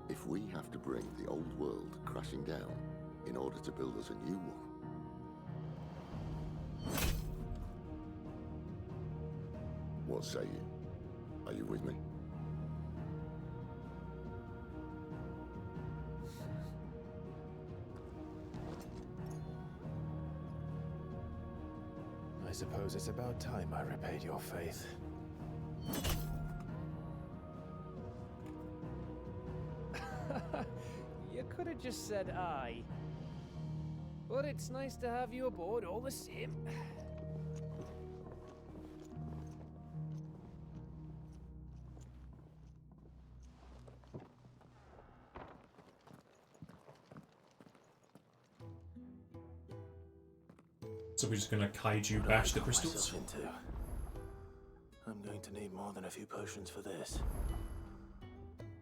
if we have to bring the old world crashing down in order to build us a new one, what say you? Are you with me? I suppose it's about time I repaid your faith. You could have just said aye. But it's nice to have you aboard all the same. So we're just gonna kaiju bash the crystals? I'm going to need more than a few potions for this.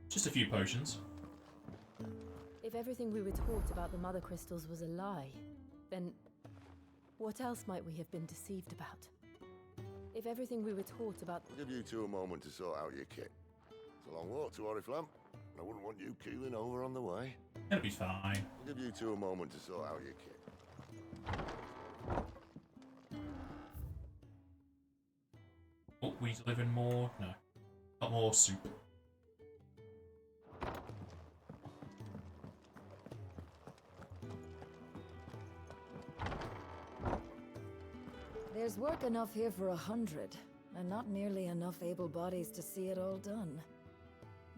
Just a few potions. If everything we were taught about the Mother Crystals was a lie, then what else might we have been deceived about? If everything we were taught about... I'll give you two a moment to sort out your kit. It's a long walk to Oriflamme. I wouldn't want you keeling over on the way. It'll be fine. I'll give you two a moment to sort out your kit. Oh, we delivering more? No. Not more soup. There's work enough here for 100. and not nearly enough able bodies to see it all done.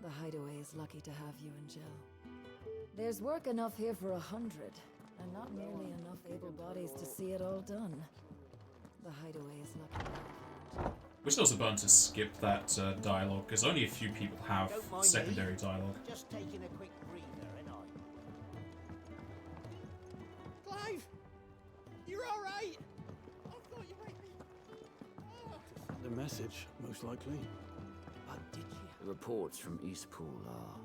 The Hideaway is lucky to have you and Jill. There's work enough here for 100, and not nearly enough able bodies to see it all done. The Hideaway is lucky to have you and Jill. Wish there was a button to skip that dialogue, because only a few people have secondary dialogue. Just taking a quick breather, ain't I? Clive! You're alright! I thought you might be... The message, most likely. But did you? The reports from Eastpool are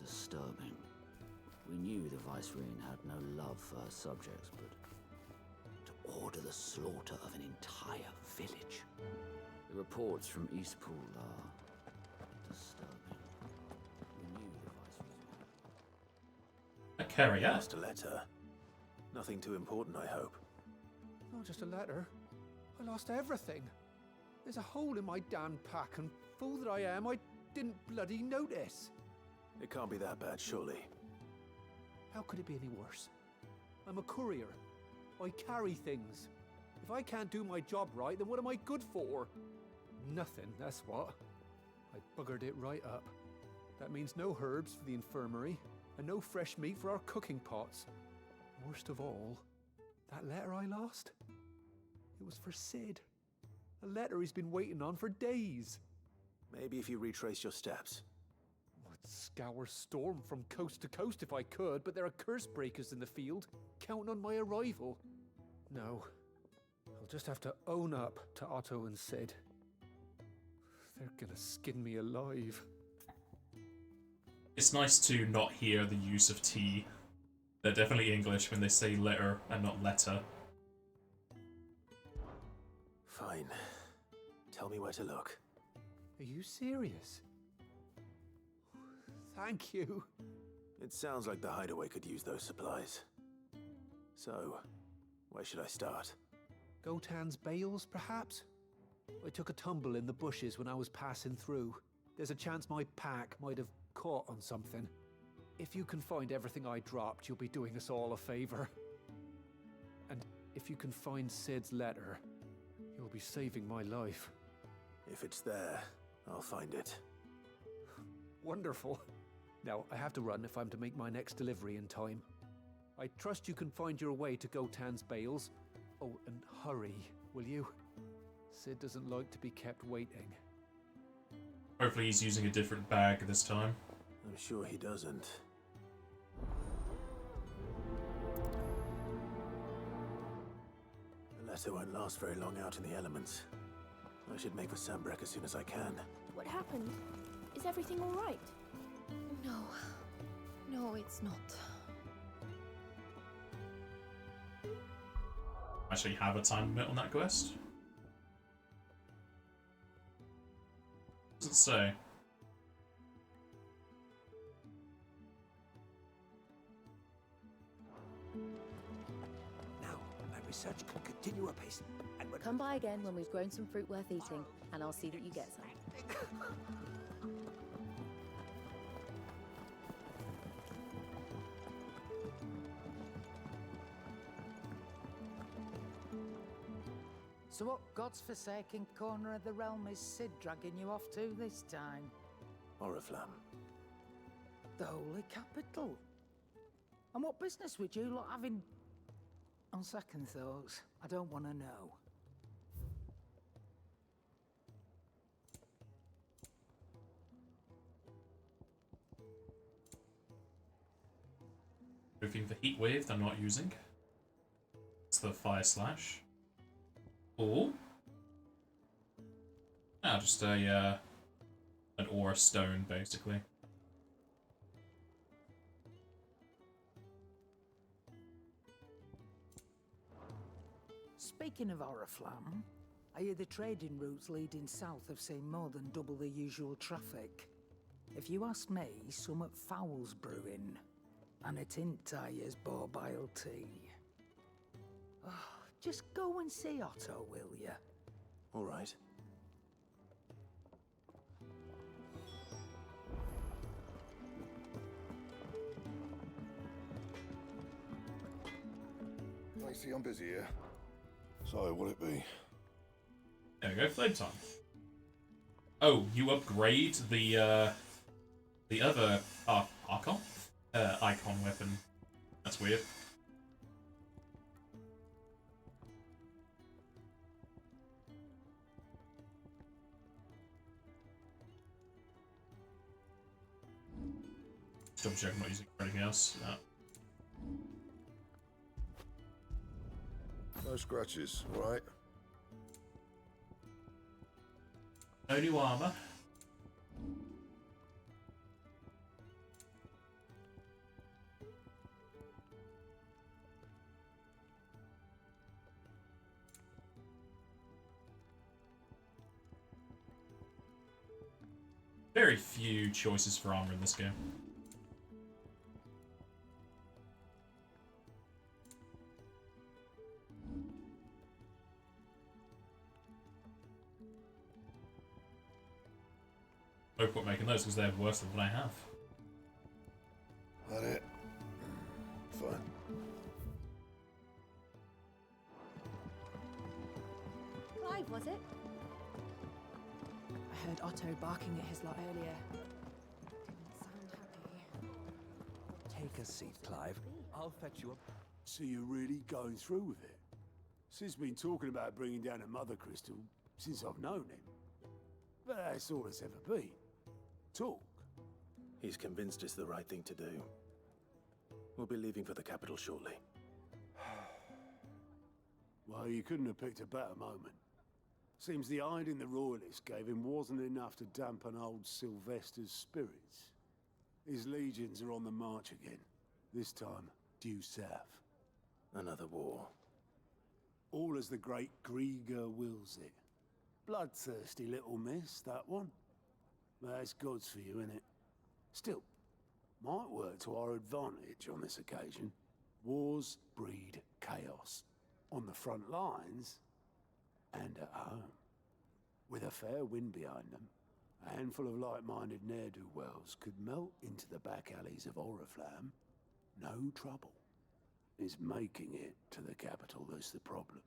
disturbing. We knew the Vicereine had no love for her subjects, but to order the slaughter of an entire village. The reports from Eastpool are disturbing. We knew the Vicereine. A carrier. Lost a letter. Nothing too important, I hope. Not just a letter. I lost everything. There's a hole in my damn pack, and fool that I am, I didn't bloody notice. It can't be that bad, surely. How could it be any worse? I'm a courier. I carry things. If I can't do my job right, then what am I good for? Nothing, that's what. I buggered it right up. That means no herbs for the infirmary, and no fresh meat for our cooking pots. Worst of all, that letter I lost? It was for Sid. A letter he's been waiting on for days. Maybe if you retrace your steps. I'd scour Storm from coast to coast if I could, but there are curse breakers in the field, counting on my arrival. No, I'll just have to own up to Otto and Sid. They're gonna skin me alive. It's nice to not hear the use of T. They're definitely English when they say letter and not letter. Fine. Tell me where to look. Are you serious? Thank you. It sounds like the Hideaway could use those supplies. So, where should I start? Gotan's bales, perhaps? I took a tumble in the bushes when I was passing through. There's a chance my pack might have caught on something. If you can find everything I dropped, you'll be doing us all a favor. And if you can find Sid's letter, you'll be saving my life. If it's there, I'll find it. Wonderful. Now, I have to run if I'm to make my next delivery in time. I trust you can find your way to Gotan's bales. Oh, and hurry, will you? Sid doesn't like to be kept waiting. Hopefully he's using a different bag this time. I'm sure he doesn't. The letter won't last very long out in the elements. I should make for Sambrek as soon as I can. What happened? Is everything all right? No. No, it's not. Actually have a time limit on that quest? Doesn't say. Now, my research can continue apace. And when Come by again when we've grown some fruit worth eating, and I'll see that you get some. So what God's forsaken corner of the realm is Sid dragging you off to this time? Oriflamme. The Holy Capital. And what business would you lot have in... On second thoughts, I don't want to know. Hoping for heat wave that I'm not using. It's the fire slash. Or just a an ore stone basically. Speaking of Oriflamme, I hear the trading routes leading south have seen more than double the usual traffic. If you ask me, some foul's brewing, and it ain't tires borbile tea. Just go and see Otto, will you? All right. I see I'm busy here. So, what'll it be? There we go, flame time. Oh, you upgrade the other Archon? Icon weapon. That's weird. Double check I'm not using it for anything else. No. No scratches, right? No new armor. Very few choices for armor in this game. No point making those because they're worse than what I have. That it? Fine. Clive, was it? I heard Otto barking at his lot earlier. Didn't sound happy. Take a seat, Clive. I'll fetch you up. So you're really going through with it? Sid's been talking about bringing down a mother crystal since I've known him. But that's all it's ever been. Talk. He's convinced it's the right thing to do. We'll be leaving for the capital shortly. Well, you couldn't have picked a better moment. Seems the hiding the Royalists gave him wasn't enough to dampen old Sylvester's spirits. His legions are on the march again. This time, due south. Another war. All as the great Grieger wills it. Bloodthirsty little miss, that one. That's God's for you, innit? Still, might work to our advantage on this occasion. Wars breed chaos. On the front lines, and at home. With a fair wind behind them, a handful of like-minded ne'er-do-wells could melt into the back alleys of Oriflamme. No trouble. It's making it to the capital that's the problem.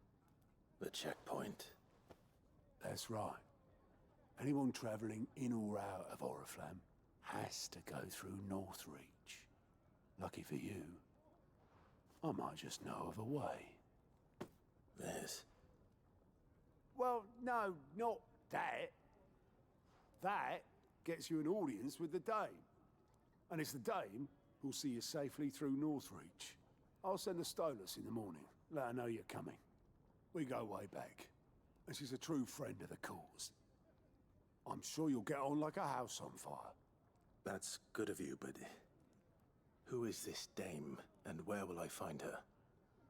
The checkpoint. That's right. Anyone travelling in or out of Oriflamme has to go through Northreach. Lucky for you, I might just know of a way. This? Well, no, not that. That gets you an audience with the Dame. And it's the Dame who'll see you safely through Northreach. I'll send the Stolas in the morning. Let her know you're coming. We go way back. And she's a true friend of the cause. I'm sure you'll get on like a house on fire. That's good of you, but who is this dame, and where will I find her?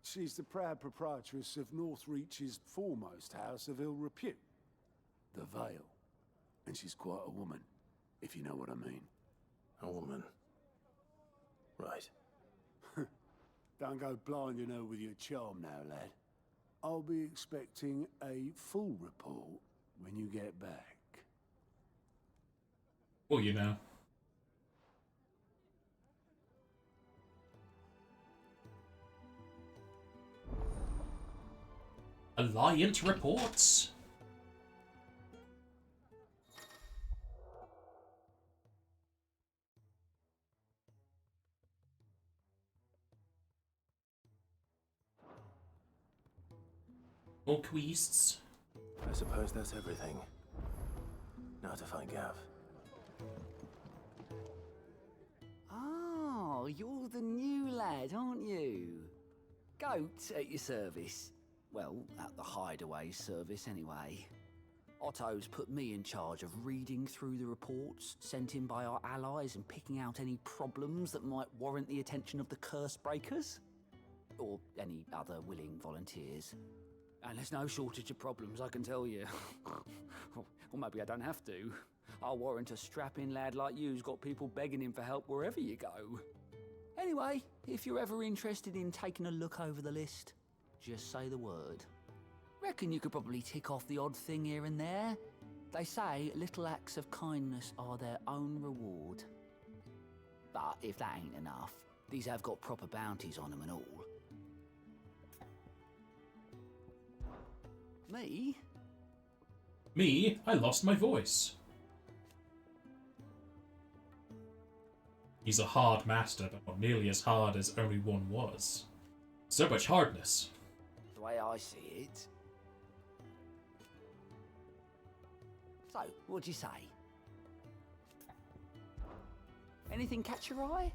She's the proud proprietress of Northreach's foremost house of ill repute, the Vale. And she's quite a woman, if you know what I mean. A woman. Right. Don't go blinding her with your charm now, lad. I'll be expecting a full report when you get back. Well, you know. Alliant reports. More quests. I suppose that's everything. Now to find Gav. Oh, you're the new lad, aren't you? Goat at your service. Well, at the Hideaway service anyway. Otto's put me in charge of reading through the reports sent in by our allies and picking out any problems that might warrant the attention of the curse breakers. Or any other willing volunteers. And there's no shortage of problems, I can tell you. Or maybe I don't have to. I'll warrant a strapping lad like you's got people begging him for help wherever you go. Anyway, if you're ever interested in taking a look over the list, just say the word. Reckon you could probably tick off the odd thing here and there. They say little acts of kindness are their own reward. But if that ain't enough, these have got proper bounties on them and all. Me? Me, I lost my voice. He's a hard master, but not nearly as hard as only one was. So much hardness. The way I see it. So, what'd you say? Anything catch your eye?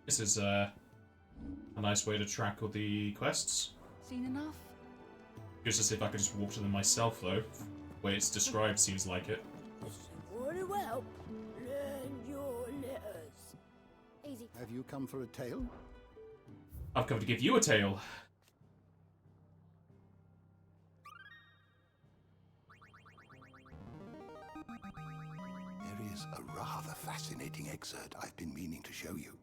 This is a nice way to track all the quests. Seen enough? Just to see if I could just walk to them myself, though. The way it's described seems like it. Very well. Learn your letters. Easy. Have you come for a tale? I've come to give you a tale. There is a rather fascinating excerpt I've been meaning to show you.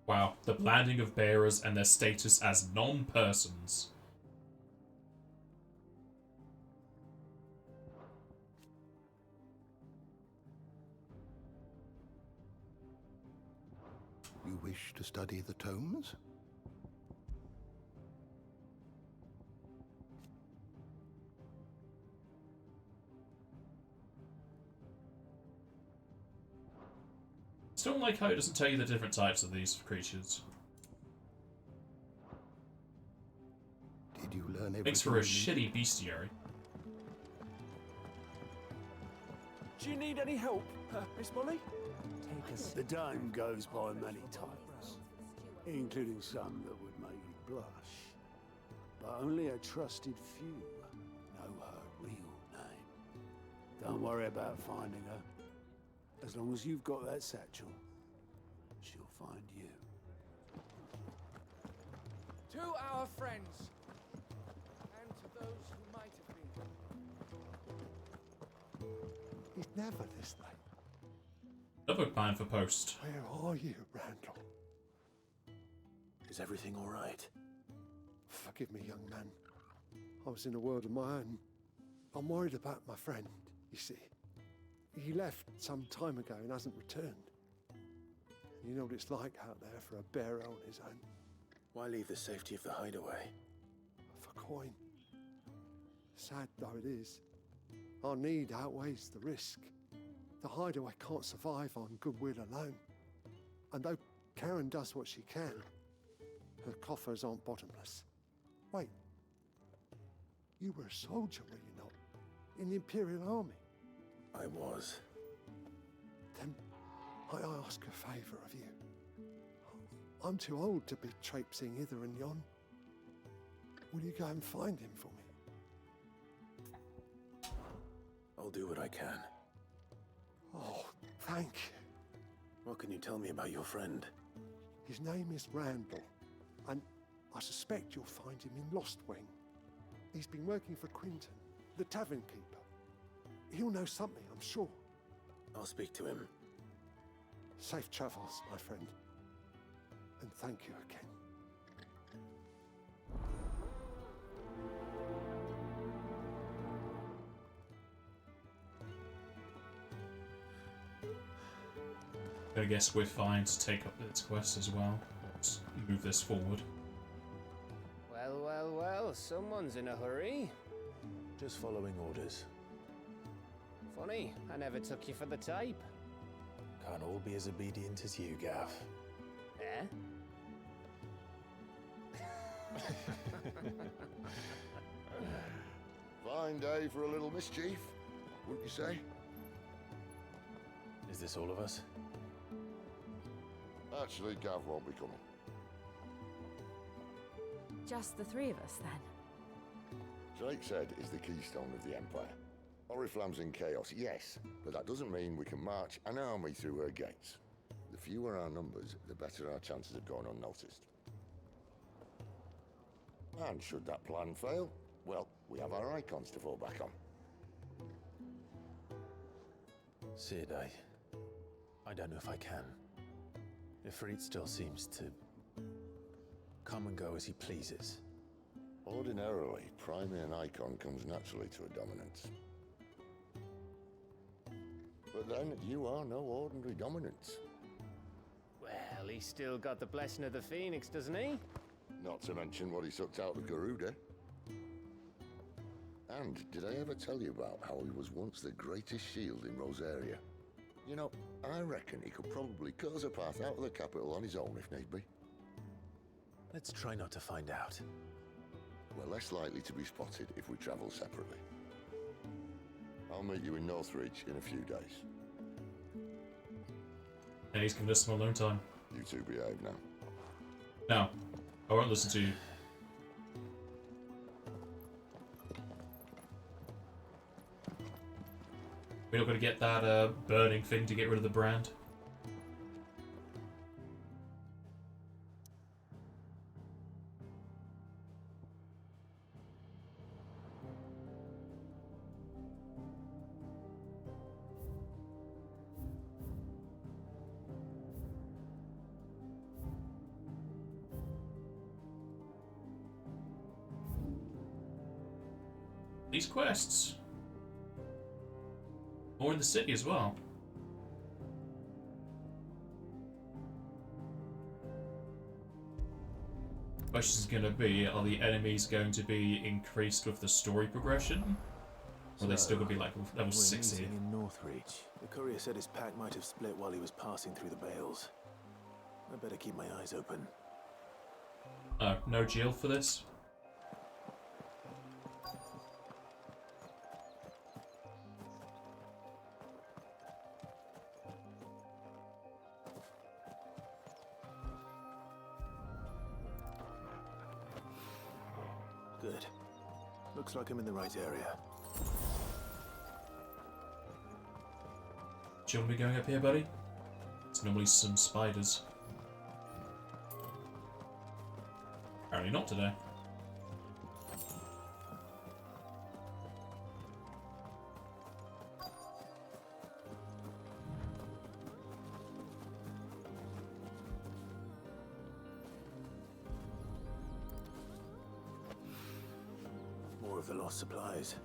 Wow, the blending of bearers and their status as non-persons. You wish to study the tomes? Still don't like how it doesn't tell you the different types of these creatures. Did you learn everything? Makes for a you shitty bestiary. Do you need any help, Miss Molly? Take us. The time goes by many times, including some that would make you blush. But only a trusted few know her real name. Don't worry about finding her. As long as you've got that satchel, she'll find you. To our friends, and to those who might have been. He's never this late. Another plan for post. Where are you, Randall? Is everything all right? Forgive me, young man. I was in a world of my own. I'm worried about my friend, you see. He left some time ago and hasn't returned. You know what it's like out there for a bearer on his own. Why leave the safety of the hideaway? For coin. Sad though it is, our need outweighs the risk. The hideaway can't survive on goodwill alone. And though Karen does what she can, her coffers aren't bottomless. Wait, you were a soldier, were you not? In the Imperial Army? I was. Then I ask a favour of you. I'm too old to be traipsing hither and yon. Will you go and find him for me? I'll do what I can. Oh, thank you. What can you tell me about your friend? His name is Randall, and I suspect you'll find him in Lost Wing. He's been working for Quinton, the tavern keeper. He'll know something, I'm sure. I'll speak to him. Safe travels, my friend. And thank you again. I guess we're fine to take up this quest as well. Let's move this forward. Well, well, well, someone's in a hurry. Just following orders. Funny, I never took you for the type. Can't all be as obedient as you, Gav. Eh? Fine day for a little mischief, wouldn't you say? Is this all of us? Actually, Gav won't be coming. Just the three of us, then? Drake's Head is the keystone of the Empire. Oriflamme's in chaos, yes, but that doesn't mean we can march an army through her gates. The fewer our numbers, the better our chances of going unnoticed. And should that plan fail, well, we have our icons to fall back on. Sid, I don't know if I can. Ifrit still seems to come and go as he pleases. Ordinarily, priming an icon comes naturally to a dominance. But then, you are no ordinary dominance. Well, he's still got the blessing of the Phoenix, doesn't he? Not to mention what he sucked out of Garuda. And did I ever tell you about how he was once the greatest shield in Rosaria? You know, I reckon he could probably cut us a path out of the capital on his own if need be. Let's try not to find out. We're less likely to be spotted if we travel separately. I'll meet you in Northridge in a few days. And he's given us some alone time. You two behave now. No, I won't listen to you. We're not going to get that burning thing to get rid of the brand. These quests. More in the city as well. Question's gonna be, are the enemies going to be increased with the story progression? Or are they still gonna be like level 60? In Northridge. The courier said his pack might have split while he was passing through the bales. I better keep my eyes open. No jail for this? Good. Looks like I'm in the right area. Do you want to be going up here, buddy? It's normally some spiders. Apparently not today. More of the lost supplies.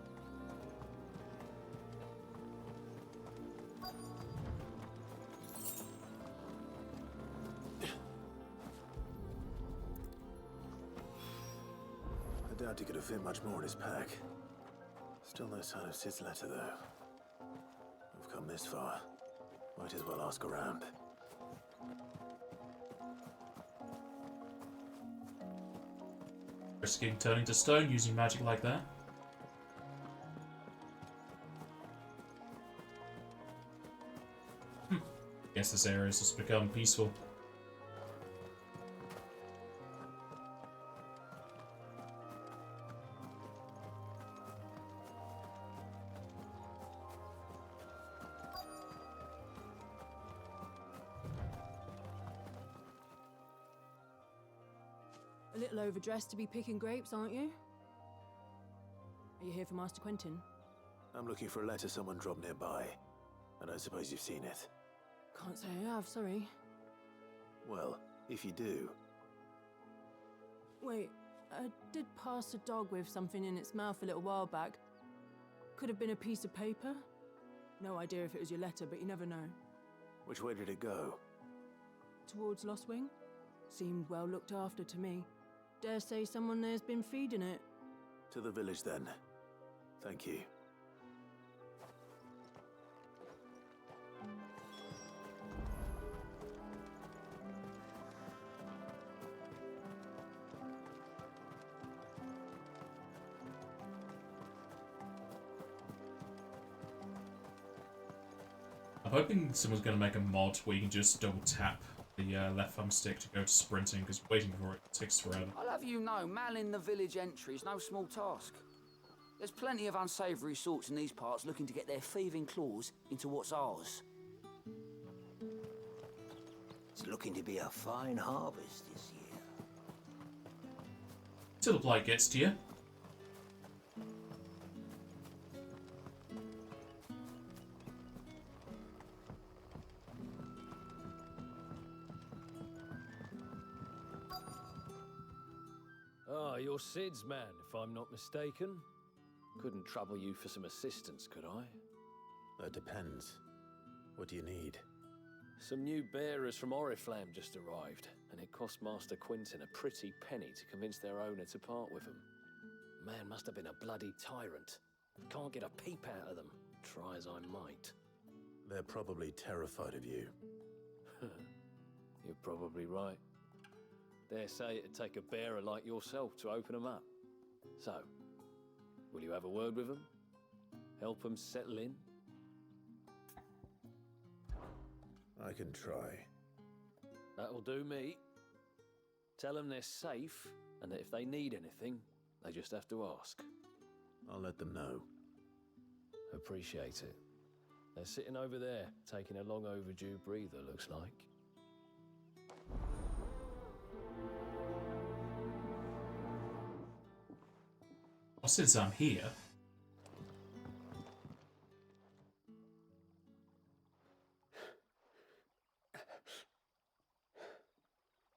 I doubt he could have fit much more in his pack. Still no sign of Sid's letter, though. We've come this far. Might as well ask around. Risking turning to stone using magic like that. Guess this area has just become peaceful. A little overdressed to be picking grapes, aren't you? Are you here for Master Quentin? I'm looking for a letter someone dropped nearby. I don't suppose you've seen it. Can't say I have, sorry. Well, if you do... Wait, I did pass a dog with something in its mouth a little while back. Could have been a piece of paper. No idea if it was your letter, but you never know. Which way did it go? Towards Lost Wing? Seemed well looked after to me. Dare say someone there's been feeding it. To the village, then. Thank you. I'm hoping someone's going to make a mod where you can just double tap the left thumbstick to go to sprinting, because waiting for it takes forever. I'll have you know, manning the village entry is no small task. There's plenty of unsavoury sorts in these parts looking to get their thieving claws into what's ours. It's looking to be a fine harvest this year. Till the blight gets to you. you're Sid's man, if I'm not mistaken. Couldn't trouble you for some assistance, could I? That depends. What do you need? Some new bearers from Oriflamme just arrived, and it cost Master Quinton a pretty penny to convince their owner to part with them. Man must have been a bloody tyrant. Can't get a peep out of them, try as I might. They're probably terrified of you. You're probably right. Dare say it'd take a bearer like yourself to open them up. So, will you have a word with them? Help them settle in? I can try. That'll do me. Tell them they're safe, and that if they need anything, they just have to ask. I'll let them know. Appreciate it. They're sitting over there, taking a long overdue breather, looks like. Well, since I'm here...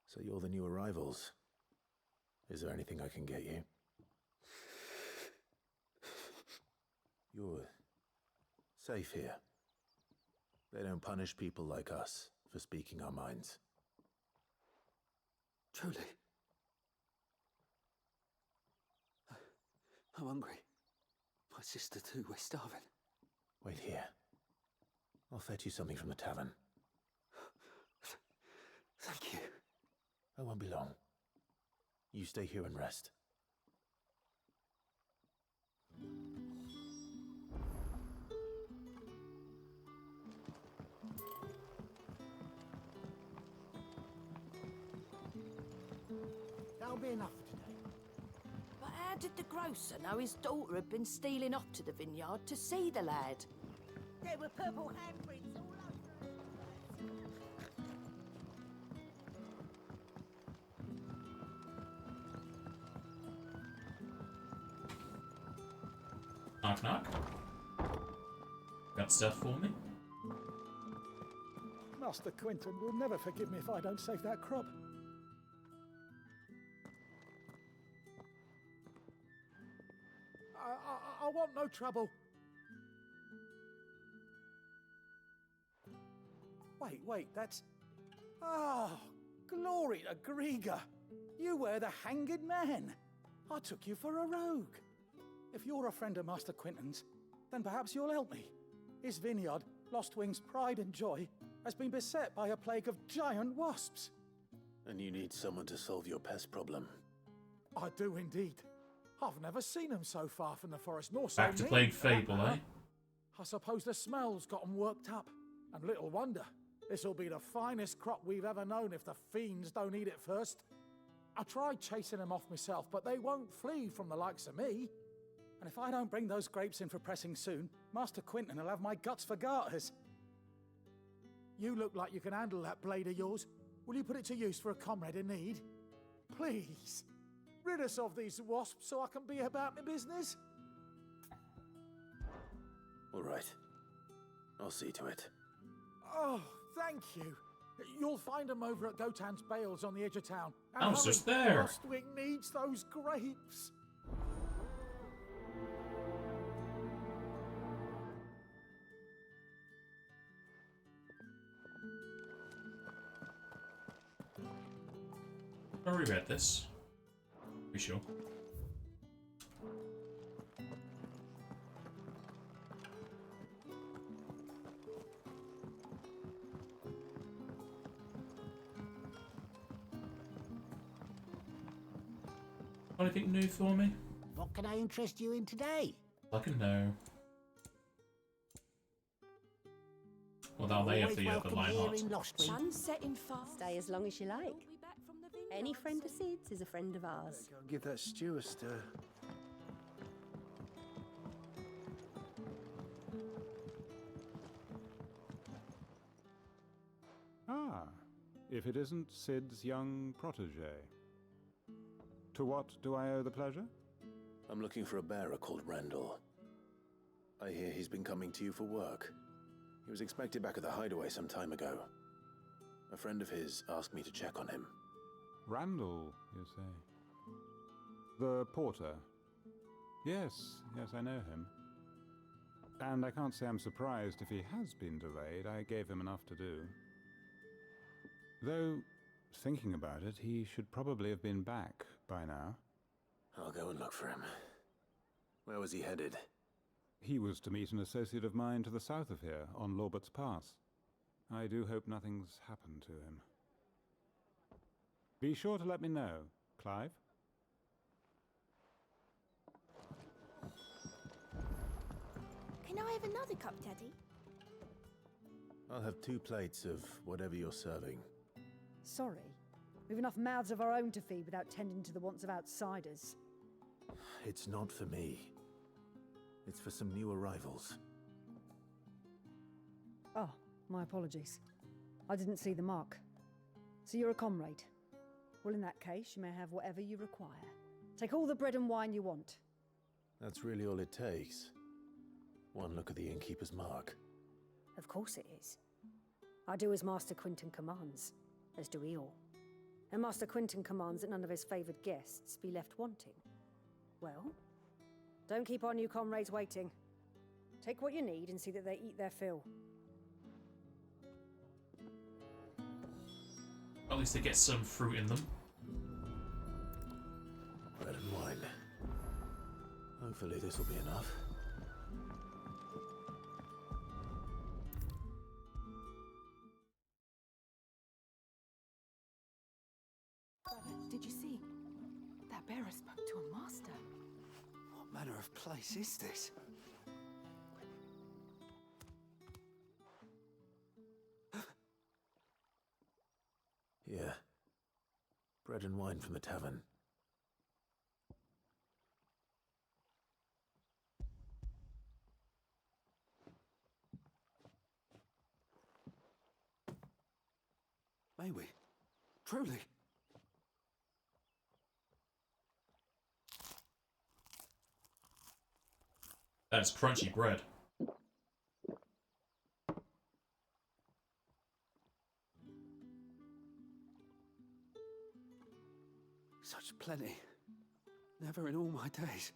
So you're the new arrivals. Is there anything I can get you? You're safe here. They don't punish people like us for speaking our minds. Truly. I'm hungry. My sister too, we're starving. Wait here. I'll fetch you something from the tavern. Thank you. I won't be long. You stay here and rest. That'll be enough for today. But how did the grocer know his daughter had been stealing off to the vineyard to see the lad? There were purple handprints all over it. Knock knock. Got stuff for me? Master Quinton will never forgive me if I don't save that crop. I want no trouble. Wait, that's... Ah, glory to Grieger. You were the hanged man. I took you for a rogue. If you're a friend of Master Quinton's, then perhaps you'll help me. His vineyard, Lostwing's pride and joy, has been beset by a plague of giant wasps. And you need someone to solve your pest problem. I do indeed. I've never seen them so far from the forest, nor so Back to near, Plague for that Fable, matter. eh? I suppose the smell's got them worked up. And little wonder. This'll be the finest crop we've ever known if the fiends don't eat it first. I tried chasing them off myself, but they won't flee from the likes of me. And if I don't bring those grapes in for pressing soon, Master Quinton will have my guts for garters. You look like you can handle that blade of yours. Will you put it to use for a comrade in need? Please. Rid us of these wasps so I can be about my business. All right. I'll see to it. Oh, thank you. You'll find them over at Gotan's Bales on the edge of town. I was just there. Lostwing needs those grapes. I reread this. Be sure. Anything new for me? What can I interest you in today? Like a no. Well, now they have the Lionheart. Sun's setting fast. Stay as long as you like. Any friend of Sid's is a friend of ours. I'll give that stew a stir. Ah, if it isn't Sid's young protege. To what do I owe the pleasure? I'm looking for a bearer called Randall. I hear he's been coming to you for work. He was expected back at the hideaway some time ago. A friend of his asked me to check on him. Randall, you say? The porter? Yes, I know him. And I can't say I'm surprised if he has been delayed. I gave him enough to do. Though, thinking about it, he should probably have been back by now. I'll go and look for him. Where was he headed? He was to meet an associate of mine to the south of here, on Lorbert's Pass. I do hope nothing's happened to him. Be sure to let me know, Clive. Can I have another cup, Daddy? I'll have 2 plates of whatever you're serving. Sorry. We've enough mouths of our own to feed without tending to the wants of outsiders. It's not for me. It's for some new arrivals. Oh, my apologies. I didn't see the mark. So you're a comrade. Well, in that case, you may have whatever you require. Take all the bread and wine you want. That's really all it takes. One look at the innkeeper's mark. Of course it is. I do as Master Quinton commands, as do we all. And Master Quinton commands that none of his favoured guests be left wanting. Well, don't keep our new comrades waiting. Take what you need and see that they eat their fill. At least they get some fruit in them. Bread and wine. Hopefully this will be enough. Did you see? That bearer spoke to a master. What manner of place is this? Yeah. Bread and wine from the tavern. May we? Truly? That's crunchy bread. Such plenty. Never in all my days.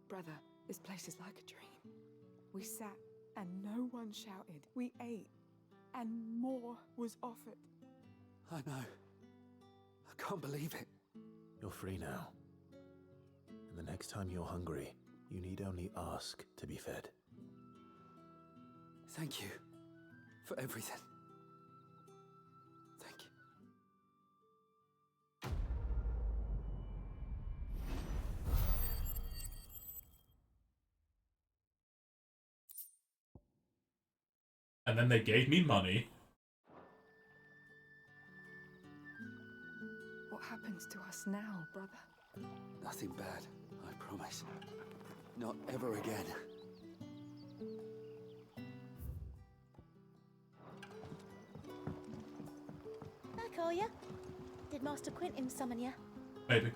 Brother, this place is like a dream. We sat and no one shouted. We ate and more was offered. I know. I can't believe it. You're free now. And the next time you're hungry, you need only ask to be fed. Thank you for everything. Thank you. And then they gave me money. What happens to us now, brother? Nothing bad, I promise. Not ever again. Back, are ya? Did Master Quinton summon ya? Maybe.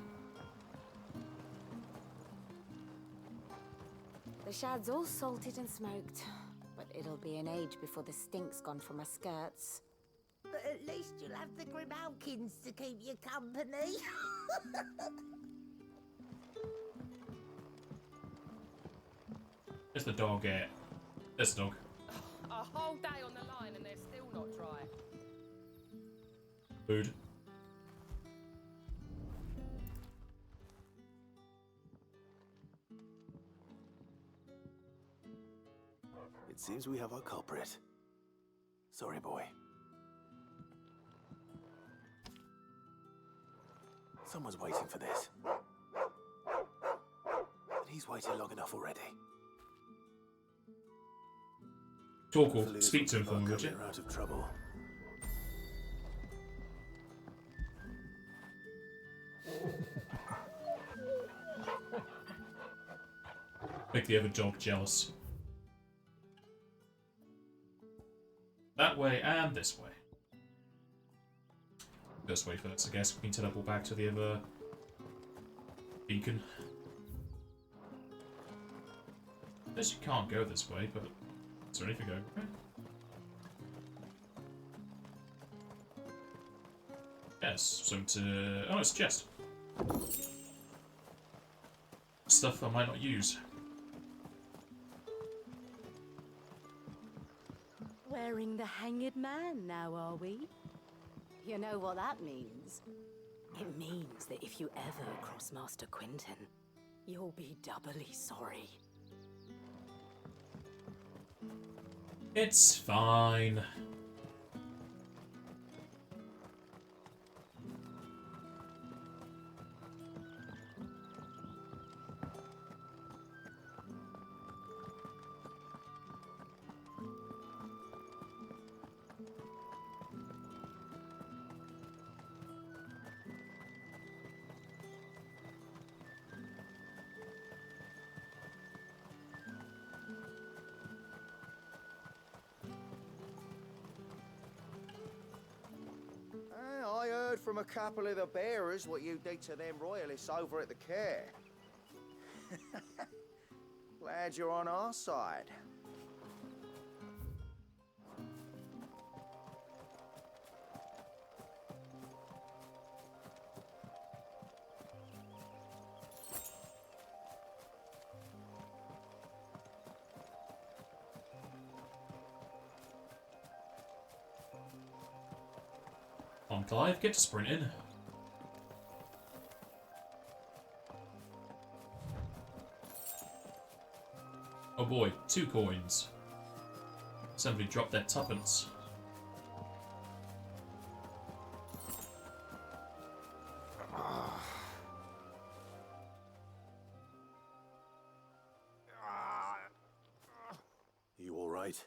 The shad's all salted and smoked, but it'll be an age before the stink's gone from her skirts. But at least you'll have the Grimalkins to keep you company. There's the dog, there's the dog. A whole day on the line and they're still not dry. Food. It seems we have our culprit. Sorry, boy. Someone's waiting for this. And he's waited long enough already. Talk or speak to him for me, would you? We're out of trouble. Make the other dog jealous. That way and this way. This way first, I guess. We can teleport back to the other beacon. I guess you can't go this way, but is there anything going right? Yes, so to... Oh, it's a chest. stuff I might not use. Wearing the hanged man now, are we? You know what that means? It means that if you ever cross Master Quinton, you'll be doubly sorry. It's fine. I heard from a couple of the bearers what you did to them royalists over at the care. Glad you're on our side. On Clive, get to sprinting. Oh boy, 2 coins. Somebody dropped their tuppence. You all right?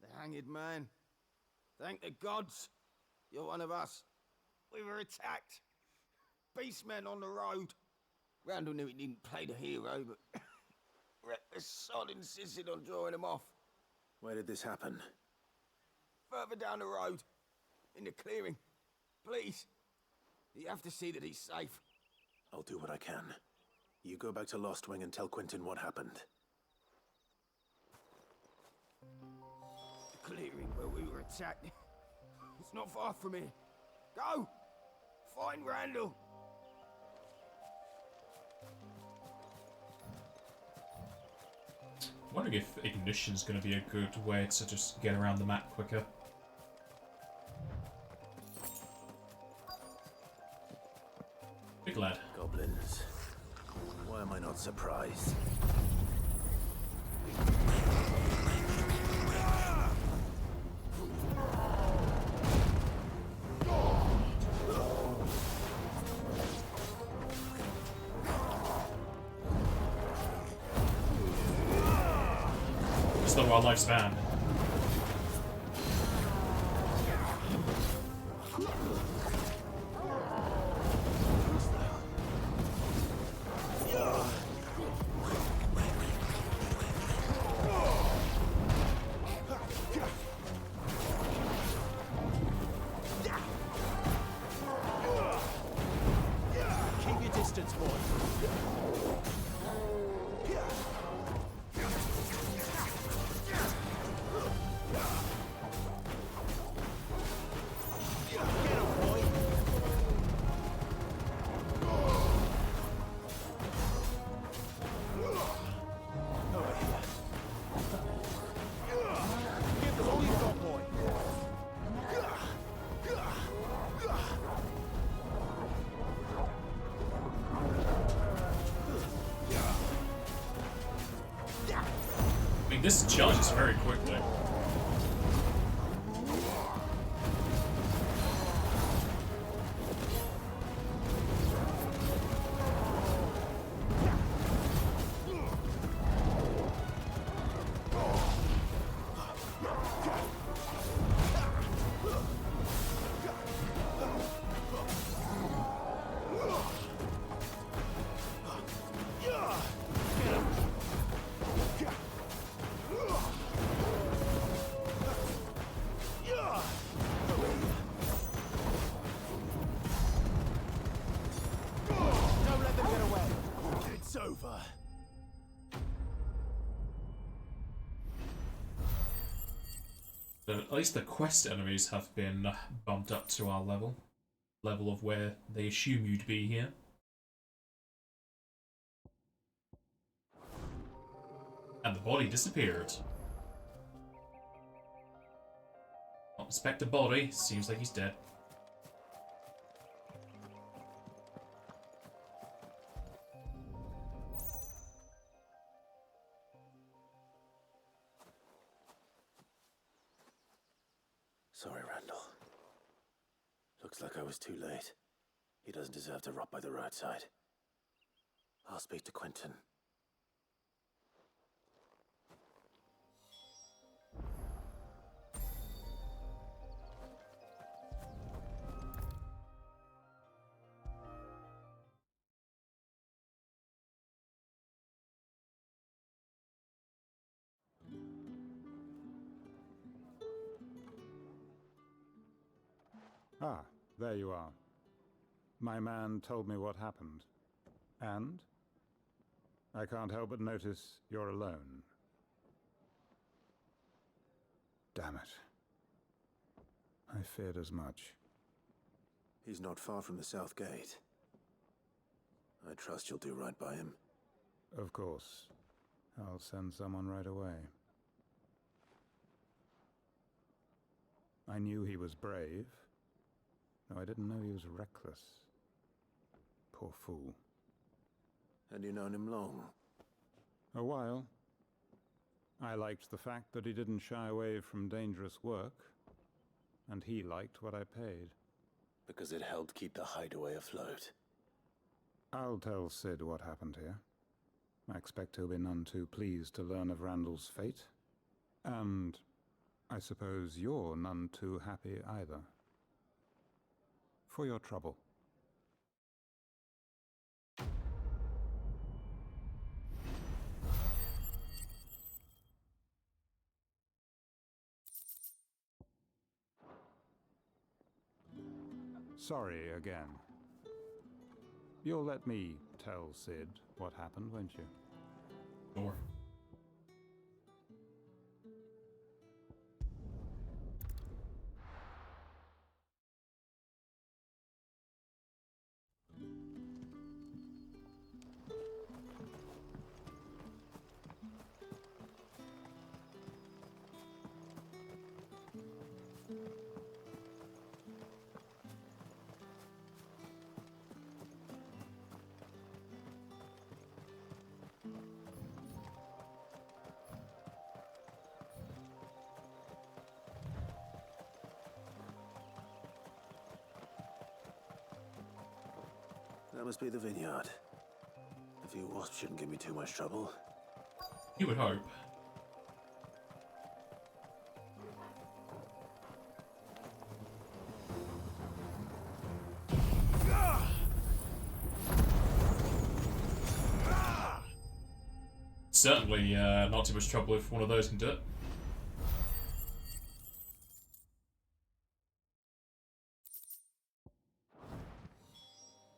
The hanged man. Thank the gods. You're one of us. We were attacked. Beastmen on the road. Randall knew he didn't play the hero, but the sod insisted on drawing him off. Where did this happen? Further down the road. In the clearing. Please. You have to see that he's safe. I'll do what I can. You go back to Lost Wing and tell Quinton what happened. The clearing where we were attacked. It's not far from here. Go! Find Randall! I'm wondering if ignition's going to be a good way to just get around the map quicker. Big lad. Goblins. Why am I not surprised? Slow our lifespan. Keep your distance, boy. I mean, this charges very quickly. Don't let them get away. It's over. But at least the quest enemies have been bumped up to our level of where they assume you'd be here. And the body disappeared. Not inspect a body. Seems like he's dead. Sorry, Randall. Looks like I was too late. He doesn't deserve to rot by the roadside. I'll speak to Quentin. Ah, there you are. My man told me what happened. And? I can't help but notice you're alone. Damn it. I feared as much. He's not far from the South Gate. I trust you'll do right by him. Of course. I'll send someone right away. I knew he was brave. No, I didn't know he was reckless. Poor fool. And you known him long? A while. I liked the fact that he didn't shy away from dangerous work, and he liked what I paid. Because it helped keep the hideaway afloat. I'll tell Sid what happened here. I expect he'll be none too pleased to learn of Randall's fate. And I suppose you're none too happy either. For your trouble. Sorry again. You'll let me tell Sid what happened, won't you? Sure. That must be the vineyard. A few wasps shouldn't give me too much trouble. You would hope. Certainly not too much trouble if one of those can do it.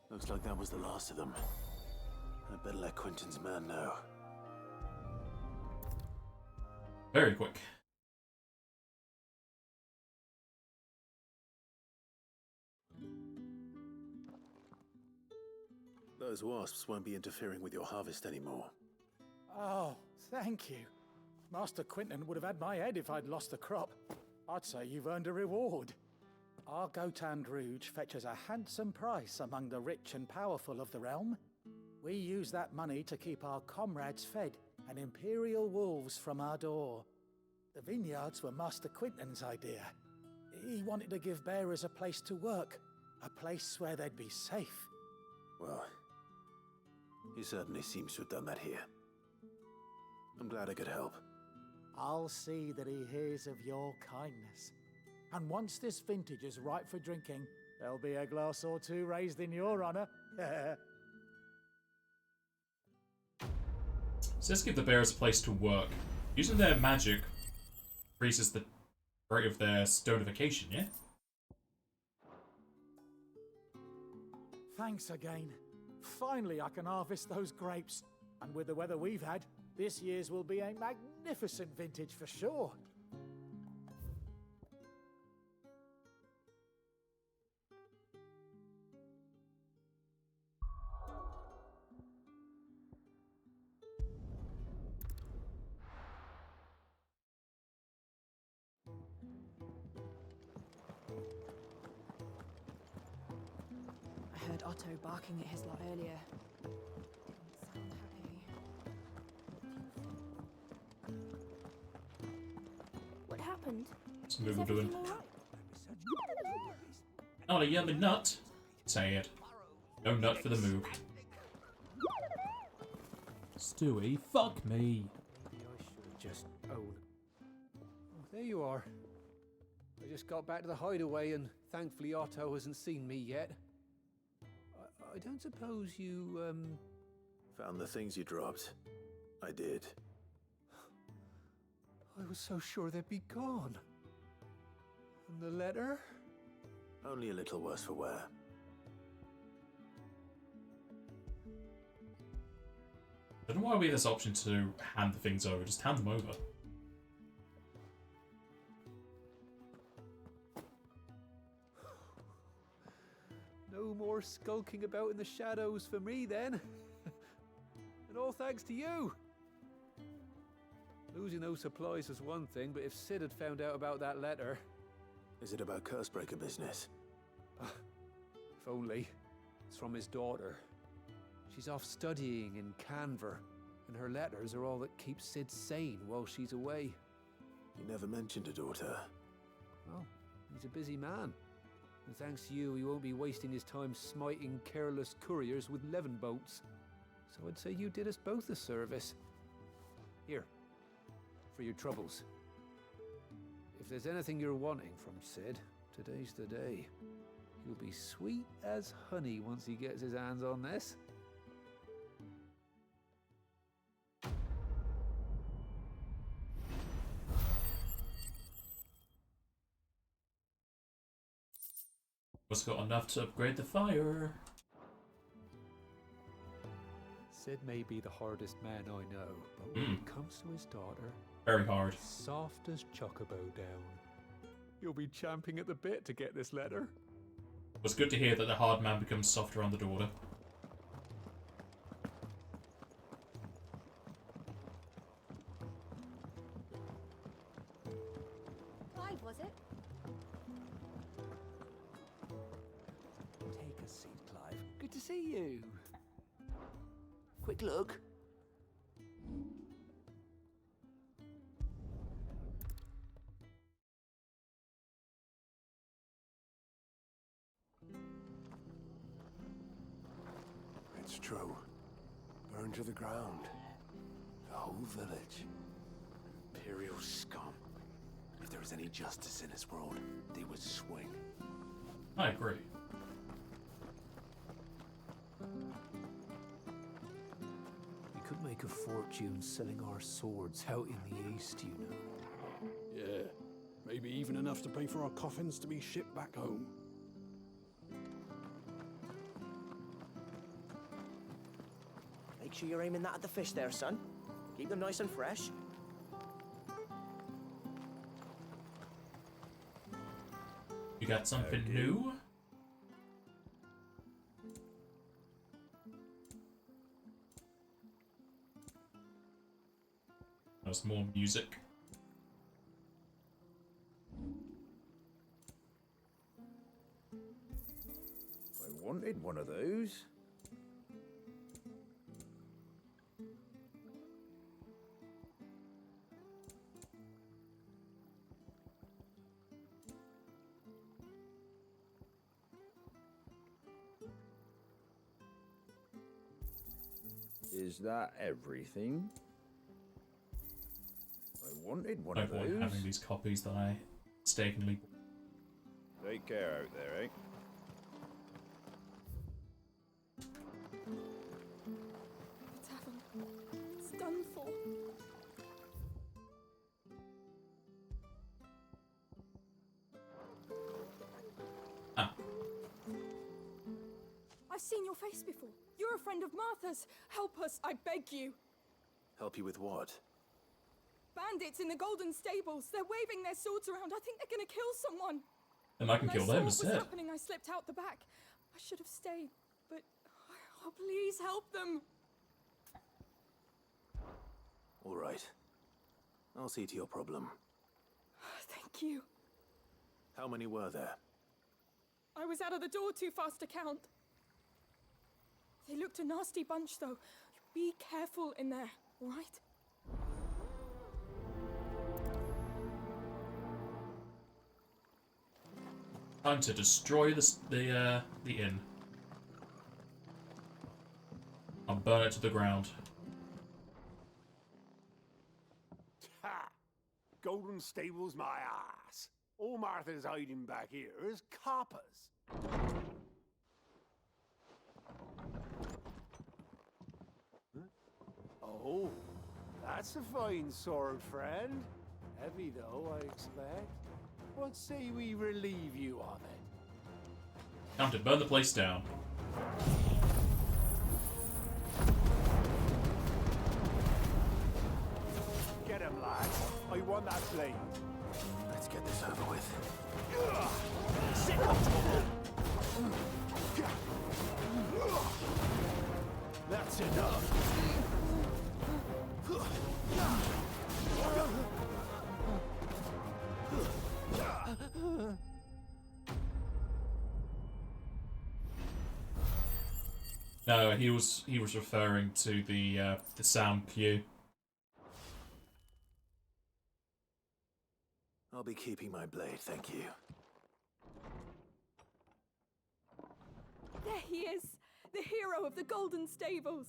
Looks like that was the last of them. I'd better let Quentin's man know. Very quick. Those wasps won't be interfering with your harvest anymore. Oh, thank you. Master Quentin would have had my head if I'd lost the crop. I'd say you've earned a reward. Our Gotand Rouge fetches a handsome price among the rich and powerful of the realm. We use that money to keep our comrades fed and imperial wolves from our door. The vineyards were Master Quentin's idea. He wanted to give bearers a place to work, a place where they'd be safe. Well, he certainly seems to have done that here. I'm glad I could help. I'll see that he hears of your kindness. And once this vintage is ripe for drinking, there'll be a glass or two raised in your honor. So let's give the bearers a place to work. Using their magic increases the rate of their stonification, yeah? Thanks again. Finally I can harvest those grapes. And with the weather we've had, this year's will be a magnificent vintage for sure. heard Otto barking at his lot earlier. Sound happy. What happened? What's Moogle doing? Not a yummy nut. Say it. No nut for the Moog. Stewie, fuck me. Maybe I should have just owned. Oh, there you are. I just got back to the hideaway, and thankfully Otto hasn't seen me yet. I don't suppose you, Found the things you dropped. I did. I was so sure they'd be gone. And the letter? Only a little worse for wear. I don't know why we have this option to hand the things over. Just hand them over. No more skulking about in the shadows for me, then. And all thanks to you. Losing those supplies was one thing, but if Sid had found out about that letter... Is it about Cursebreaker business? If only. It's from his daughter. She's off studying in Canver, and her letters are all that keeps Sid sane while she's away. You never mentioned a daughter. Well, he's a busy man. And thanks to you, he won't be wasting his time smiting careless couriers with levin bolts. So I'd say you did us both a service. Here, for your troubles. If there's anything you're wanting from Sid, today's the day. He'll be sweet as honey once he gets his hands on this. Was got enough to upgrade the fire. Sid may be the hardest man I know, but when it comes to his daughter, very hard. Soft as Chocobo down. You'll be champing at the bit to get this letter. It was good to hear that the hard man becomes softer on the daughter. Clive, was it? Take a seat, Clive. Good to see you. Quick look. It's true. Burned to the ground. The whole village. Imperial scum. If there was any justice in this world, they would swing. I agree. We could make a fortune selling our swords out in the east, you know. Yeah, maybe even enough to pay for our coffins to be shipped back home. Make sure you're aiming that at the fish there, son. Keep them nice and fresh. You got something new? There's more music. I wanted one of those. Is that everything? I wanted one of those. Having these copies that I mistakenly. Take care out there, eh? The tavern. It's done for. I've seen your face before. You're a friend of Martha's. Help us, I beg you. Help you with what? Bandits in the Golden Stables. They're waving their swords around. I think they're gonna kill someone. Then I can kill them When I saw what instead. was happening, I slipped out the back. I should have stayed, but oh, please help them. All right. I'll see to your problem. Thank you. How many were there? I was out of the door too fast to count. They looked a nasty bunch, though. Be careful in there, all right? Time to destroy the inn. I'll burn it to the ground. Ha! Golden Stable's my ass. All Martha's hiding back here is coppers. Huh? Oh, that's a fine sword, friend. Heavy though, I expect. What say we relieve you of it? Time to burn the place down. Get him, lad. I want that blade. Let's get this over with. Sit comfortable. That's enough. No, he was referring to the sound cue. I'll be keeping my blade, thank you. There he is, the hero of the Golden Stables.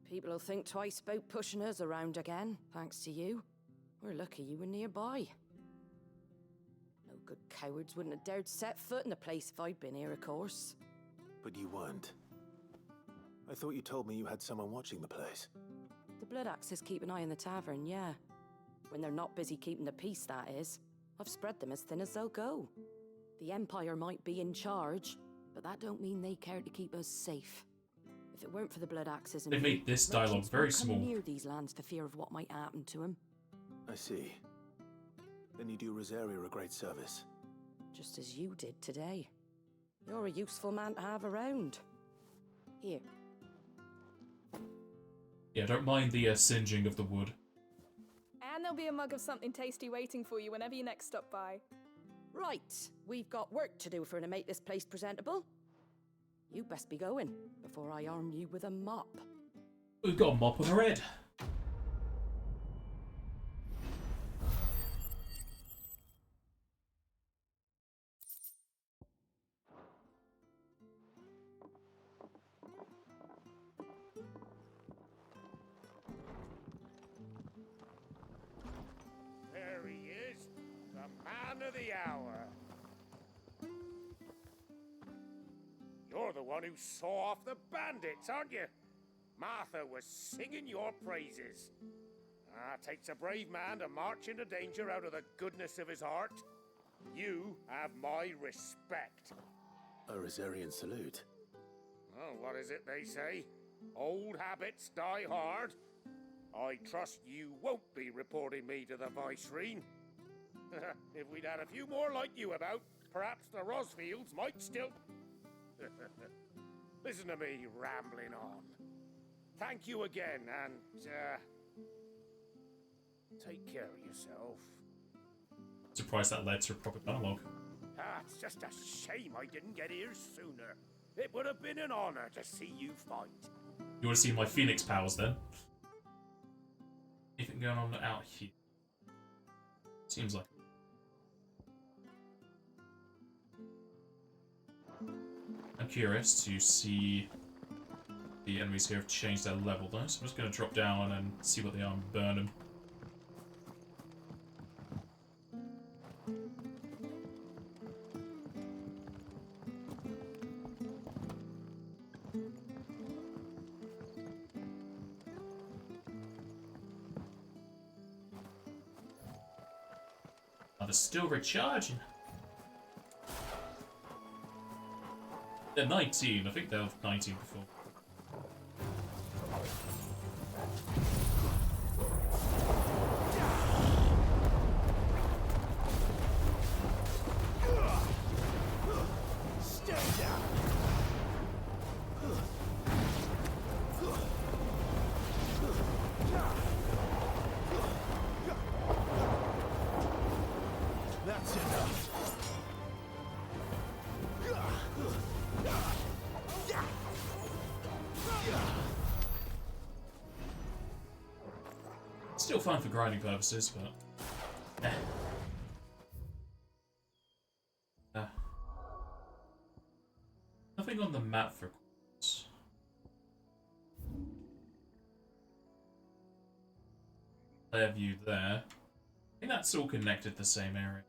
People will think twice about pushing us around again, thanks to you. We're lucky you were nearby. No good cowards wouldn't have dared set foot in the place if I'd been here, of course. But you weren't. I thought you told me you had someone watching the place. The Blood Axes keep an eye on the tavern, yeah. When they're not busy keeping the peace, that is. I've spread them as thin as they'll go. The Empire might be in charge, but that don't mean they care to keep us safe. If it weren't for the Blood Axes, They made this dialogue very small. near these lands for fear of what might happen to them. I see. Then you do Rosaria a great service. Just as you did today. You're a useful man to have around. Here. Yeah, don't mind the singeing of the wood. And there'll be a mug of something tasty waiting for you whenever you next stop by. Right, we've got work to do if we're to make this place presentable. You best be going, before I arm you with a mop. We've got a mop on our head. There he is, the man of the hour. You're the one who saw off the bandits, aren't you? Martha was singing your praises. Takes a brave man to march into danger out of the goodness of his heart. You have my respect. A Rosarian salute. Oh, what is it they say? Old habits die hard. I trust you won't be reporting me to the Viceroy. If we'd had a few more like you about, perhaps the Rosfields might still... Listen to me rambling on. Thank you again, and, take care of yourself. Surprised that led to a proper dialogue. It's just a shame I didn't get here sooner. It would have been an honor to see you fight. You want to see my Phoenix powers then? Anything going on out here? Seems like. I'm curious to see the enemies here have changed their level though, so I'm just going to drop down and see what they are and burn them. Oh, they're still recharging. They're 19. I think they were 19 before. Stay down. That's enough. Still fine for grinding purposes, but... Nothing on the map for quartz. Player view there. I think that's all connected to the same area.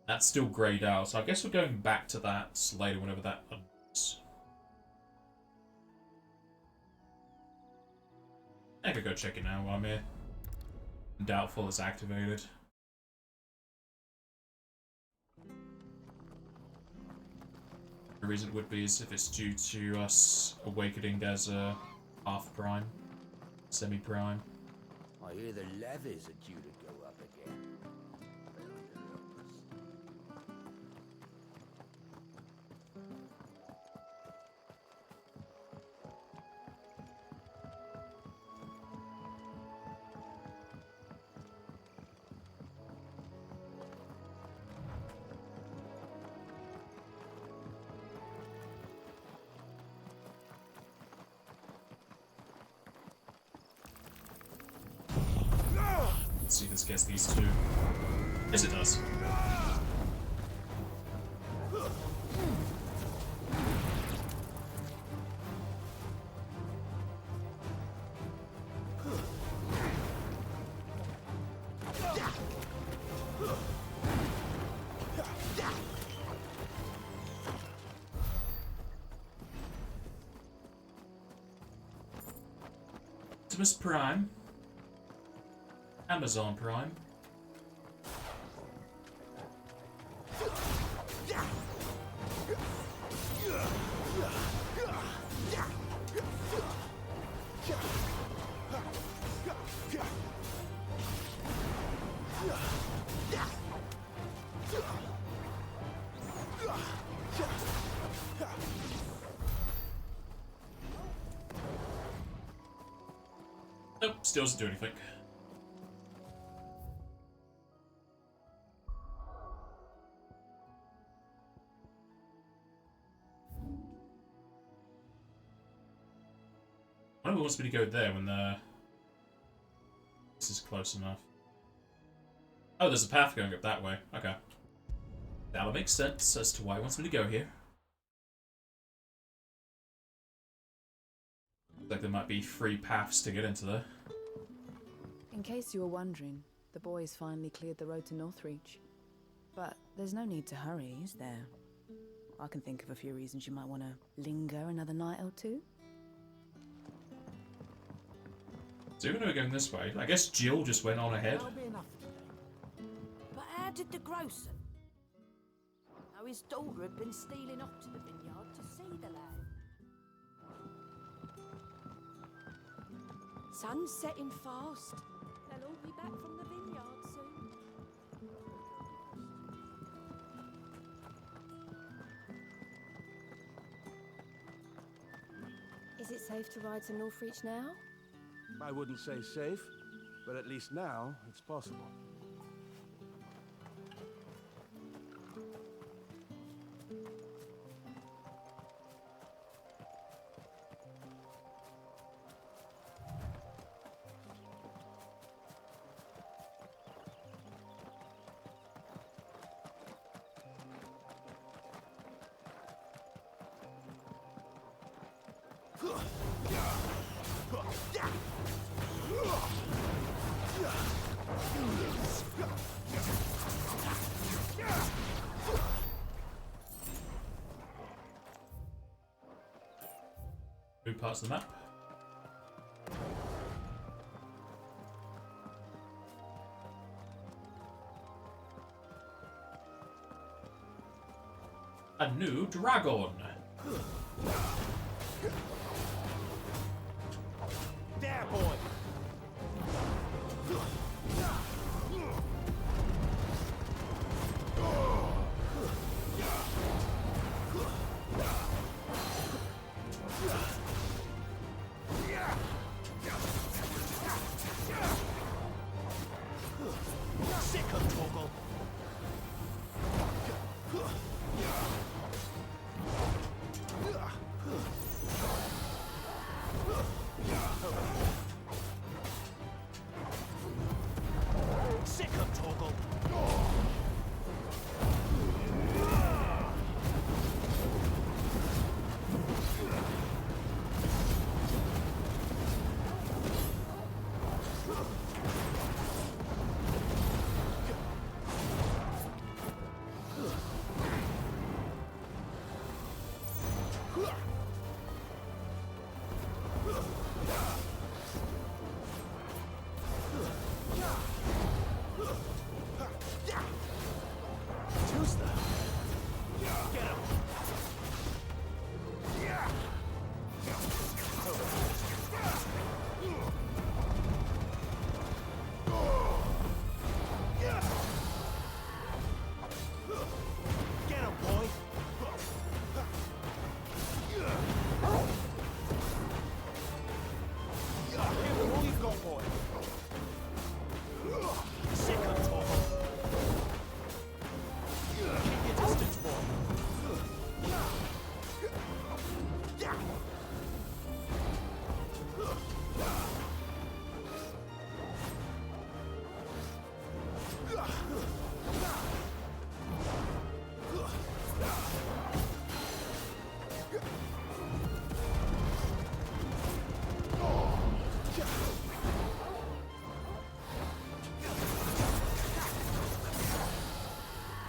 That's still greyed out, so I guess we're going back to that later whenever that unlocks. I could go check it now while I'm here. Doubtful it's activated. The reason it would be is if it's due to us awakening as a half prime, semi-prime. I hear the levies are due to go up again. Let's see if this gets these two. Yes, it does. Optimus Prime. Amazon Prime. Nope, still doesn't do anything. I don't know who wants me to go there when this is close enough. Oh, there's a path going up that way. Okay. That'll make sense as to why he wants me to go here. Looks like there might be 3 paths to get into there. In case you were wondering, the boys finally cleared the road to Northreach. But there's no need to hurry, is there? I can think of a few reasons you might want to linger another night or two. So even though we're going this way, I guess Jill just went on ahead. But how did the grocer know his daughter had been stealing off to the vineyard to see the lad? Sun's setting fast. They'll all be back from the vineyard soon. Is it safe to ride to Northreach now? I wouldn't say safe, but at least now it's possible. New parts of the map. A new dragon. There, boy. Sick of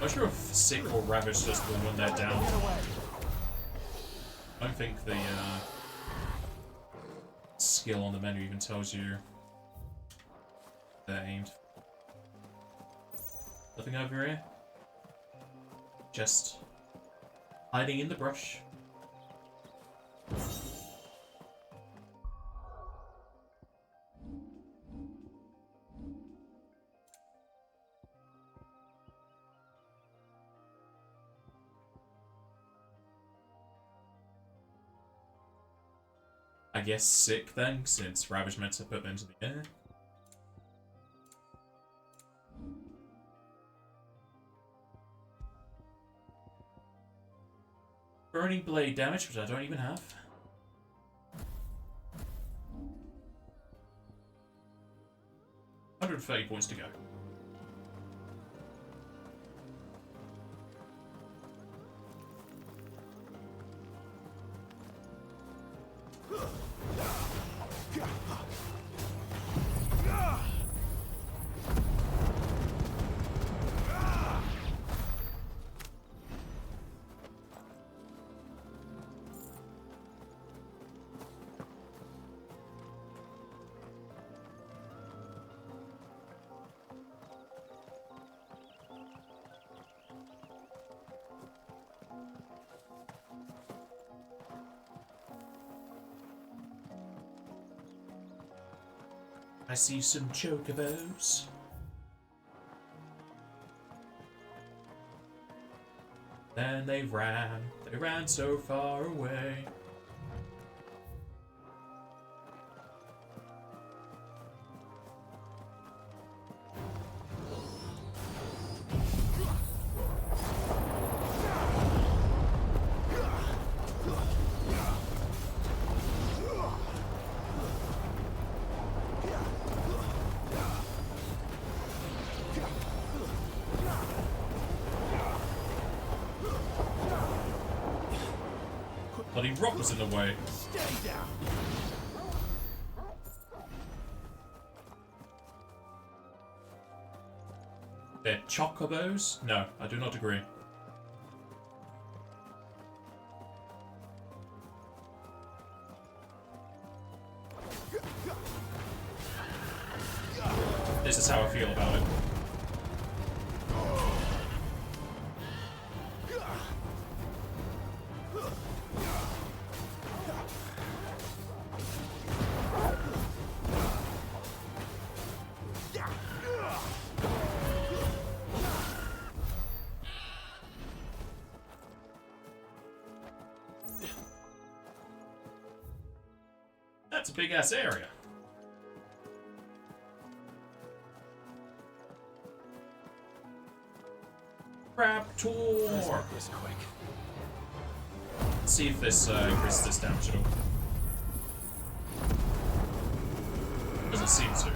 I'm not sure if sick or ravaged just will when they're down. I don't think the skill on the menu even tells you they're aimed. Nothing over here. Just hiding in the brush. I guess sick then, since Ravage meant to put them into the air. Burning blade damage, which I don't even have. $130 points to go. I see some chocobos. Then they ran so far away. Bloody rock was in the way. Stay down. They're chocobos? No, I do not agree. This is how I feel about it. That's a big ass area. Raptor! This quick. Let's see if this increases this damage at all. Doesn't seem to.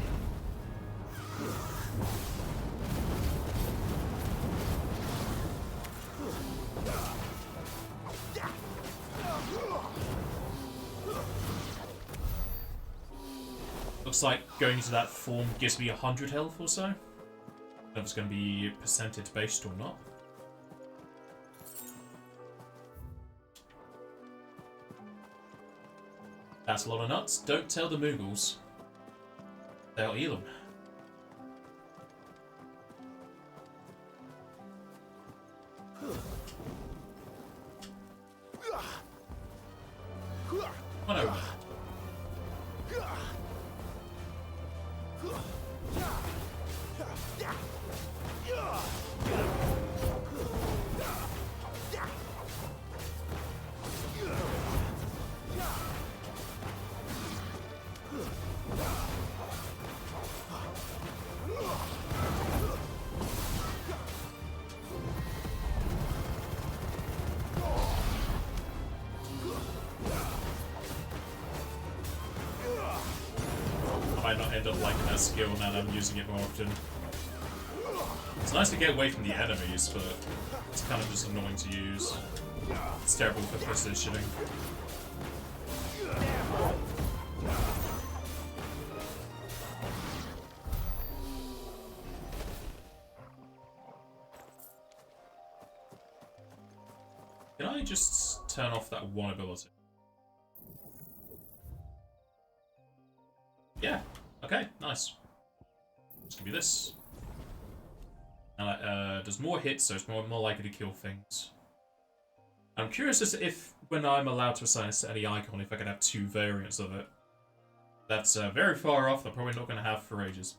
Looks like going into that form gives me 100 health or so. I don't know if it's going to be percentage based or not. That's a lot of nuts. Don't tell the Moogles. They'll heal them. Come on over. I might not end up liking that skill now that I'm using it more often. It's nice to get away from the enemies, but it's kind of just annoying to use. It's terrible for positioning. I just turn off that one ability? Yeah. Okay, nice. Just give me this. And does more hits, so it's more likely to kill things. I'm curious as to if, when I'm allowed to assign to any icon, if I can have 2 variants of it. That's very far off. I'm probably not going to have for ages.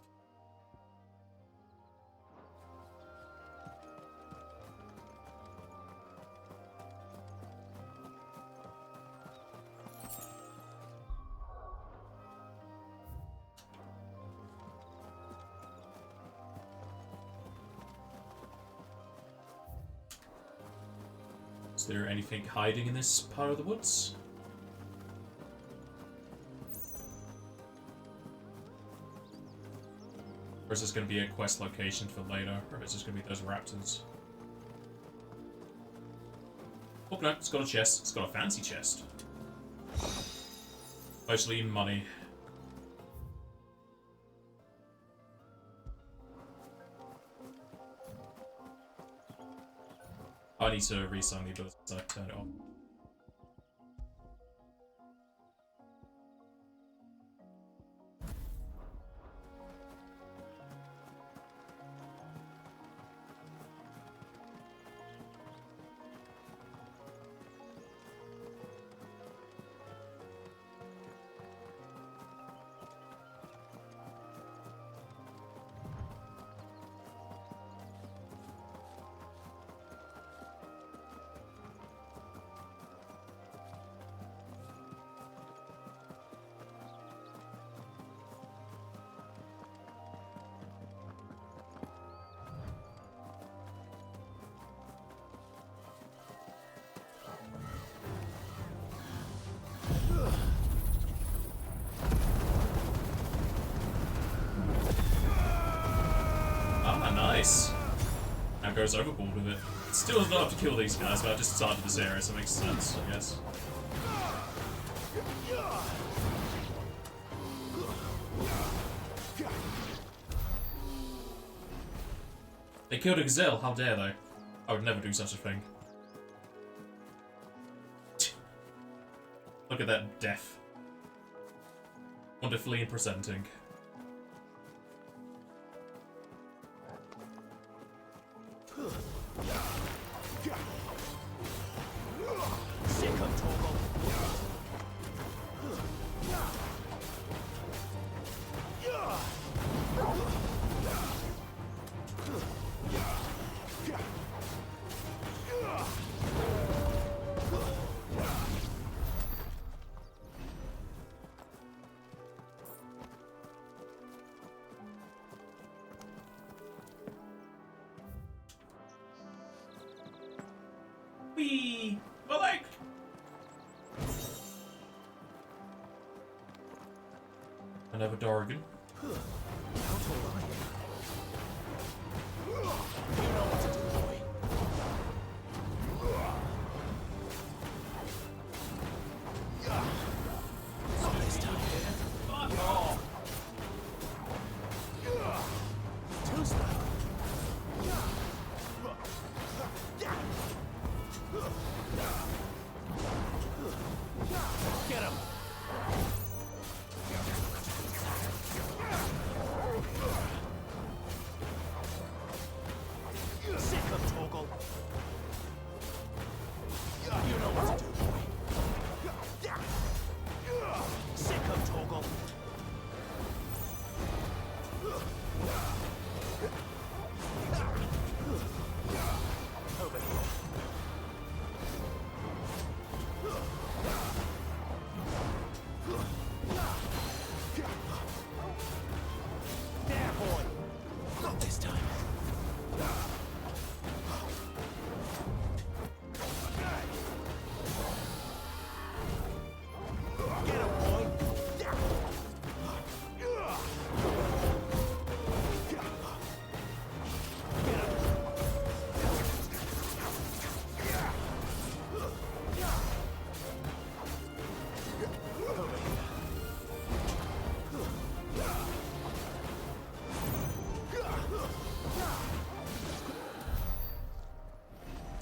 Is there anything hiding in this part of the woods? Or is this going to be a quest location for later? Or is this going to be those raptors? Oh no, it's got a chest. It's got a fancy chest. Mostly money. I need to resign the ability so I turn it on. Nice. Now goes overboard with it. Still does not have to kill these guys, but I just started this area, so it makes sense, I guess. They killed a gazelle, how dare they? I would never do such a thing. Look at that death. Wonderfully presenting. Whee! Like. Another Dorgan. How tall are you? You know what to do, boy. Not this time. Fuck off. Too slow. Get him!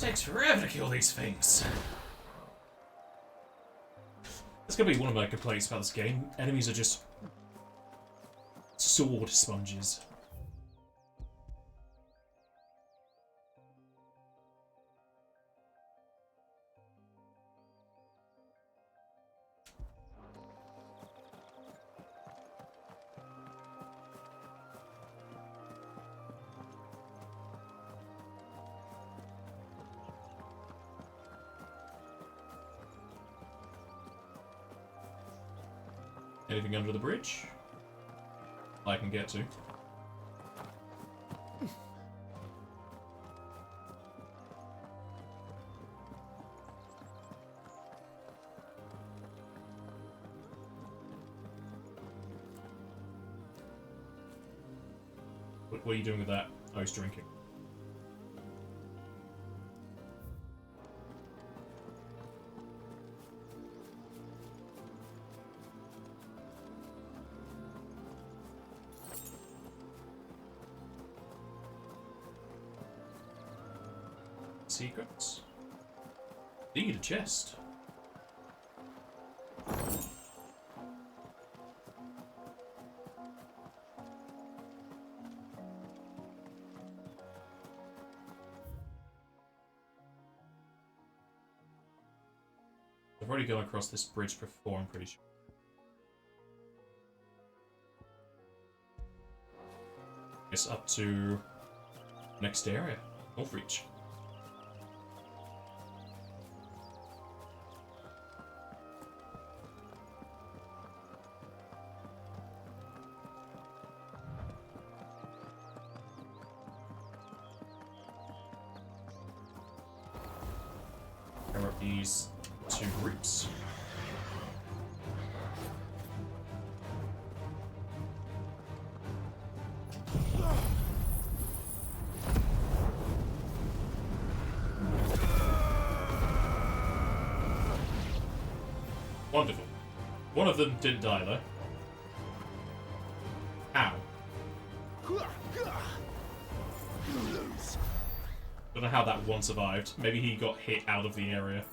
Takes forever to kill these things. That's gonna be one of my complaints about this game. Enemies are just sword sponges. Anything under the bridge I can get to? What are you doing with that? I was drinking. Secrets? Need a chest. I've already gone across this bridge before, I'm pretty sure. It's up to next area, Northreach. There are these two groups. Wonderful. One of them didn't die, though. Ow. Don't know how that one survived. Maybe he got hit out of the area.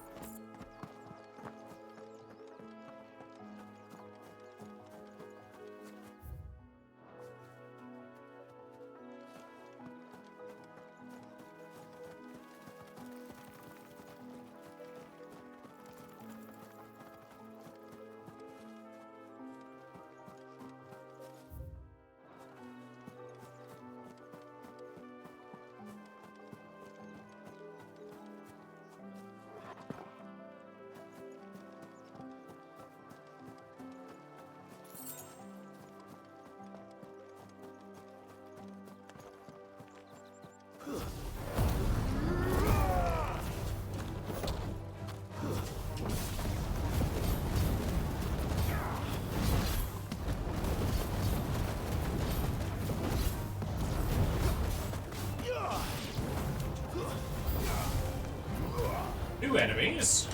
New enemies.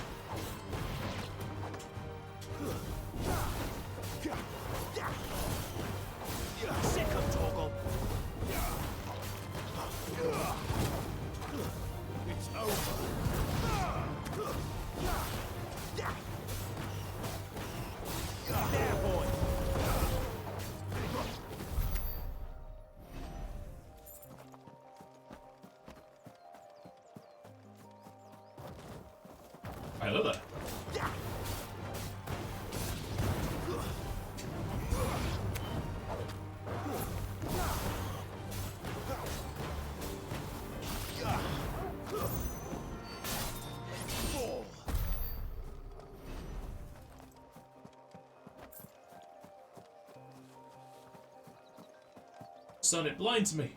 It's over. There, boy. Hello there. Son, it blinds me.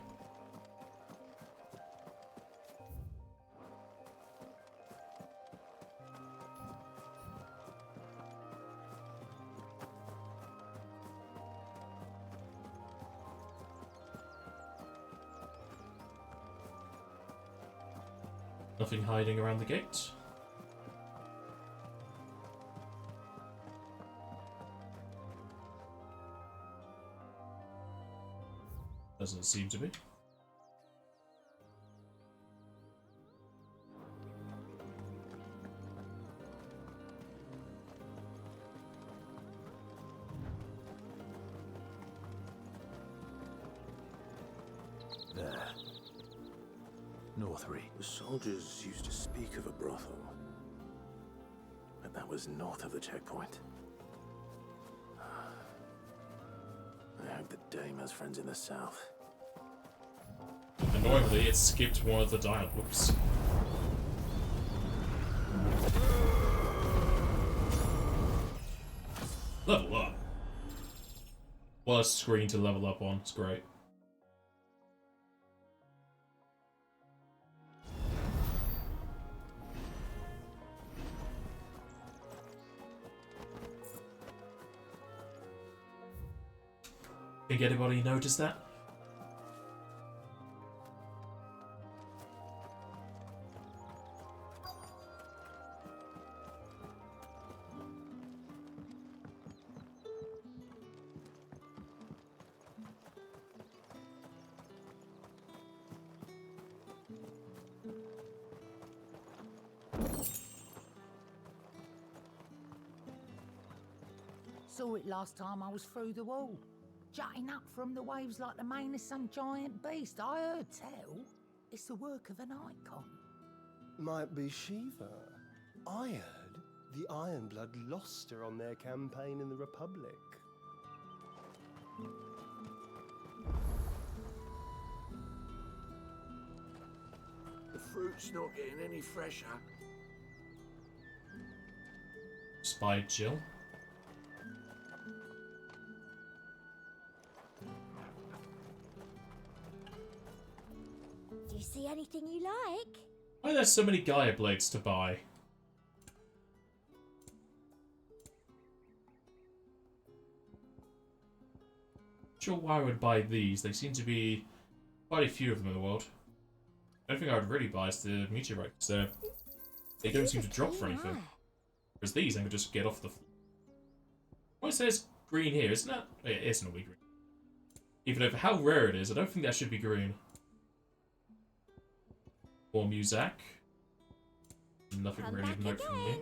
Nothing hiding around the gate. Doesn't seem to be. Northreach. The soldiers used to speak of a brothel, but that was north of the checkpoint. I hope the dame has friends in the south. Annoyingly, it skipped one of the dialogues. Level up. Well, a screen to level up on. It's great. Think anybody notice that? Saw it last time I was through the wall. Jutting up from the waves like the mane of some giant beast. I heard tell it's the work of an icon. Might be Shiva. I heard the Ironblood lost her on their campaign in the Republic. The fruit's not getting any fresher. Spy Jill. Do you see anything you like? Why are there so many Gaia blades to buy? Not sure why I would buy these. They seem to be quite a few of them in the world. The only thing I would really buy is the meteorites. They don't seem to drop for anything. Whereas these I can just get off the floor. Well, it says green here, isn't it? Oh, yeah, it is normally green. Even though for how rare it is, I don't think that should be green. More music. Nothing really of note from me.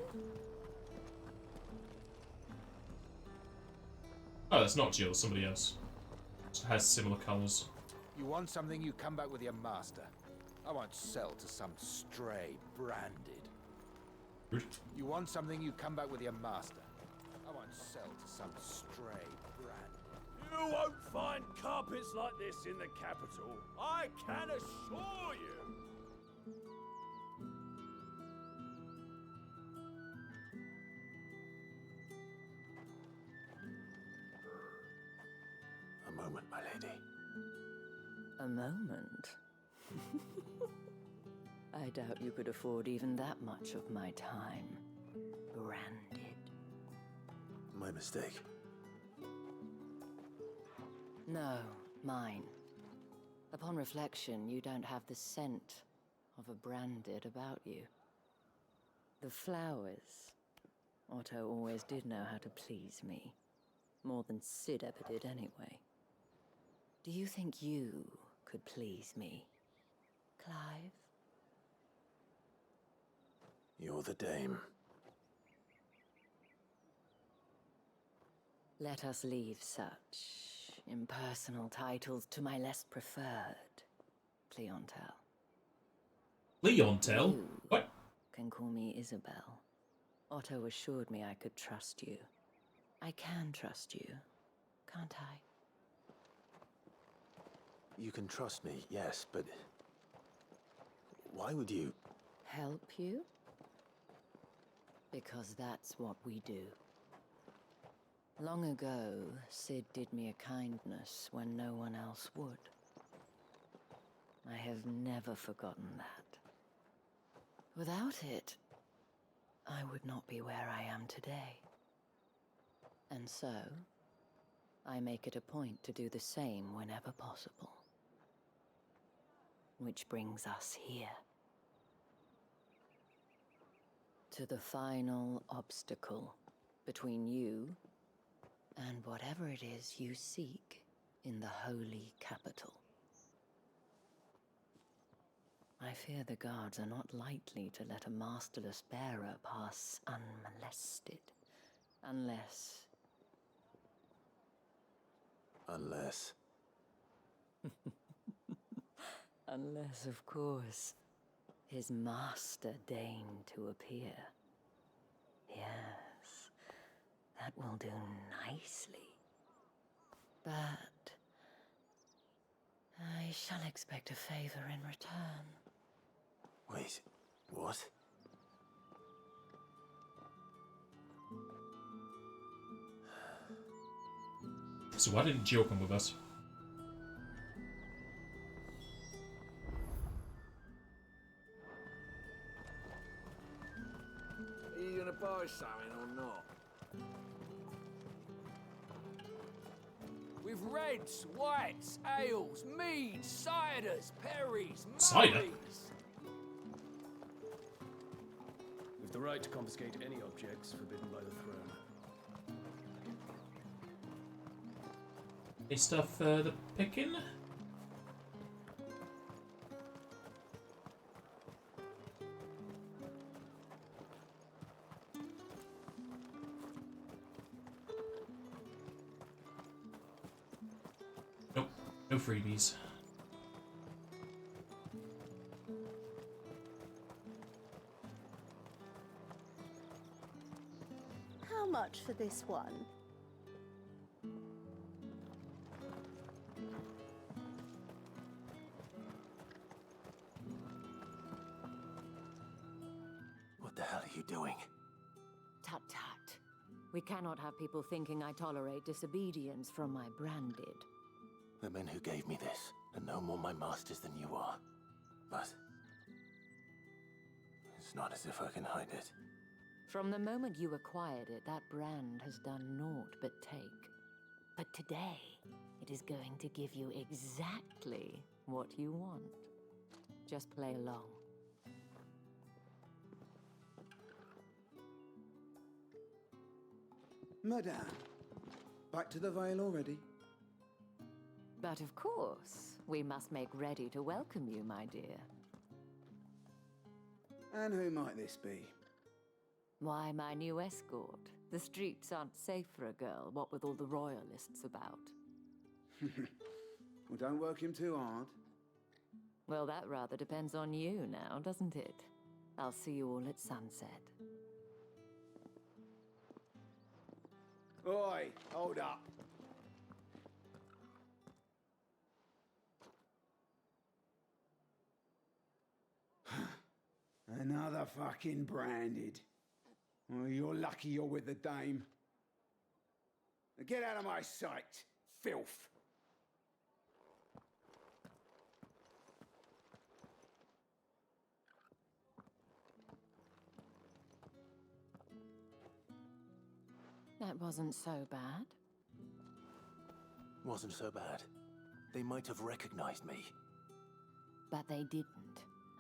Oh, that's not Jill, somebody else. It has similar colours. You want something, you come back with your master. I won't sell to some stray branded. Rude. You want something, you come back with your master. I won't sell to some stray branded. You won't find carpets like this in the capital. I can assure you. A moment, my lady. A moment? I doubt you could afford even that much of my time. Branded. My mistake. No, mine. Upon reflection, you don't have the scent of a branded about you. The flowers. Otto always did know how to please me. More than Sid ever did anyway. Do you think you could please me, Clive? You're the dame. Let us leave such impersonal titles to my less preferred clientele. Clientele? You what? Can call me Isabel. Otto assured me I could trust you. I can trust you, can't I? You can trust me, yes, but why would you? Help you? Because that's what we do. Long ago, Sid did me a kindness when no one else would. I have never forgotten that. Without it, I would not be where I am today. And so, I make it a point to do the same whenever possible. Which brings us here. To the final obstacle between you and whatever it is you seek in the holy capital. I fear the guards are not likely to let a masterless bearer pass unmolested, unless... Unless... Unless, of course, His master deigned to appear. Yes, that will do nicely. But I shall expect a favor in return. Wait, what? So why didn't Jill come with us? Are you gonna buy something or not? We've reds, whites, ales, meads, ciders, perries, Cider? mullies. We've the right to confiscate any objects forbidden by the throne. Any stuff for the picking? Nope, no freebies. How much for this one? What the hell are you doing? Tut tut. We cannot have people thinking I tolerate disobedience from my branded. The men who gave me this are no more my masters than you are. But it's not as if I can hide it. From the moment you acquired it, that brand has done naught but take. But today, it is going to give you exactly what you want. Just play along. Madame, back to the Vale already? But of course, we must make ready to welcome you, my dear. And who might this be? Why, my new escort. The streets aren't safe for a girl, what with all the royalists about. Well, don't work him too hard. Well, that rather depends on you now, doesn't it? I'll see you all at sunset. Oi, hold up. Another fucking branded. Well, you're lucky you're with the dame. Now get out of my sight, filth. That wasn't so bad. Wasn't so bad. They might have recognized me. But they didn't.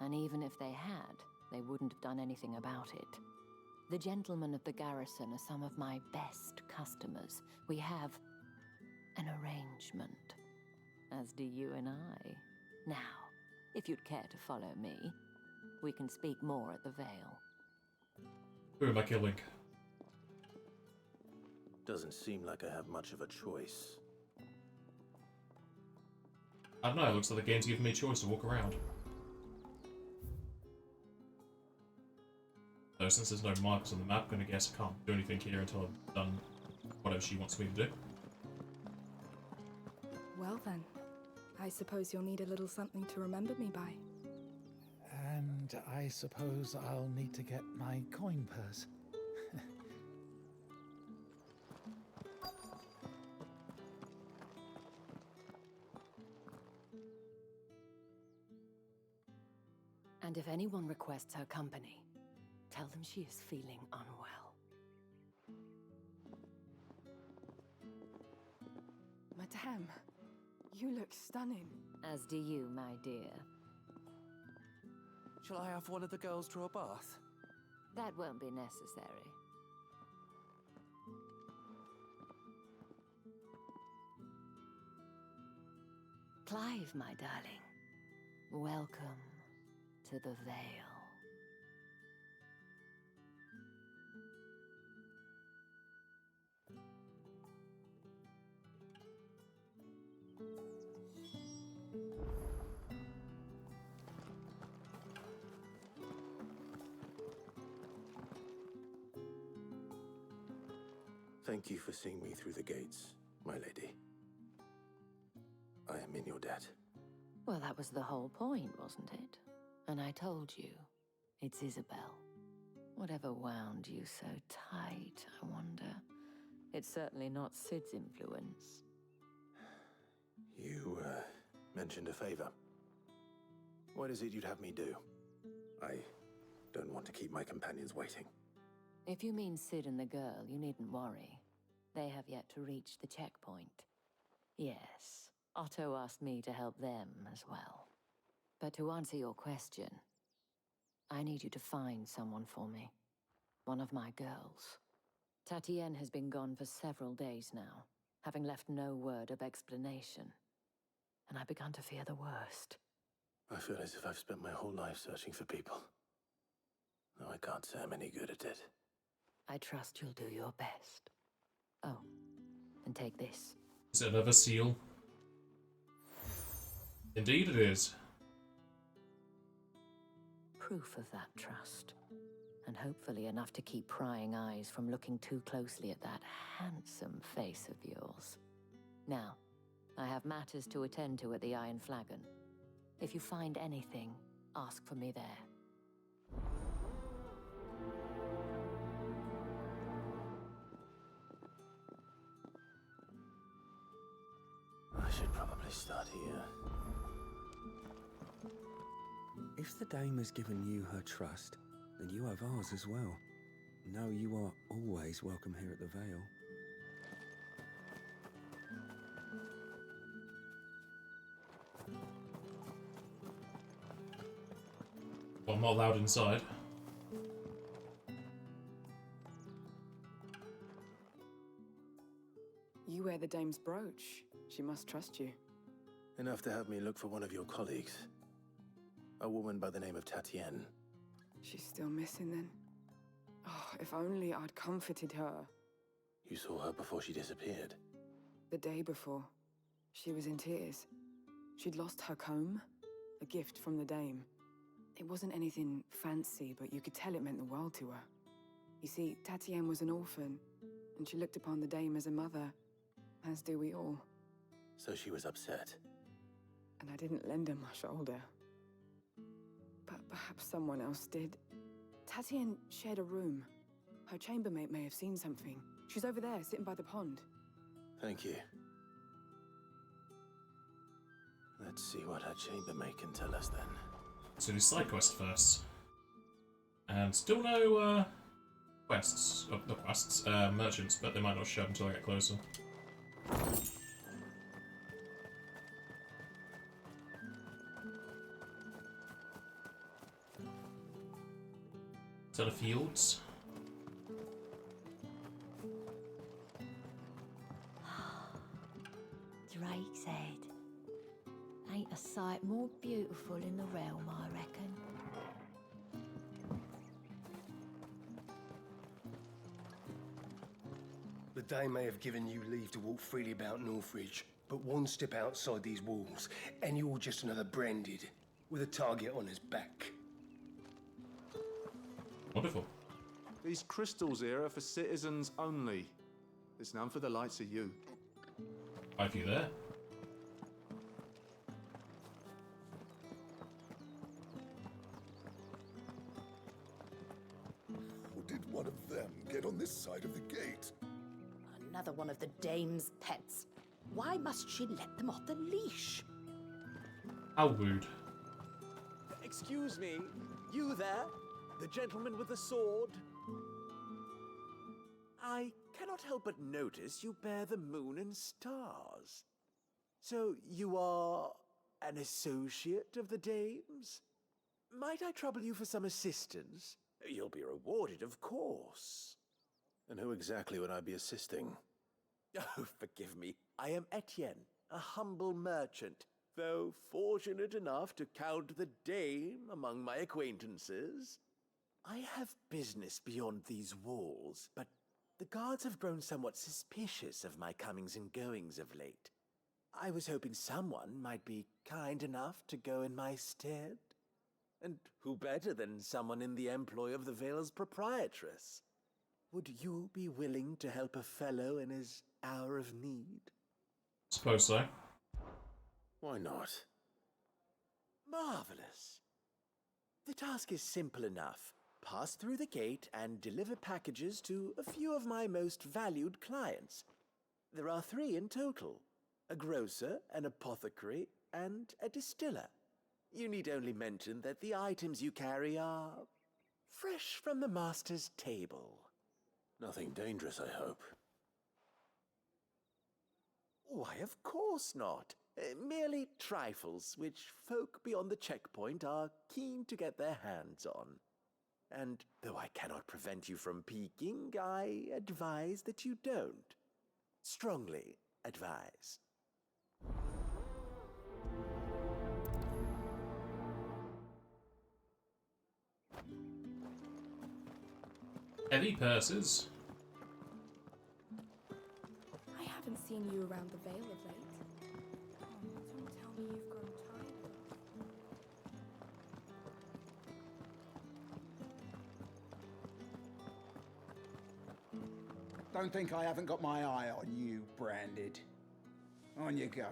And even if they had, they wouldn't have done anything about it. The gentlemen of the garrison are some of my best customers. We have an arrangement, as do you and I. Now, if you'd care to follow me, we can speak more at the Vale. Who am I killing? Doesn't seem like I have much of a choice. I don't know, it looks like the game's giving me a choice to walk around. So since there's no markers on the map, I'm gonna guess I can't do anything here until I've done whatever she wants me to do. Well then, I suppose you'll need a little something to remember me by. And I suppose I'll need to get my coin purse. And if anyone requests her company, tell them she is feeling unwell. Madame, you look stunning. As do you, my dear. Shall I have one of the girls draw a bath? That won't be necessary. Clive, my darling, welcome to the Vale. Thank you for seeing me through the gates, my lady. I am in your debt. Well, that was the whole point, wasn't it? And I told you, it's Isabel. Whatever wound you so tight, I wonder. It's certainly not Sid's influence. You, mentioned a favor. What is it you'd have me do? I don't want to keep my companions waiting. If you mean Sid and the girl, you needn't worry. They have yet to reach the checkpoint. Yes, Otto asked me to help them as well. But to answer your question, I need you to find someone for me. One of my girls. Tatienne has been gone for several days now, having left no word of explanation. And I've begun to fear the worst. I feel as if I've spent my whole life searching for people. Though I can't say I'm any good at it. I trust you'll do your best. Oh, and take this. Is it another seal? Indeed it is. Proof of that trust. And hopefully enough to keep prying eyes from looking too closely at that handsome face of yours. Now, I have matters to attend to at the Iron Flagon. If you find anything, ask for me there. I should probably start here. If the dame has given you her trust, then you have ours as well. Know you are always welcome here at the Vale. Well, more loud inside. You wear the dame's brooch. She must trust you. Enough to have me look for one of your colleagues. A woman by the name of Tatienne. She's still missing then. Oh, if only I'd comforted her. You saw her before she disappeared. The day before, she was in tears. She'd lost her comb, a gift from the dame. It wasn't anything fancy, but you could tell it meant the world to her. You see, Tatienne was an orphan, and she looked upon the dame as a mother, as do we all. So she was upset. And I didn't lend her my shoulder. But perhaps someone else did. Tatienne shared a room. Her chambermaid may have seen something. She's over there, sitting by the pond. Thank you. Let's see what her chambermaid can tell us then. So do side quest first. And still no quests. Oh, not quests, merchants, but they might not show up until I get closer. To the fields. Drake's Head. Ain't a sight more beautiful in the realm, I reckon. The Dame may have given you leave to walk freely about Northridge, but one step outside these walls, and you're just another branded, with a target on his back. Wonderful. These crystals here are for citizens only. There's none for the likes of you. Have you there? How did one of them get on this side of the gate? Another one of the dame's pets. Why must she let them off the leash? How rude. Excuse me, you there? The gentleman with the sword? I cannot help but notice you bear the moon and stars. So you are an associate of the dame's? Might I trouble you for some assistance? You'll be rewarded, of course. And who exactly would I be assisting? Oh, forgive me. I am Etienne, a humble merchant, though fortunate enough to count the dame among my acquaintances. I have business beyond these walls, but the guards have grown somewhat suspicious of my comings and goings of late. I was hoping someone might be kind enough to go in my stead. And who better than someone in the employ of the Vale's proprietress? Would you be willing to help a fellow in his hour of need? Suppose so. Why not? Marvelous. The task is simple enough. Pass through the gate and deliver packages to a few of my most valued clients. There are 3 in total. A grocer, an apothecary, and a distiller. You need only mention that the items you carry are fresh from the master's table. Nothing dangerous, I hope. Why, of course not. Merely trifles which folk beyond the checkpoint are keen to get their hands on. And though I cannot prevent you from peeking, I advise that you don't. Strongly advise. Heavy purses. I haven't seen you around the Vale of late. Oh, don't tell me you've grown tired. Don't think I haven't got my eye on you, Branded. On you go.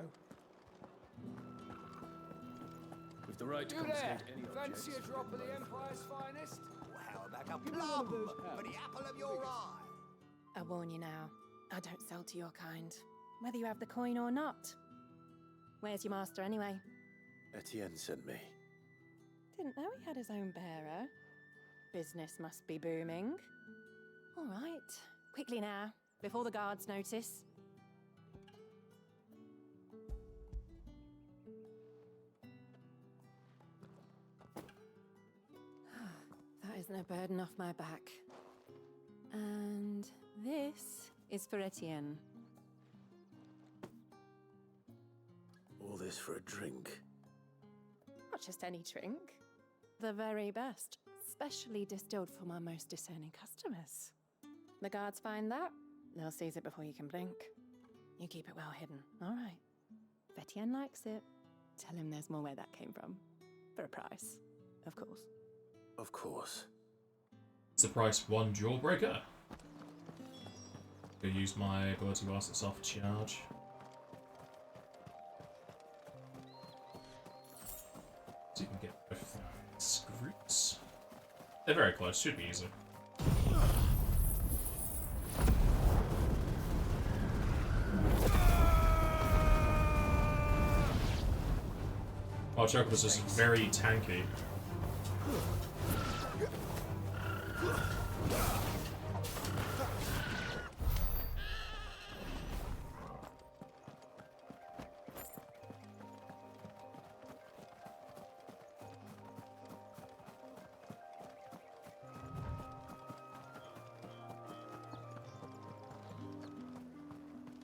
With the right to You confiscate there! any Fancy objects. a drop of the Empire's finest? How about a plum for the apple of your eye? I warn you now, I don't sell to your kind, whether you have the coin or not. Where's your master anyway? Etienne sent me. Didn't know he had his own bearer. Business must be booming. All right, quickly now, before the guards notice. That isn't a burden off my back. And this is for Etienne. All this for a drink. Not just any drink. The very best, specially distilled for my most discerning customers. The guards find that, they'll seize it before you can blink. You keep it well hidden, all right. If Etienne likes it, tell him there's more where that came from. For a price, of course. Of course. It's the price one jawbreaker. Go use my ability whilst it's off charge. So you can get both screws. They're very close, should be easy. Oh, Chocobus is very tanky.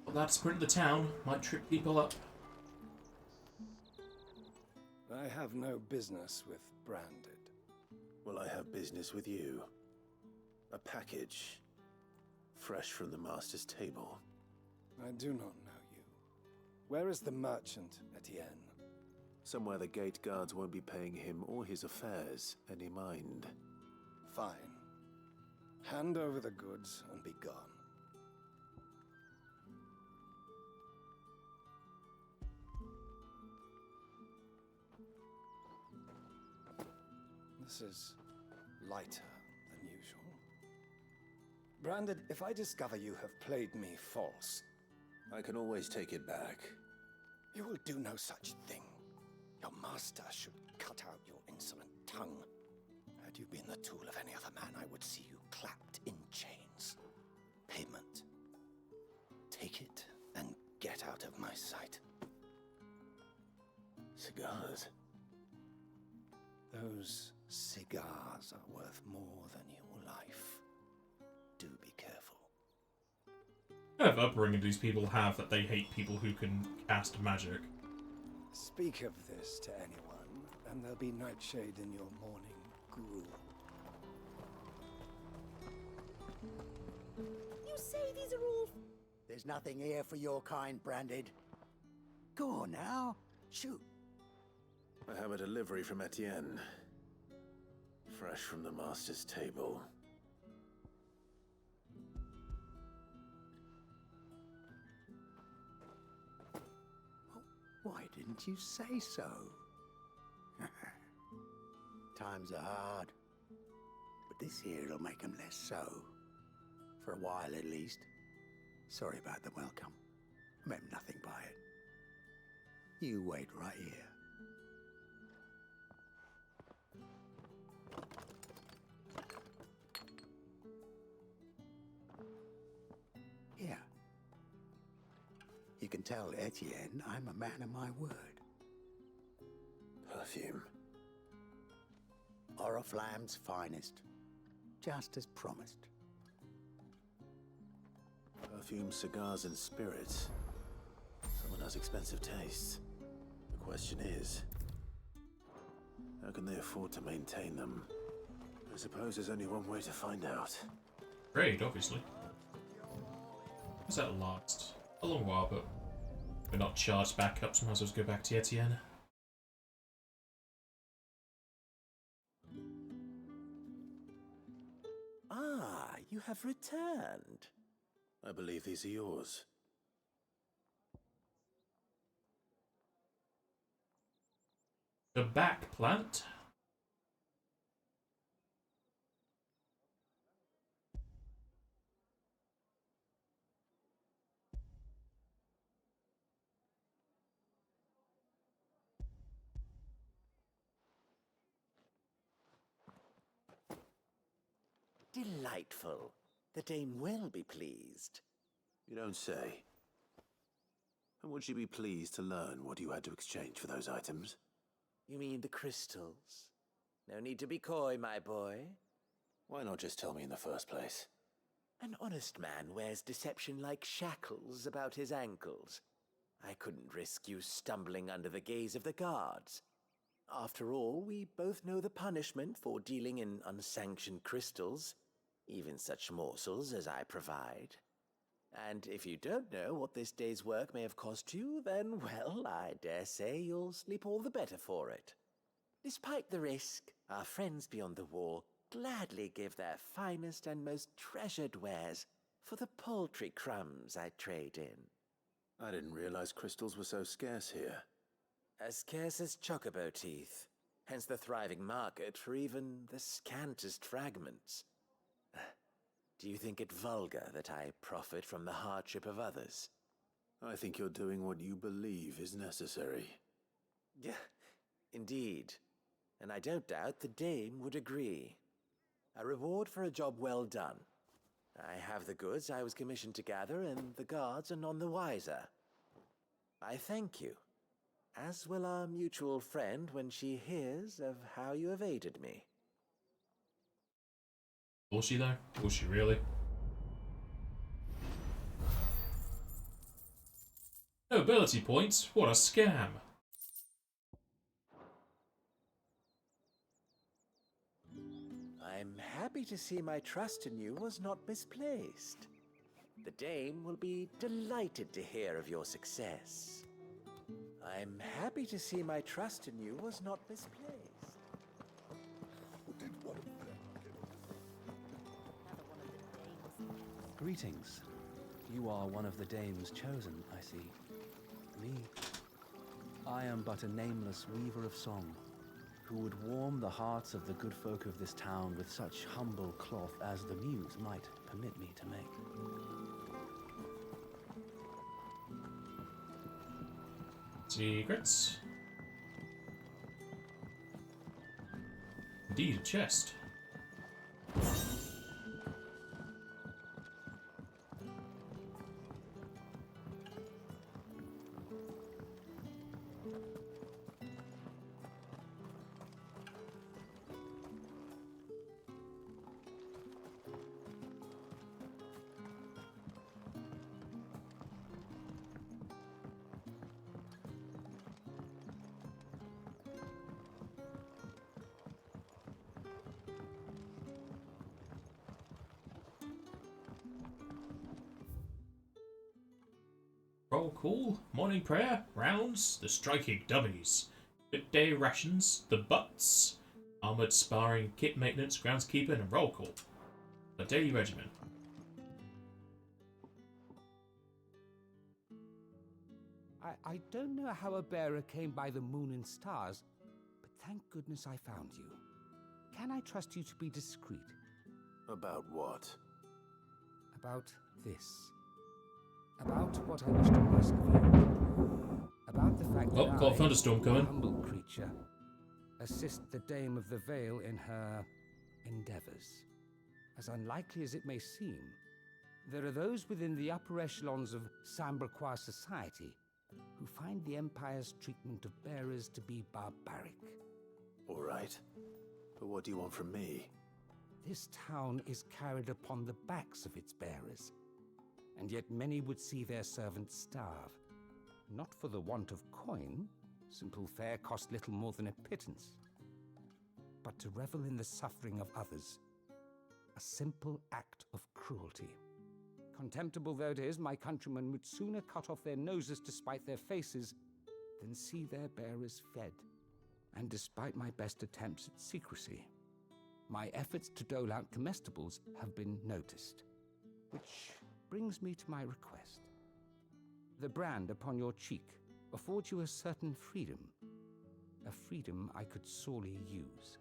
Well, that sprint of the town might trip people up. I have no business with Branded. Well, I have business with you. A package. Fresh from the master's table. I do not know you. Where is the merchant, Etienne? Somewhere the gate guards won't be paying him or his affairs any mind. Fine. Hand over the goods and be gone. This is lighter than usual. Branded, if I discover you have played me false... I can always take it back. You will do no such thing. Your master should cut out your insolent tongue. Had you been the tool of any other man, I would see you clapped in chains. Payment. Take it and get out of my sight. Cigars? Those cigars are worth more than your life. Do be careful. What kind of upbringing do these people have that they hate people who can cast magic? Speak of this to anyone, and there'll be nightshade in your morning gruel. You say these are all... There's nothing here for your kind, Branded. Go on now. Shoot. I have a delivery from Etienne. Fresh from the master's table. Can't you say so? Times are hard, but this here'll make 'em less so. For a while, at least. Sorry about the welcome. Meant nothing by it. You wait right here. Here. You can tell Etienne I'm a man of my word. Perfume. Oriflamme's finest. Just as promised. Perfume, cigars, and spirits. Someone has expensive tastes. The question is, how can they afford to maintain them? I suppose there's only one way to find out. Trade, obviously. Does that last? A long while, but we're not charged back up, so might as well go back to Etienne. Ah, you have returned. I believe these are yours. The back plant. Delightful. The dame will be pleased. You don't say. And would she be pleased to learn what you had to exchange for those items? You mean the crystals? No need to be coy, my boy. Why not just tell me in the first place? An honest man wears deception like shackles about his ankles. I couldn't risk you stumbling under the gaze of the guards. After all, we both know the punishment for dealing in unsanctioned crystals, even such morsels as I provide. And if you don't know what this day's work may have cost you, then, well, I dare say you'll sleep all the better for it. Despite the risk, our friends beyond the wall gladly give their finest and most treasured wares for the paltry crumbs I trade in. I didn't realize crystals were so scarce here. As scarce as chocobo teeth, hence the thriving market for even the scantest fragments. Do you think it vulgar that I profit from the hardship of others? I think you're doing what you believe is necessary. Yeah, indeed. And I don't doubt the dame would agree. A reward for a job well done. I have the goods I was commissioned to gather, and the guards are none the wiser. I thank you, as will our mutual friend when she hears of how you have aided me. Will she though? Will she really? Nobility points? What a scam! I'm happy to see my trust in you was not misplaced. The dame will be delighted to hear of your success. I'm happy to see my trust in you was not misplaced. Did one of them Greetings. You are one of the dames chosen, I see. Me. I am but a nameless weaver of song, who would warm the hearts of the good folk of this town with such humble cloth as the muse might permit me to make. Secrets. Indeed, a chest. Roll call, morning prayer, rounds, the striking dummies, midday rations, the butts, armoured sparring, kit maintenance, groundskeeper, and roll call. A daily regimen. I don't know how a bearer came by the moon and stars, but thank goodness I found you. Can I trust you to be discreet? About what? About this. About what I wish to ask of you. About the fact that got a thunderstorm coming. A humble creature, assist the Dame of the Vale in her endeavors. As unlikely as it may seem, there are those within the upper echelons of Samberquois society who find the Empire's treatment of bearers to be barbaric. All right. But what do you want from me? This town is carried upon the backs of its bearers, and yet many would see their servants starve. Not for the want of coin, simple fare cost little more than a pittance, but to revel in the suffering of others, a simple act of cruelty. Contemptible though it is, my countrymen would sooner cut off their noses to spite their faces than see their bearers fed. And despite my best attempts at secrecy, my efforts to dole out comestibles have been noticed. Which brings me to my request. The brand upon your cheek affords you a certain freedom. A freedom I could sorely use.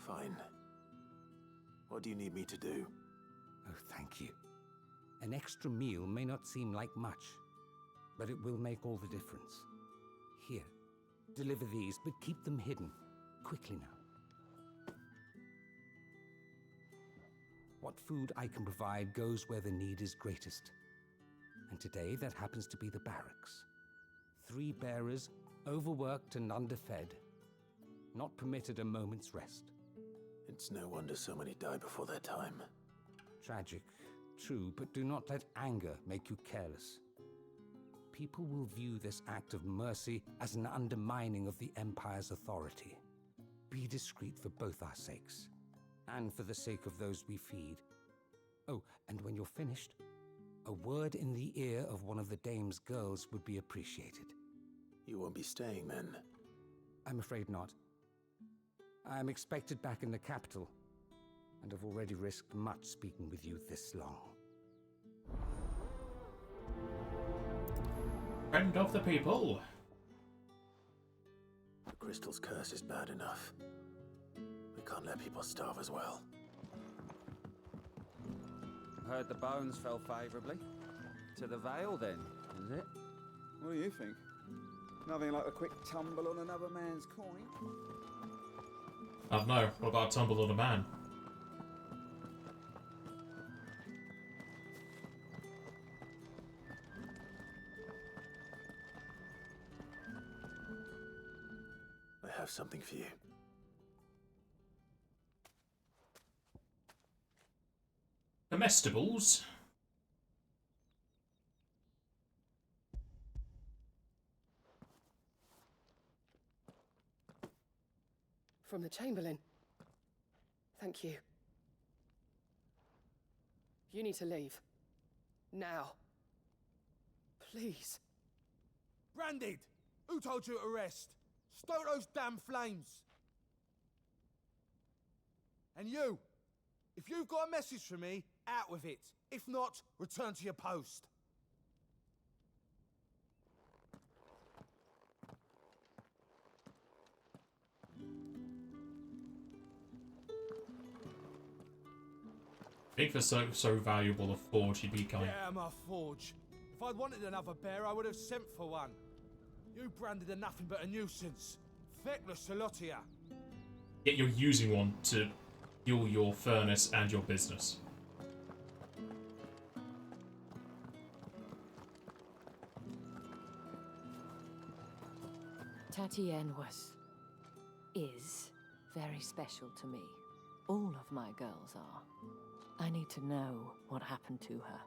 Fine. What do you need me to do? Oh, thank you. An extra meal may not seem like much, but it will make all the difference. Here, deliver these, but keep them hidden. Quickly now. What food I can provide goes where the need is greatest. And today that happens to be the barracks. 3 bearers, overworked and underfed, not permitted a moment's rest. It's no wonder so many die before their time. Tragic, true, but do not let anger make you careless. People will view this act of mercy as an undermining of the Empire's authority. Be discreet for both our sakes, and for the sake of those we feed. Oh, and when you're finished, a word in the ear of one of the Dame's girls would be appreciated. You won't be staying then? I'm afraid not. I am expected back in the capital, and have already risked much speaking with you this long. Friend of the people. The crystal's curse is bad enough. We can't let people starve as well. Heard the bones fell favourably. To the Vale, then, is it? What do you think? Nothing like a quick tumble on another man's coin. I don't know. What about a tumble on a man? I have something for you. Comestibles? From the Chamberlain. Thank you. You need to leave. Now. Please. Branded! Who told you to rest? Stoke those damn flames! And you! If you've got a message for me, out with it. If not, return to your post. I think for so valuable a forge, he'd be kind. Yeah, my forge. If I'd wanted another bear, I would have sent for one. You branded are nothing but a nuisance. Feckless Salotia. Yet you're using one to fuel your furnace and your business. Tatienne is very special to me. All of my girls are. I need to know what happened to her.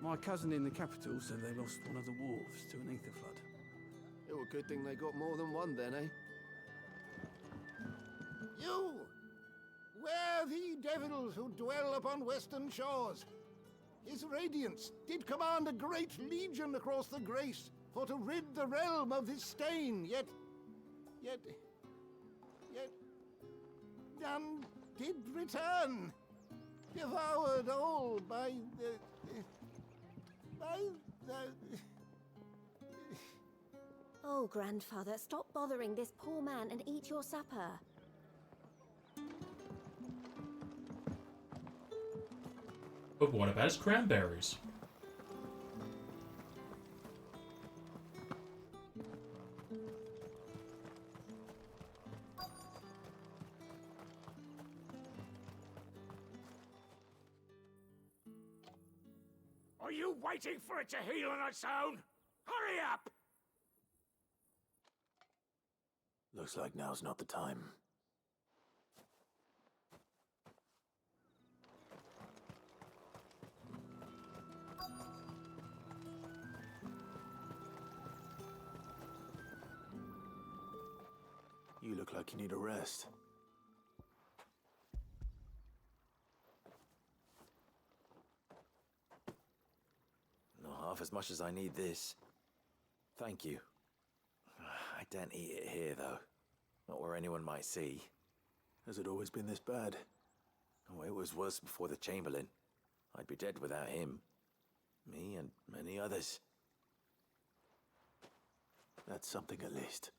My cousin in the capital said they lost one of the wolves to an ether flood. It was a good thing they got more than one then, eh? You! Where the devils who dwell upon western shores? His radiance did command a great legion across the Grace for to rid the realm of this stain, yet none did return, devoured all by Oh, grandfather, stop bothering this poor man and eat your supper. But what about his cranberries? Are you waiting for it to heal on its own? Hurry up! Looks like now's not the time. You look like you need a rest. Not half as much as I need this. Thank you. I daren't eat it here, though. Not where anyone might see. Has it always been this bad? Oh, it was worse before the Chamberlain. I'd be dead without him. Me and many others. That's something at least.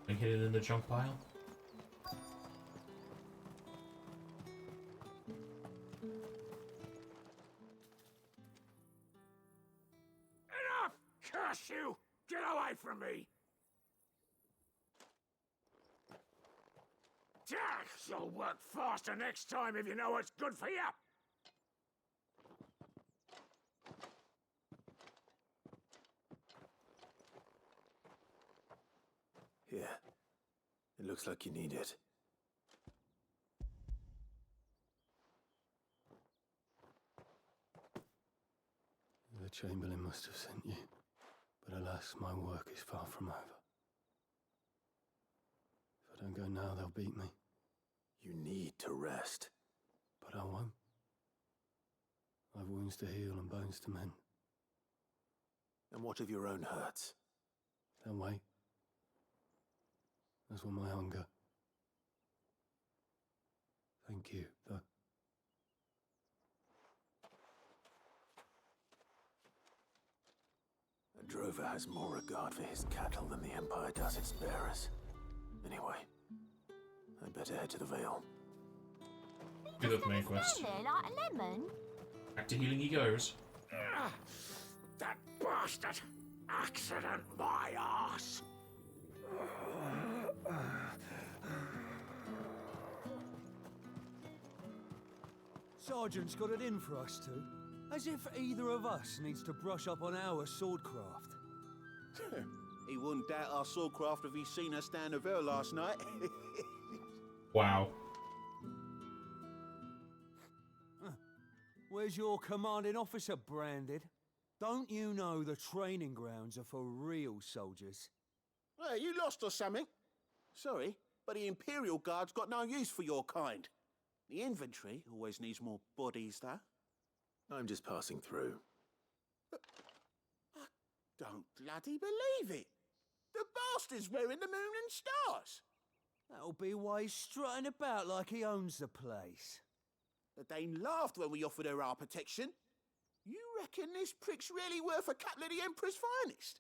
I hit it in the junk pile. Enough! Curse you! Get away from me! You'll work faster next time if you know what's good for you! Here. It looks like you need it. The Chamberlain must have sent you, but alas, my work is far from over. If I don't go now, they'll beat me. You need to rest. But I won't. I've wounds to heal and bones to mend. And what of your own hurts? They'll wait. As will my hunger. Thank you, though. A drover has more regard for his cattle than the Empire does its bearers. Anyway, I'd better head to the Vale. Do the main quest. Like a lemon? Back to healing he goes. That bastard! Accident my ass! Sergeant's got it in for us two. As if either of us needs to brush up on our swordcraft. He wouldn't doubt our swordcraft if he'd seen us down the Vale last night. Wow. Where's your commanding officer branded? Don't you know the training grounds are for real soldiers? Hey, you lost or something? Sorry, but the Imperial Guard's got no use for your kind. The infantry always needs more bodies, though. I'm just passing through. I don't bloody believe it. The bastard's wearing the moon and stars. That'll be why he's strutting about like he owns the place. The Dane laughed when we offered her our protection. You reckon this prick's really worth a couple of the Emperor's finest?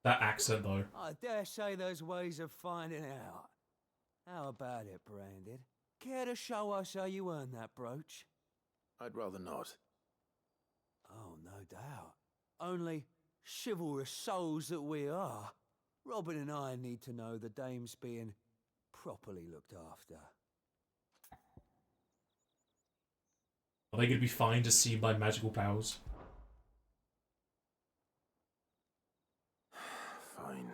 That accent, though. I dare say there's ways of finding out. How about it, Branded? Care to show us how you earned that brooch? I'd rather not. Oh, no doubt. Only chivalrous souls that we are, Robin and I need to know the dame's being properly looked after. Are they going to be fine to see my magical powers? Fine.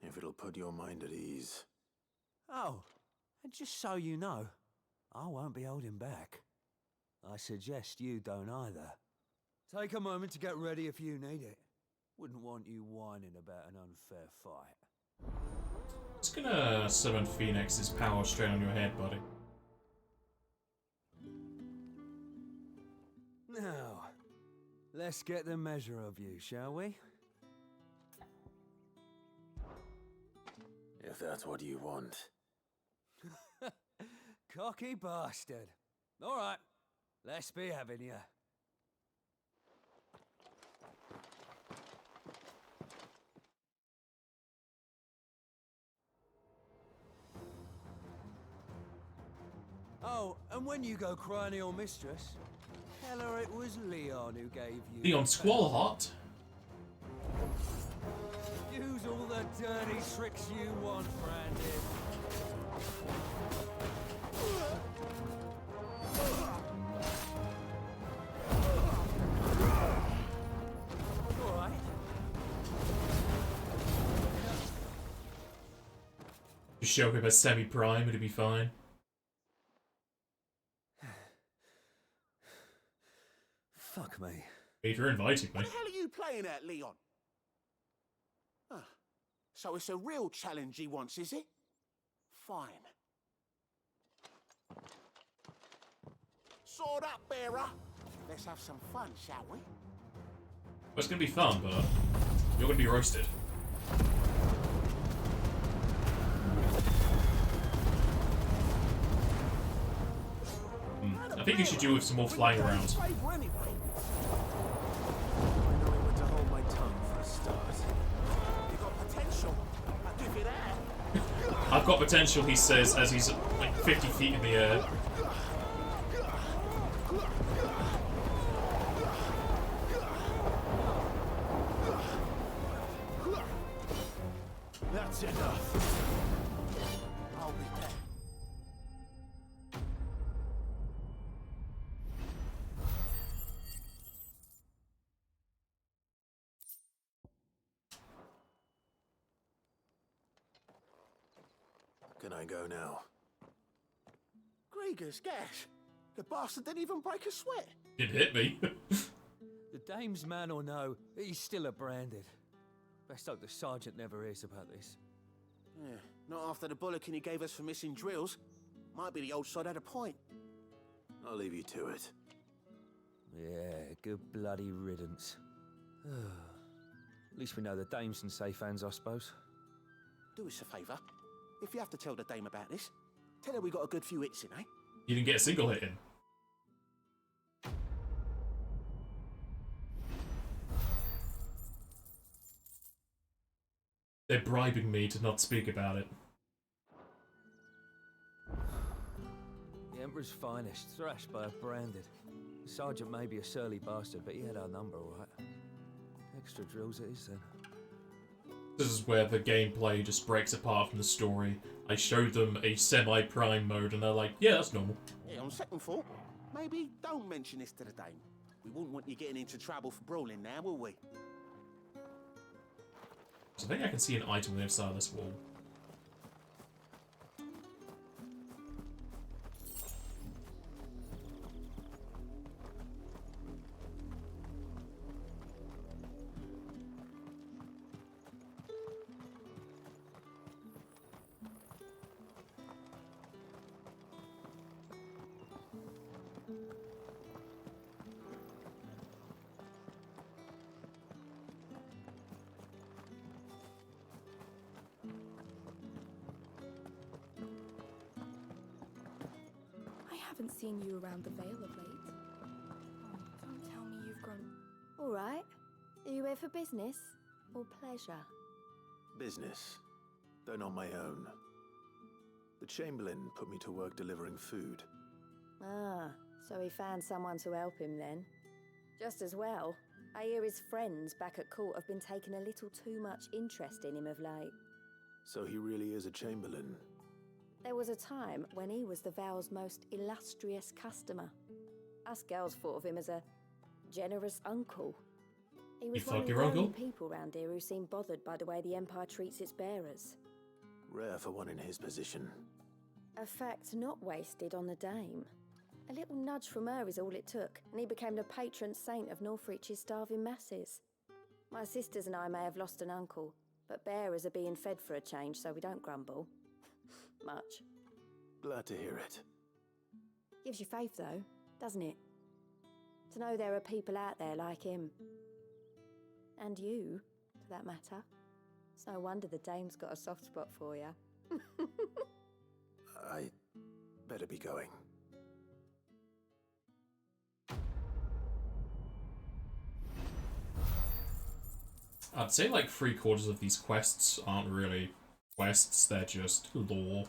If it'll put your mind at ease. Oh, and just so you know, I won't be holding back. I suggest you don't either. Take a moment to get ready if you need it. Wouldn't want you whining about an unfair fight. It's gonna summon Phoenix's power straight on your head, buddy. Now, let's get the measure of you, shall we? If that's what you want. cocky bastard. All right, let's be having you. Oh, and when you go crying to your mistress, tell her it was Leon who gave you... Leon Squallhot? Use all the dirty tricks you want, Brandon. All right. Just show him as semi-prime, it'll be fine. Fuck me. If you're inviting me. What the hell are you playing at, Leon? Ah, so it's a real challenge he wants, is it? Fine. Sword up, bearer. Let's have some fun, shall we? Well, it's gonna be fun, but you're gonna be roasted. I think you should do with some more flying around. I've got potential, he says, as he's like 50 feet in the air. That's enough. I'll be back. Can I go now? Gregor's gas. The bastard didn't even break a sweat. It hit me. The dame's man or no, he's still a Branded. Best hope the sergeant never hears about this. Yeah, not after the bollocking he gave us for missing drills. Might be the old sod had a point. I'll leave you to it. Yeah, good bloody riddance. At least we know the dame's in safe hands, I suppose. Do us a favour. If you have to tell the dame about this, tell her we got a good few hits in, eh? You didn't get a single hit in. They're bribing me to not speak about it. The Emperor's finest, thrashed by a Branded. The sergeant may be a surly bastard, but he had our number, all right. Extra drills it is, then. This is where the gameplay just breaks apart from the story. I showed them a semi-prime mode and they're like, yeah, that's normal. Yeah, on second thought, maybe don't mention this to the dame. We wouldn't want you getting into trouble for brawling now, will we? So I think I can see an item on the other side of this wall. I haven't seen you around the Vale of late. Oh, don't tell me you've grown... All right. Are you here for business or pleasure? Business, though not my own. The Chamberlain put me to work delivering food. Ah, so he found someone to help him then. Just as well. I hear his friends back at court have been taking a little too much interest in him of late. So he really is a Chamberlain. There was a time when he was the Vale's most illustrious customer. Us girls thought of him as a generous uncle. He was one of the only people round here who seemed bothered by the way the Empire treats its bearers. Rare for one in his position. A fact not wasted on the dame. A little nudge from her is all it took, and he became the patron saint of Northreach's starving masses. My sisters and I may have lost an uncle, but bearers are being fed for a change, so we don't grumble. Much. Glad to hear it. Gives you faith, though, doesn't it? To know there are people out there like him. And you, for that matter. It's no wonder the dame's got a soft spot for you. I better be going. I'd say like 3/4 of these quests aren't really quests, they're just lore.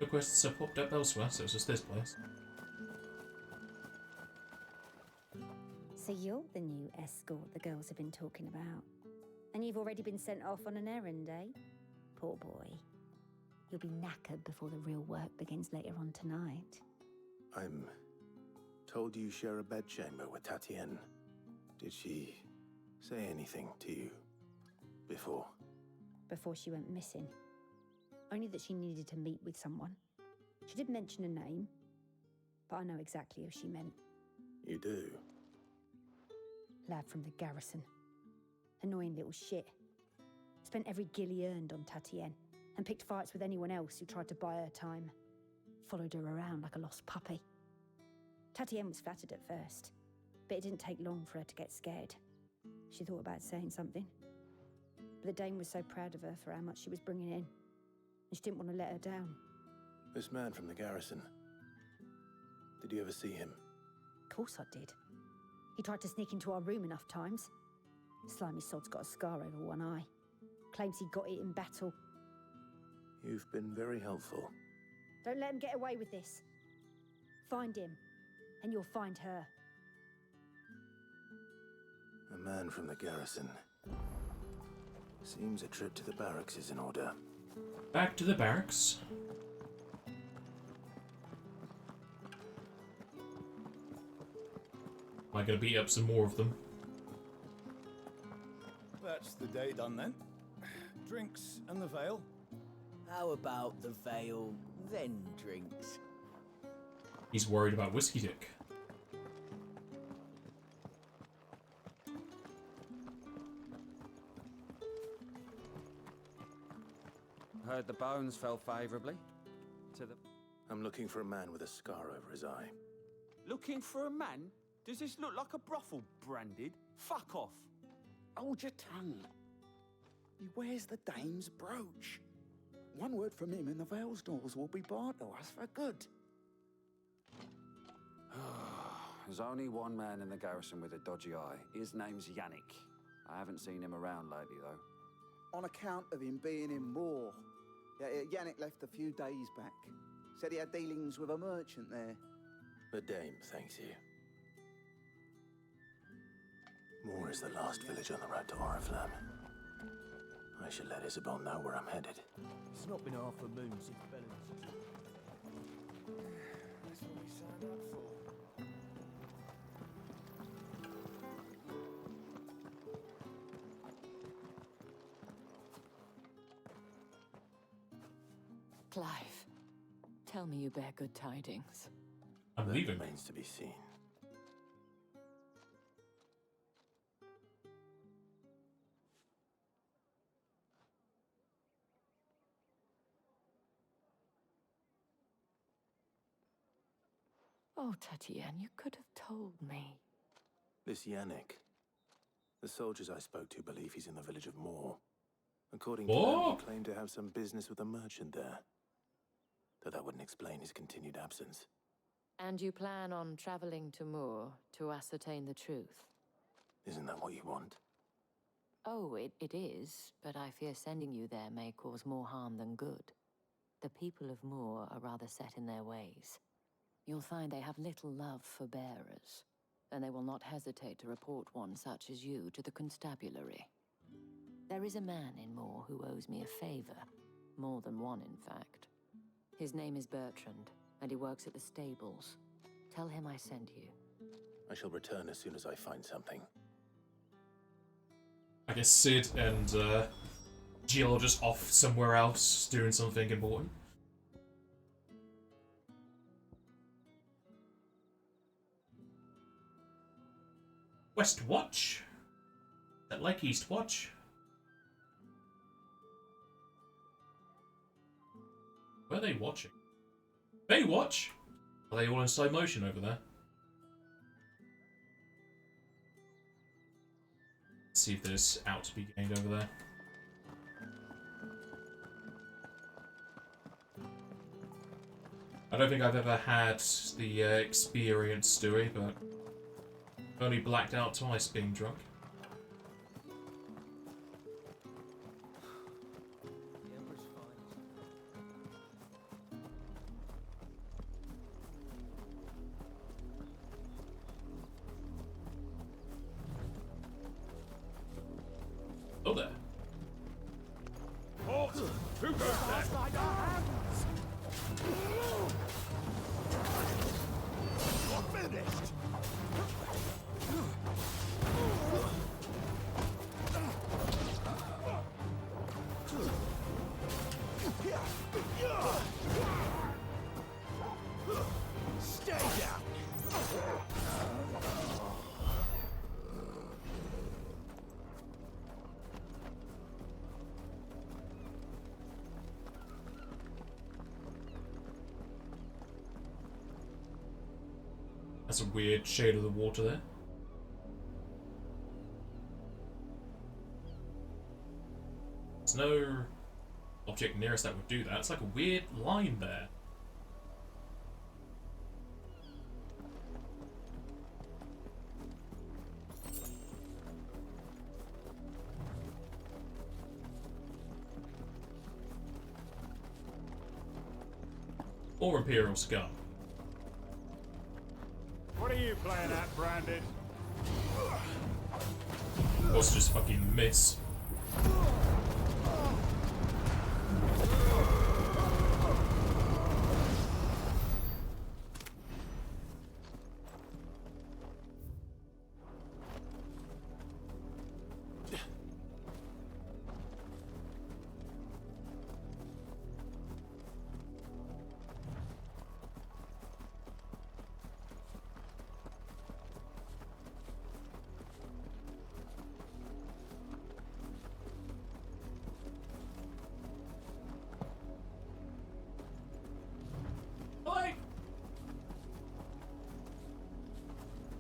The quests have popped up elsewhere, so it's just this place. So you're the new escort the girls have been talking about. And you've already been sent off on an errand, eh? Poor boy. You'll be knackered before the real work begins later on tonight. I'm told you share a bedchamber with Tatienne. Did she say anything to you before? Before she went missing. Only that she needed to meet with someone. She did mention a name, but I know exactly who she meant. You do? Lad from the garrison. Annoying little shit. Spent every guil he earned on Tatienne, and picked fights with anyone else who tried to buy her time. Followed her around like a lost puppy. Tatienne was flattered at first, but it didn't take long for her to get scared. She thought about saying something. But the dame was so proud of her for how much she was bringing in, and she didn't want to let her down. This man from the garrison. Did you ever see him? Of course I did. He tried to sneak into our room enough times. Slimy sod's got a scar over one eye. Claims he got it in battle. You've been very helpful. Don't let him get away with this. Find him, and you'll find her. A man from the garrison. Seems a trip to the barracks is in order. Back to the barracks. Am I gonna beat up some more of them? That's the day done then. Drinks and the veil. How about the veil, then drinks? He's worried about Whiskey Dick. Heard the bones fell favourably to the... I'm looking for a man with a scar over his eye. Looking for a man? Does this look like a brothel, Branded? Fuck off. Hold your tongue. He wears the dame's brooch. One word from him and the Vale's doors will be barred to us for good. There's only one man in the garrison with a dodgy eye. His name's Yannick. I haven't seen him around lately, though. On account of him being in war. Yannick left a few days back. Said he had dealings with a merchant there. The dame thanks you. Moore is the last village on the road to Oriflamme. I should let Isabel know where I'm headed. It's not been half a moon since Bella's. That's what we signed up for. Clive, tell me you bear good tidings. I'm leaving. Remains to be seen. Oh, Tatienne, you could have told me. This Yannick. The soldiers I spoke to believe he's in the village of Moore. According to them, he claimed to have some business with a merchant there. Though that wouldn't explain his continued absence. And you plan on traveling to Moore to ascertain the truth? Isn't that what you want? Oh, it is, but I fear sending you there may cause more harm than good. The people of Moore are rather set in their ways. You'll find they have little love for bearers, and they will not hesitate to report one such as you to the constabulary. There is a man in Moore who owes me a favor. More than one, in fact. His name is Bertrand, and he works at the stables. Tell him I sent you. I shall return as soon as I find something. I guess Sid and Jill are just off somewhere else doing something important. West Watch? That like East Watch? Where are they watching? Baywatch? Are they all in slow motion over there? see if there's out to be gained over there. I don't think I've ever had the experience, Stewie, but I've only blacked out twice being drunk. Oh there. Halt! Who goes there? You're finished! Stay down! That's a weird shade of the water there. There's no object near us that would do that. It's like a weird line there. Or Imperial scum. What are you playing at, Branded? Also just fucking miss.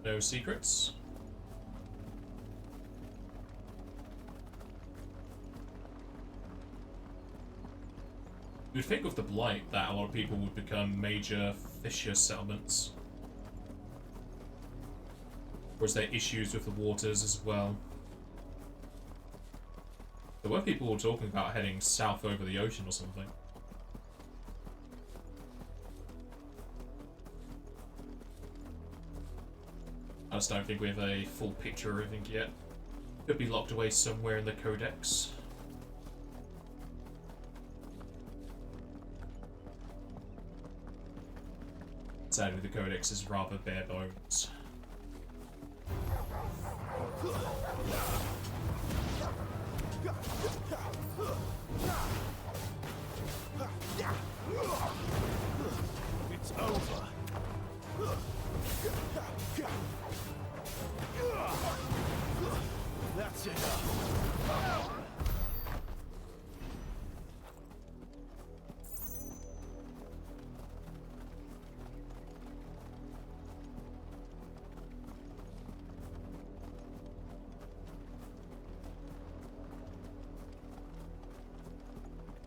No secrets. You'd think with the Blight that a lot of people would become major fisher settlements. Or is there issues with the waters as well? There were people who were talking about heading south over the ocean or something. I just don't think we have a full picture of everything yet. Could be locked away somewhere in the Codex. Sadly, the Codex is rather bare bones. It's over. That's enough.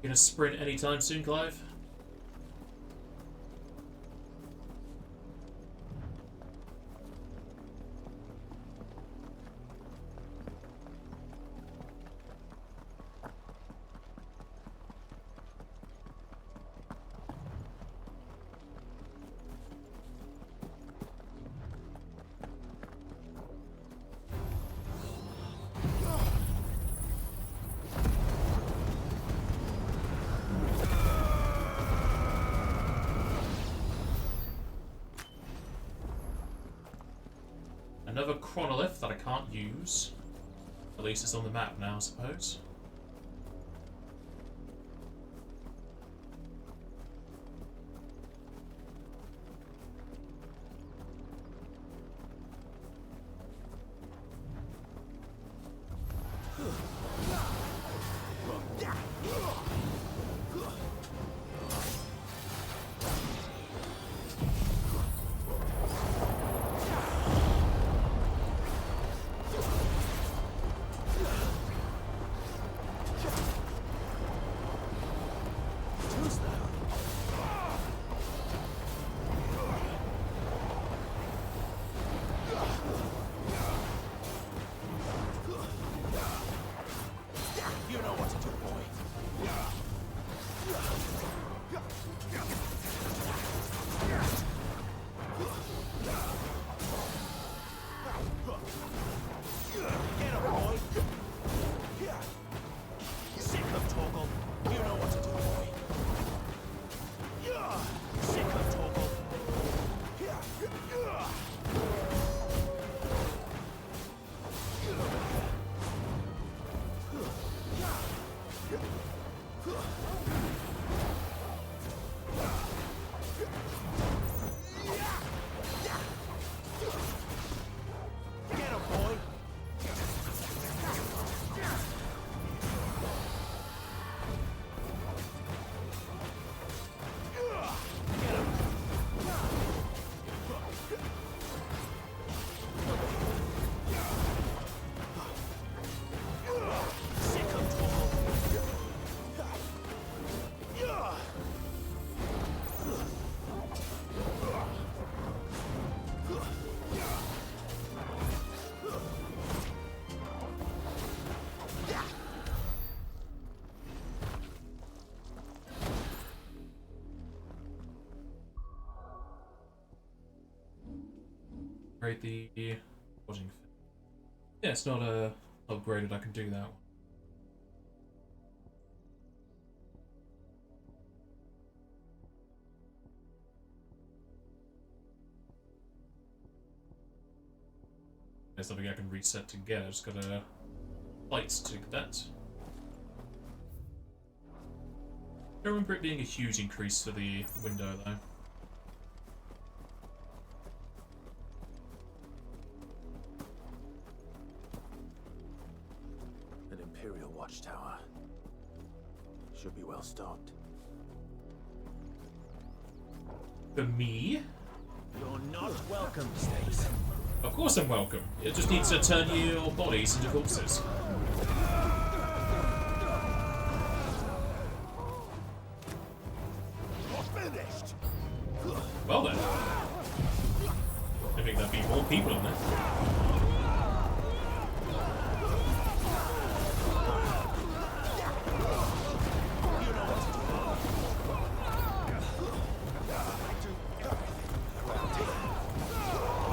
Gonna sprint anytime soon, Clive? Another chronolith that I can't use. At least it's on the map now, I suppose. Get him, boy! Upgrade the forging. Yeah, it's not upgraded. I can do that one. There's something I can reset to get. I just got lights to that. I don't remember it being a huge increase for the window though. An Imperial watchtower. Should be well stocked. For me? You're not welcome, Stace. Of course I'm welcome. It just needs to turn your bodies into corpses. Finished. Well then. I think there'd be more people in there.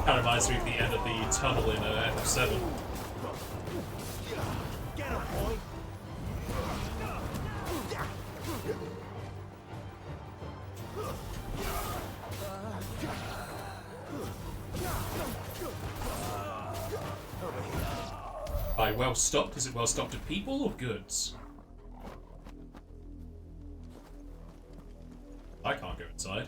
Kind of reminds me of the end of the tunnel in FF7. Get him, boy! By well stocked, is it well stocked of people or goods? I can't go inside.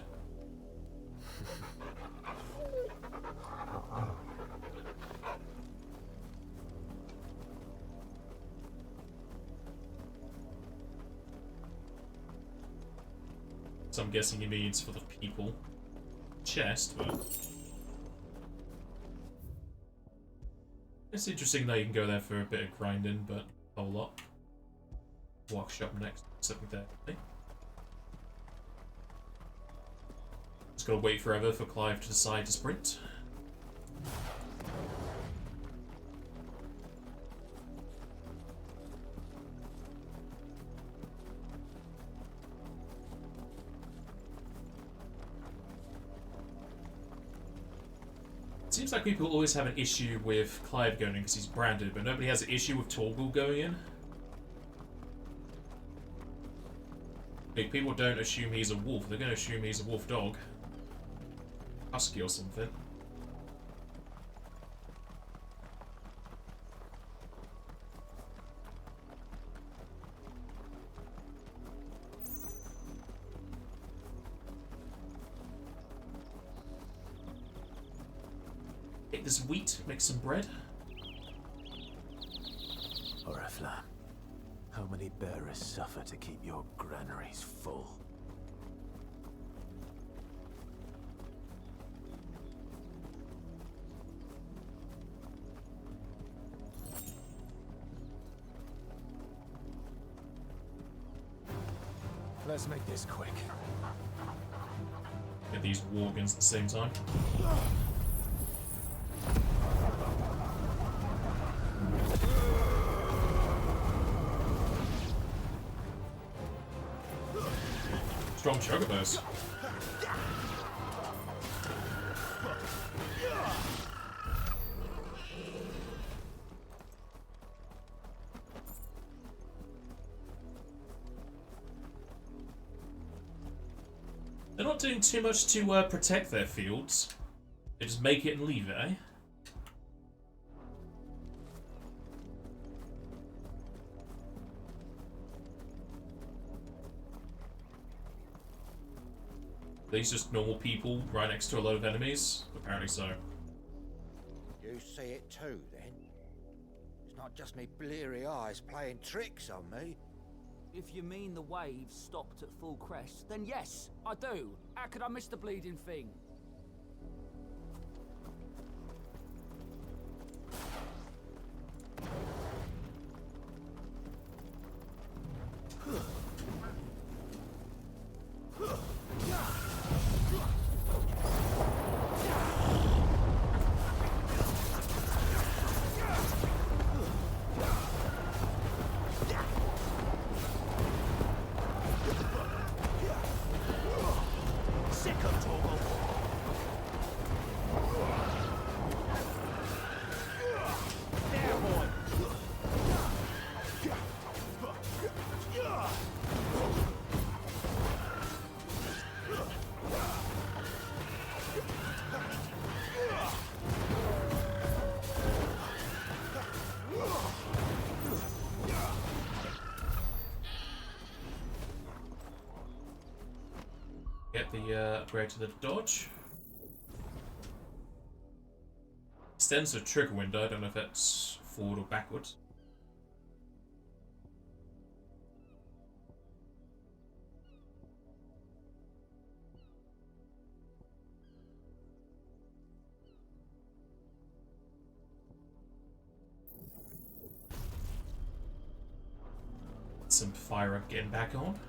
So I'm guessing he means for the people. Chest, but... It's interesting that you can go there for a bit of grinding, but a whole lot. Workshop next, something there. Just gotta wait forever for Clive to decide to sprint. Seems like people always have an issue with Clive going in because he's branded, but nobody has an issue with Torgal going in. Like, people don't assume he's a wolf, they're going to assume he's a wolf dog. Husky or something. Take this wheat, make some bread. Oriflamme, how many bearers suffer to keep your granaries full? Let's make this quick. Get these wargans at the same time. Strong chugaburs. They're not doing too much to protect their fields. They just make it and leave it, eh? these just normal people right next to a load of enemies? Apparently so. You see it too, then? It's not just me bleary eyes playing tricks on me. If you mean the waves stopped at full crest, then yes, I do. How could I miss the bleeding thing? Get the upgrade to the dodge. Extends the trigger window. I don't know if that's forward or backwards. Some fire up getting back on.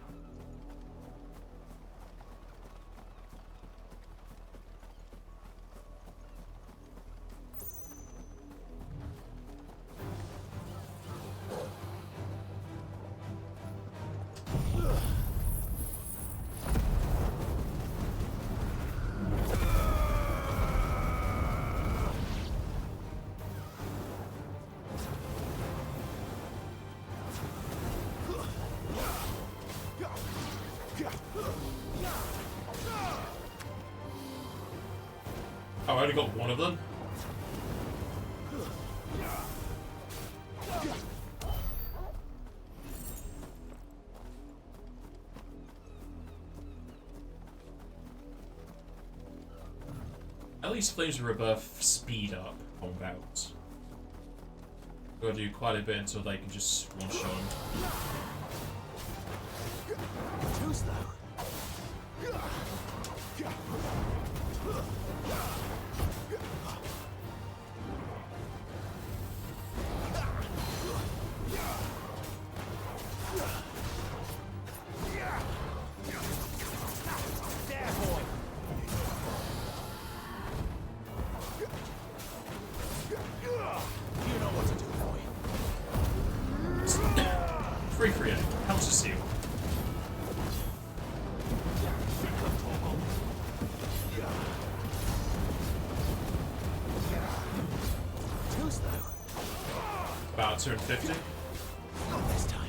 Oh, I only got one of them. At least Flames of Rebirth speed up on bouts. Gotta do quite a bit until they can just one-shot them. Too slow. Free free it. Counter seal. Too slow. About 250. Not this time.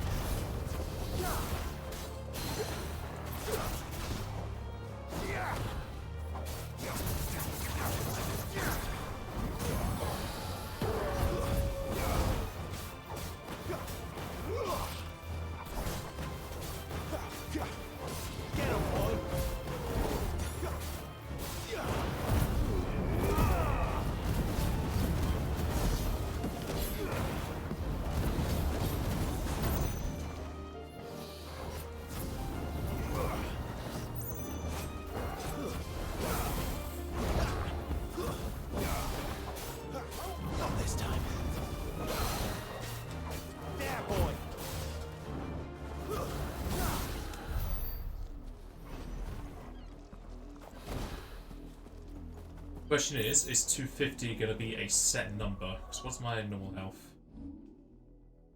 Question is 250 gonna be a set number? Because what's my normal health?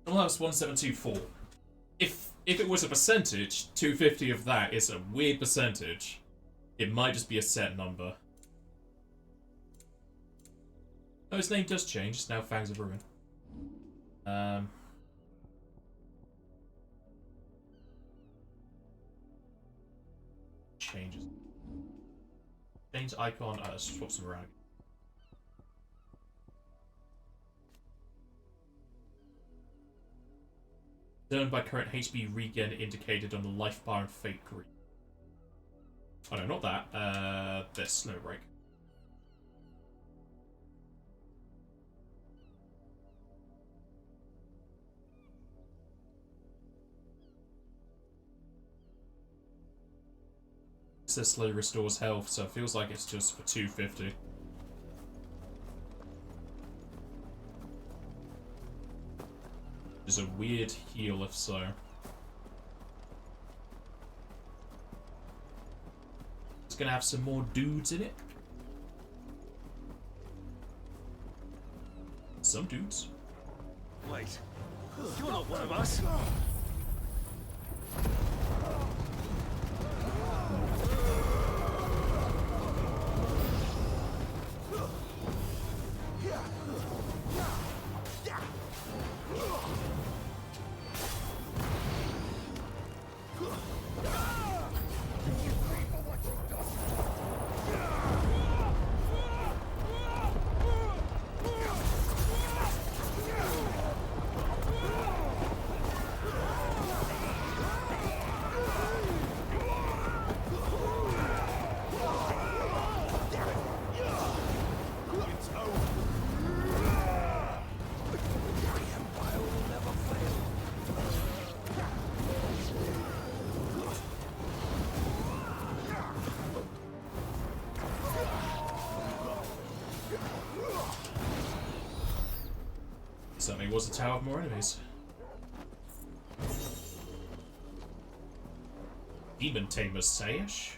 Normal health's 1724. If it was a percentage, 250 of that is a weird percentage. It might just be a set number. Oh, his name does change. It's now Fangs of Ruin. Changes. Change icon. Swap some around. Done by current HP regen indicated on the life bar and fate group. Oh no, not that. This, no break. This slowly restores health, so it feels like it's just for 250. It's a weird heal if so. It's gonna have some more dudes in it. Some dudes. Wait, you're not one of us. Certainly was a tower of more enemies. Demon Tamers, say-ish?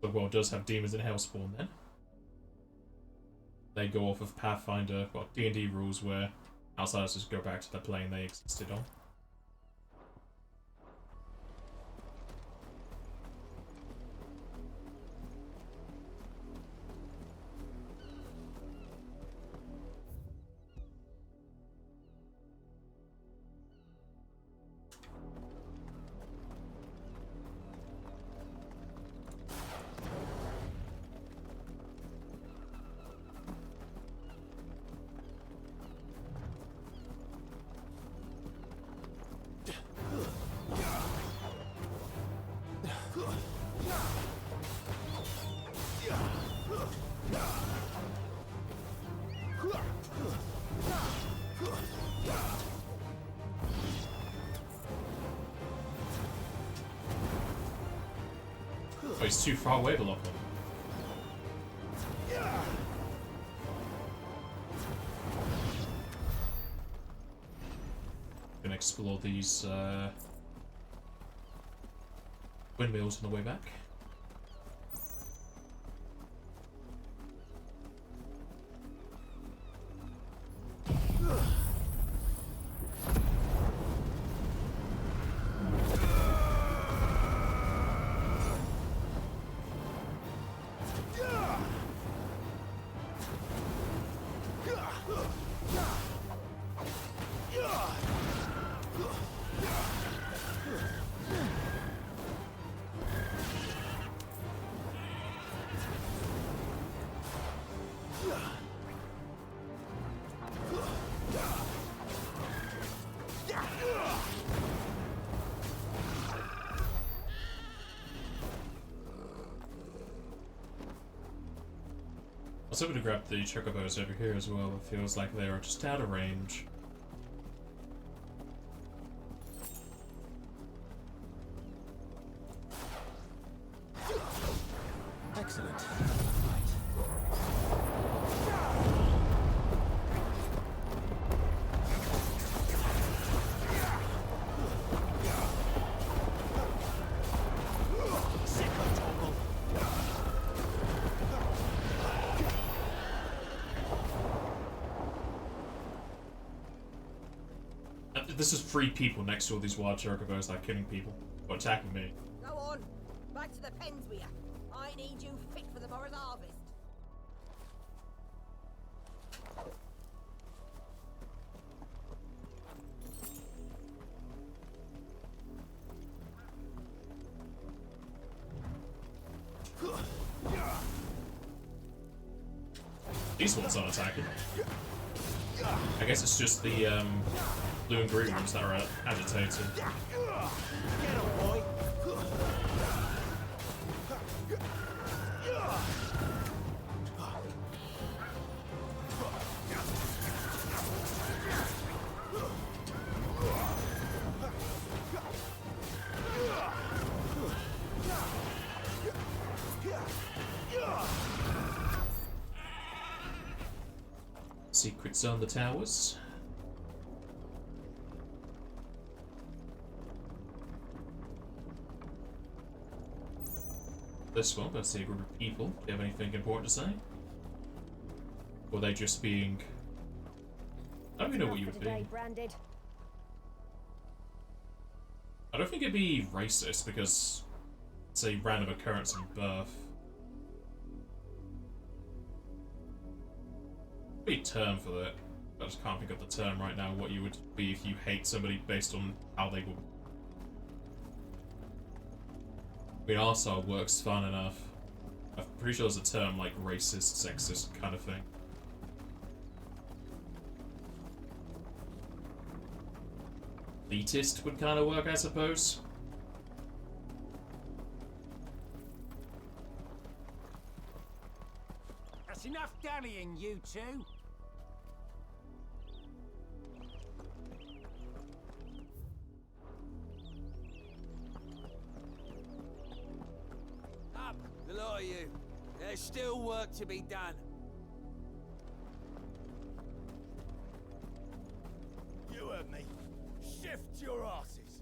The world does have demons in Hellspawn then. They go off of Pathfinder, well, D&D rules where outsiders just go back to the plane they existed on. Oh, he's too far away to lock him. Gonna explore these windmills on the way back. I was hoping to grab the chocobos over here as well, it feels like they are just out of range. Excellent. This is 3 people next to all these wild chocobos, like killing people or attacking me. Go on, back to the pens with you. I need you fit for the morrow's harvest. These ones aren't attacking. I guess it's just the blue and green ones that are agitated. Get him, boy. Secrets on the towers. This one, let's see a group of people. Do you have anything important to say? Or are they just being... I don't even know what you would be. Branded. I don't think it'd be racist because it's a random occurrence in birth. Be a term for that. I just can't think of the term right now. What you would be if you hate somebody based on how they will. I mean, arsehole works fun enough. I'm pretty sure there's a term like racist, sexist kind of thing. Elitist would kind of work, I suppose. That's enough dallying, you two. Up, the lot of you. There's still work to be done. You heard me. Shift your asses.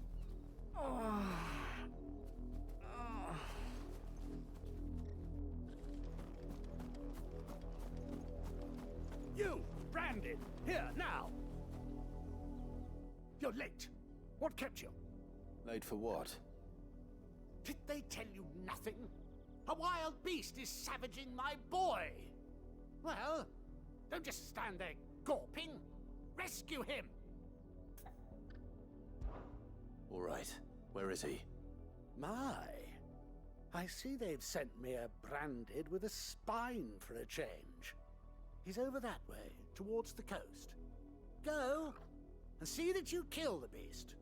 You, Brandon, here now. You're late. What kept you? Late for what? Did they tell you nothing? A wild beast is savaging my boy. Well, don't just stand there gawping. Rescue him. All right. Where is he? My. I see they've sent me a branded with a spine for a change. He's over that way, towards the coast. Go, and see that you kill the beast.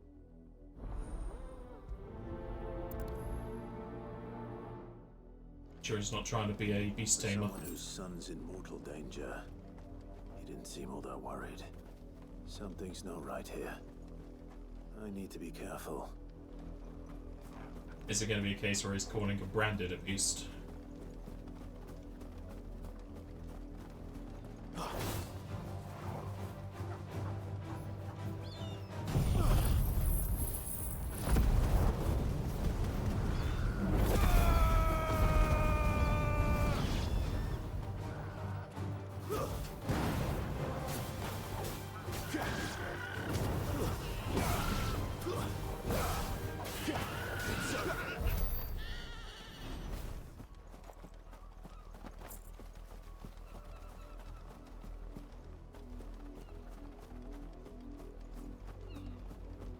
Sure, he's not trying to be a beast tamer. Someone whose son's in mortal danger. He didn't seem all that worried. Something's not right here. I need to be careful. Is it going to be a case where he's calling a branded a beast?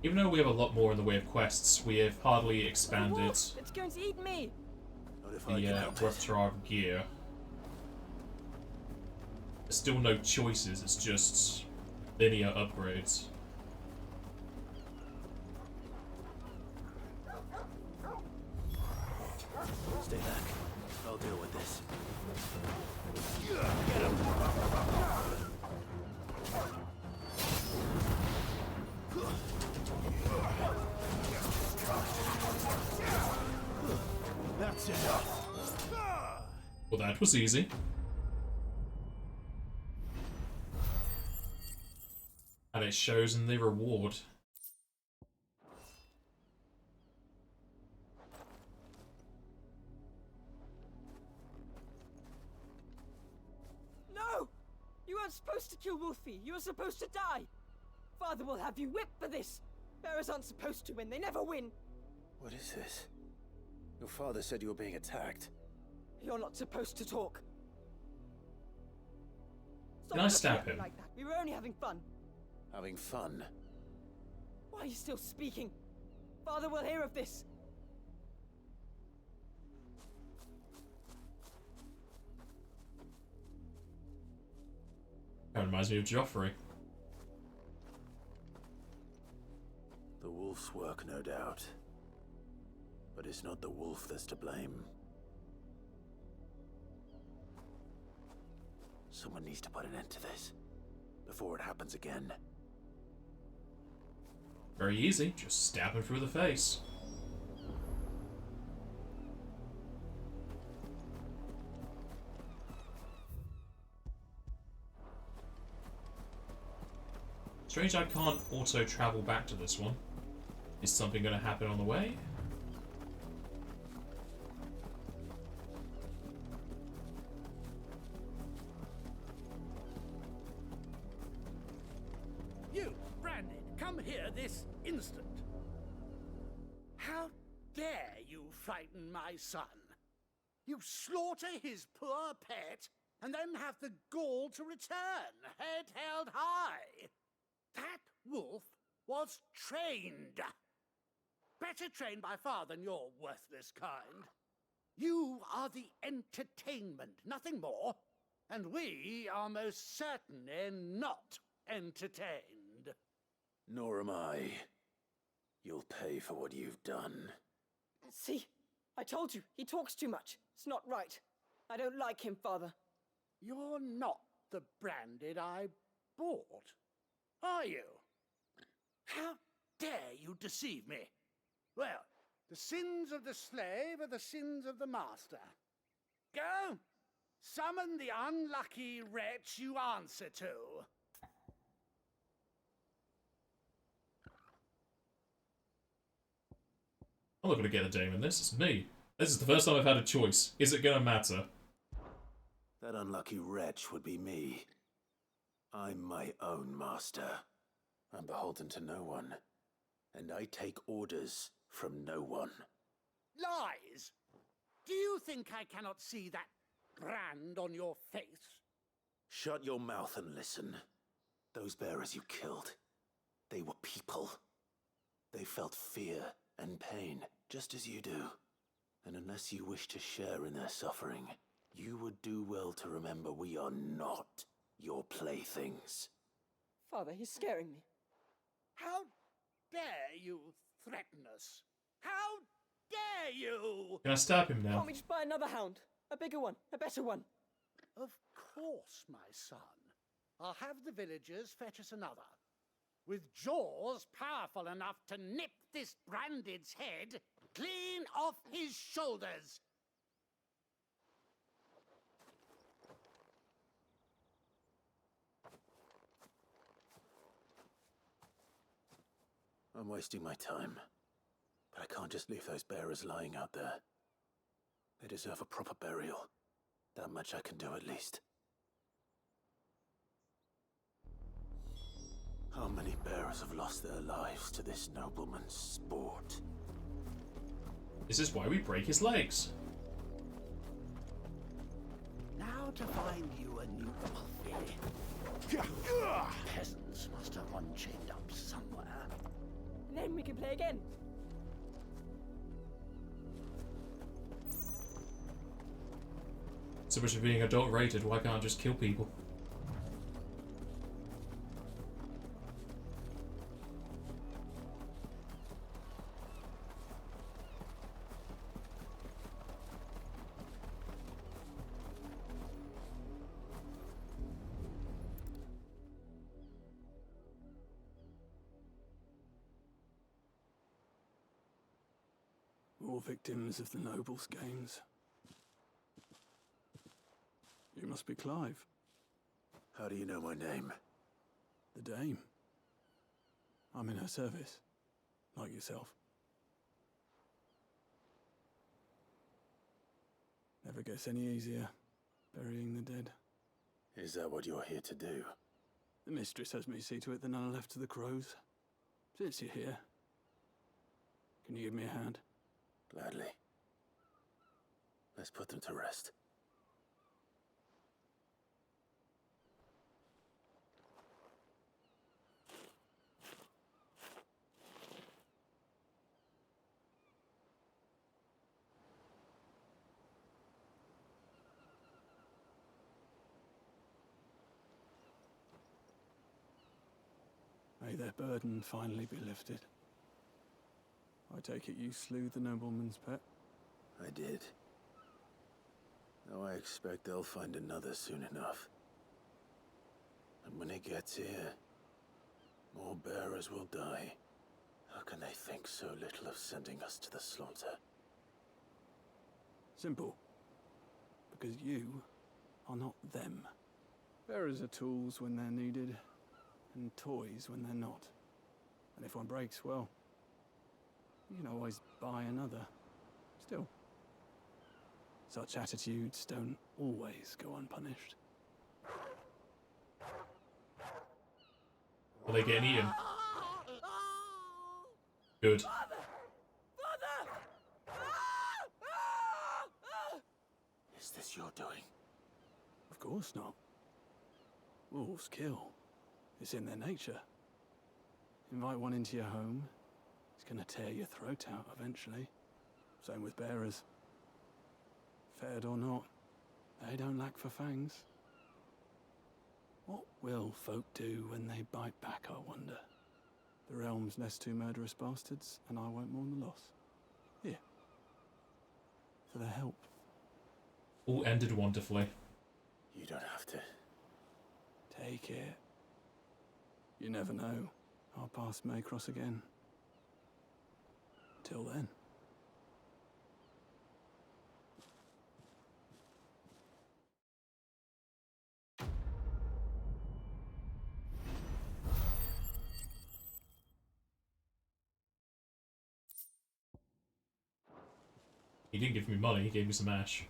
Even though we have a lot more in the way of quests, we have hardly expanded It's going to eat me. the repertoire of gear. There's still no choices, it's just linear upgrades. Stay back. I'll deal with this. That's it. Well, that was easy. And it shows in the reward. No! You weren't supposed to kill Wolfie. You were supposed to die. Father will have you whipped for this. Bearers aren't supposed to win. They never win. What is this? Your father said you were being attacked. You're not supposed to talk. Can I stab him? Like that. We were only having fun. Having fun? Why are you still speaking? Father will hear of this. reminds me of Joffrey. The wolf's work, no doubt. But it's not the wolf that's to blame. Someone needs to put an end to this before it happens again. Very easy, just stab him through the face. Strange I can't auto travel back to this one. Is something going to happen on the way? You, Brandon, come here this instant. How dare you frighten my son? You slaughter his poor pet and then have the gall to return, head held high. That wolf was trained. Better trained by far than your worthless kind. You are the entertainment, nothing more. And we are most certainly not entertained. Nor am I. You'll pay for what you've done. See? I told you, he talks too much. It's not right. I don't like him, Father. You're not the Branded I bought, are you? How dare you deceive me? Well, the sins of the slave are the sins of the master. Go! Summon the unlucky wretch you answer to. I'm not going to get a dame in this, it's me. This is the first time I've had a choice. Is it going to matter? That unlucky wretch would be me. I'm my own master. I'm beholden to no one. And I take orders from no one. Lies! Do you think I cannot see that brand on your face? Shut your mouth and listen. Those bearers you killed, they were people. They felt fear and pain, just as you do. And unless you wish to share in their suffering, you would do well to remember we are not your playthings. Father, he's scaring me. How dare you threaten us? How dare you? Can I stab him now? Can't we just buy another hound? A bigger one, a better one. Of course, my son. I'll have the villagers fetch us another. With jaws powerful enough to nip this Branded's head clean off his shoulders. I'm wasting my time. But I can't just leave those bearers lying out there. They deserve a proper burial. That much I can do at least. How many bearers have lost their lives to this nobleman's sport? This is why we break his legs. Now to find you a new Wolfie. Peasants must have one chained up somewhere. And then we can play again. So much for being adult rated, why can't I just kill people? All victims of the nobles' games. You must be Clive. How do you know my name? The Dame. I'm in her service, like yourself. Never gets any easier, burying the dead. Is that what you're here to do? The mistress has me see to it that none are left to the crows. Since you're here, can you give me a hand? Gladly. Let's put them to rest. May their burden finally be lifted. I take it you slew the nobleman's pet? I did. Now I expect they'll find another soon enough. And when it gets here, more bearers will die. How can they think so little of sending us to the slaughter? Simple. Because you are not them. Bearers are tools when they're needed, and toys when they're not. And if one breaks, well, you can always buy another. Still, such attitudes don't always go unpunished. Are they getting eaten? Good. Is this your doing? Of course not. Wolves kill. It's in their nature. Invite one into your home, it's gonna tear your throat out eventually. Same with bearers. Fed or not, they don't lack for fangs. What will folk do when they bite back, I wonder? The realm's less two murderous bastards, and I won't mourn the loss. Here. For their help. All ended wonderfully. You don't have to. Take it. You never know. Our paths may cross again. Till then. He didn't give me money, he gave me some ash.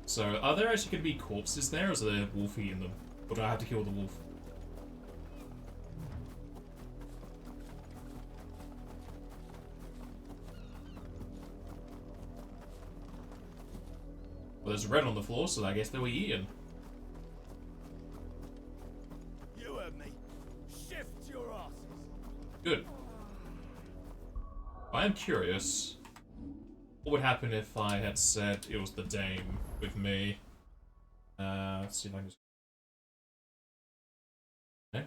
So, are there actually going to be corpses there, or is there a wolf eating them? Or do I have to kill the wolf? Well, there's red on the floor, so I guess they were eaten. You heard me. Shift your asses. Good. I am curious. What would happen if I had said it was the dame with me? Let's see if I can just... Okay.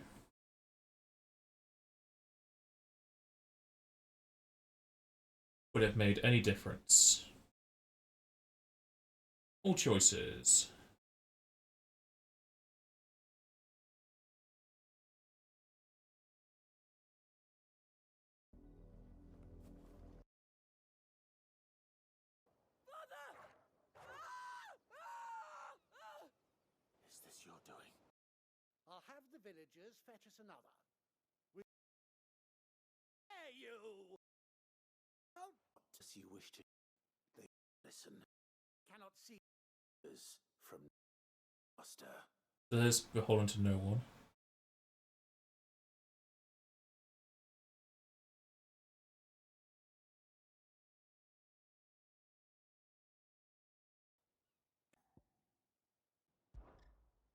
Would it have made any difference? All choices. Is this your doing? I'll have the villagers fetch us another. Hey, you! Don't As you wish to. They listen. cannot see. From master. There's beholden to no one.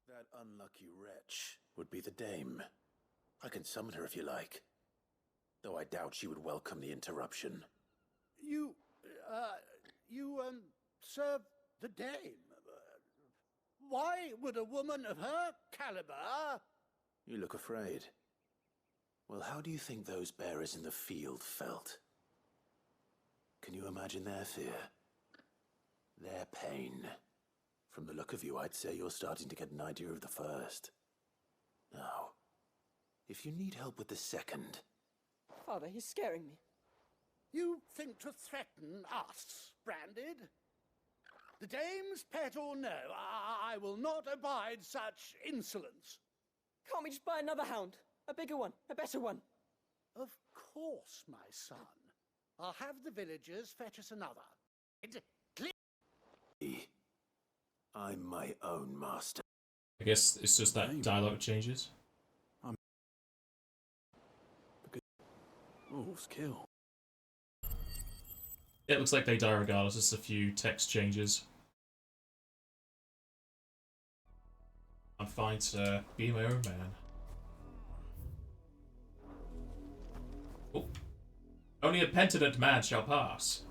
That unlucky wretch would be the dame. I can summon her if you like. Though I doubt she would welcome the interruption. You serve the dame. Why would a woman of her caliber... You look afraid. Well, how do you think those bearers in the field felt? Can you imagine their fear? Their pain? From the look of you, I'd say you're starting to get an idea of the first. Now, if you need help with the second... Father, he's scaring me. You think to threaten us, Branded? The dame's pet or no, I will not abide such insolence. Can't we just buy another hound? A bigger one, a better one. Of course, my son. I'll have the villagers fetch us another. I'm my own master. I guess it's just that dialogue changes. Wolves kill. It looks like they die regardless, just a few text changes. I'm fine to be my own man. Oh. Only a penitent man shall pass.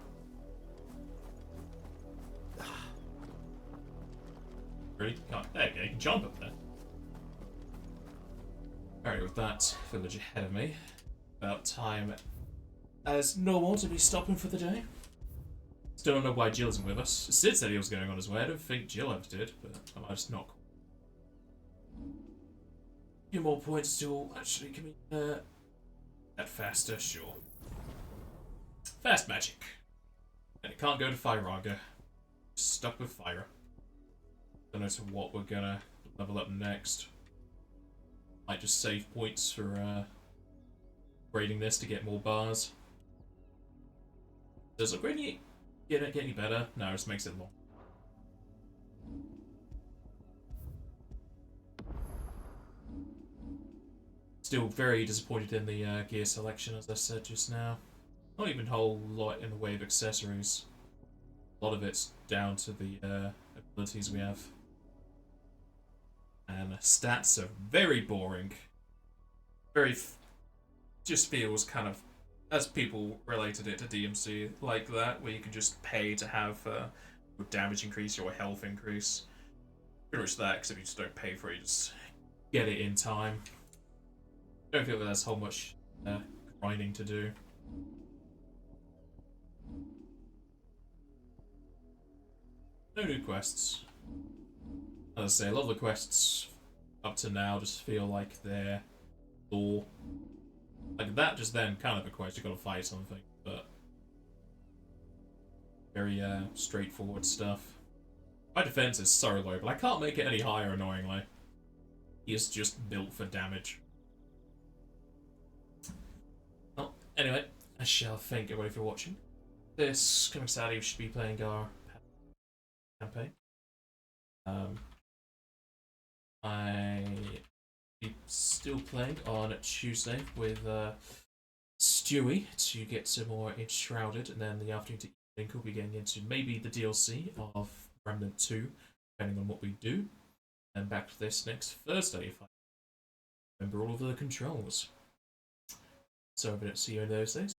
Really? Can't. There you go, you can jump up there. Alright, with that village ahead of me, about time as normal to be stopping for the day. Still don't know why Jill isn't with us. Sid said he was going on his way. I don't think Jill ever did, but I might just not. A few more points still. Actually, can we that faster? Sure. Fast magic. And it can't go to Firaga. Stuck with Fyra. Don't know what we're gonna level up next. Might just save points for upgrading this to get more bars. Does upgrading it get any better? No, it just makes it long. Still very disappointed in the gear selection, as I said just now. Not even a whole lot in the way of accessories. A lot of it's down to the abilities we have. And stats are very boring. Just feels kind of, as people related it to DMC, like that, where you can just pay to have your damage increase, your health increase. Pretty much that, except you just don't pay for it, you just get it in time. Don't feel like there's whole much grinding to do. No new quests. As I say, a lot of the quests up to now just feel like they're lore. Like that just then kind of a quest, you gotta fight something, but very straightforward stuff. My defense is so low, but I can't make it any higher, annoyingly. He is just built for damage. Well, anyway, I shall thank everybody for watching. This coming Saturday we should be playing our campaign. I'm still playing on Tuesday with Stewie to get some more Enshrouded, and then the afternoon to evening we'll be getting into maybe the DLC of Remnant 2, depending on what we do. And back to this next Thursday if I remember all of the controls. So I don't see you in those days.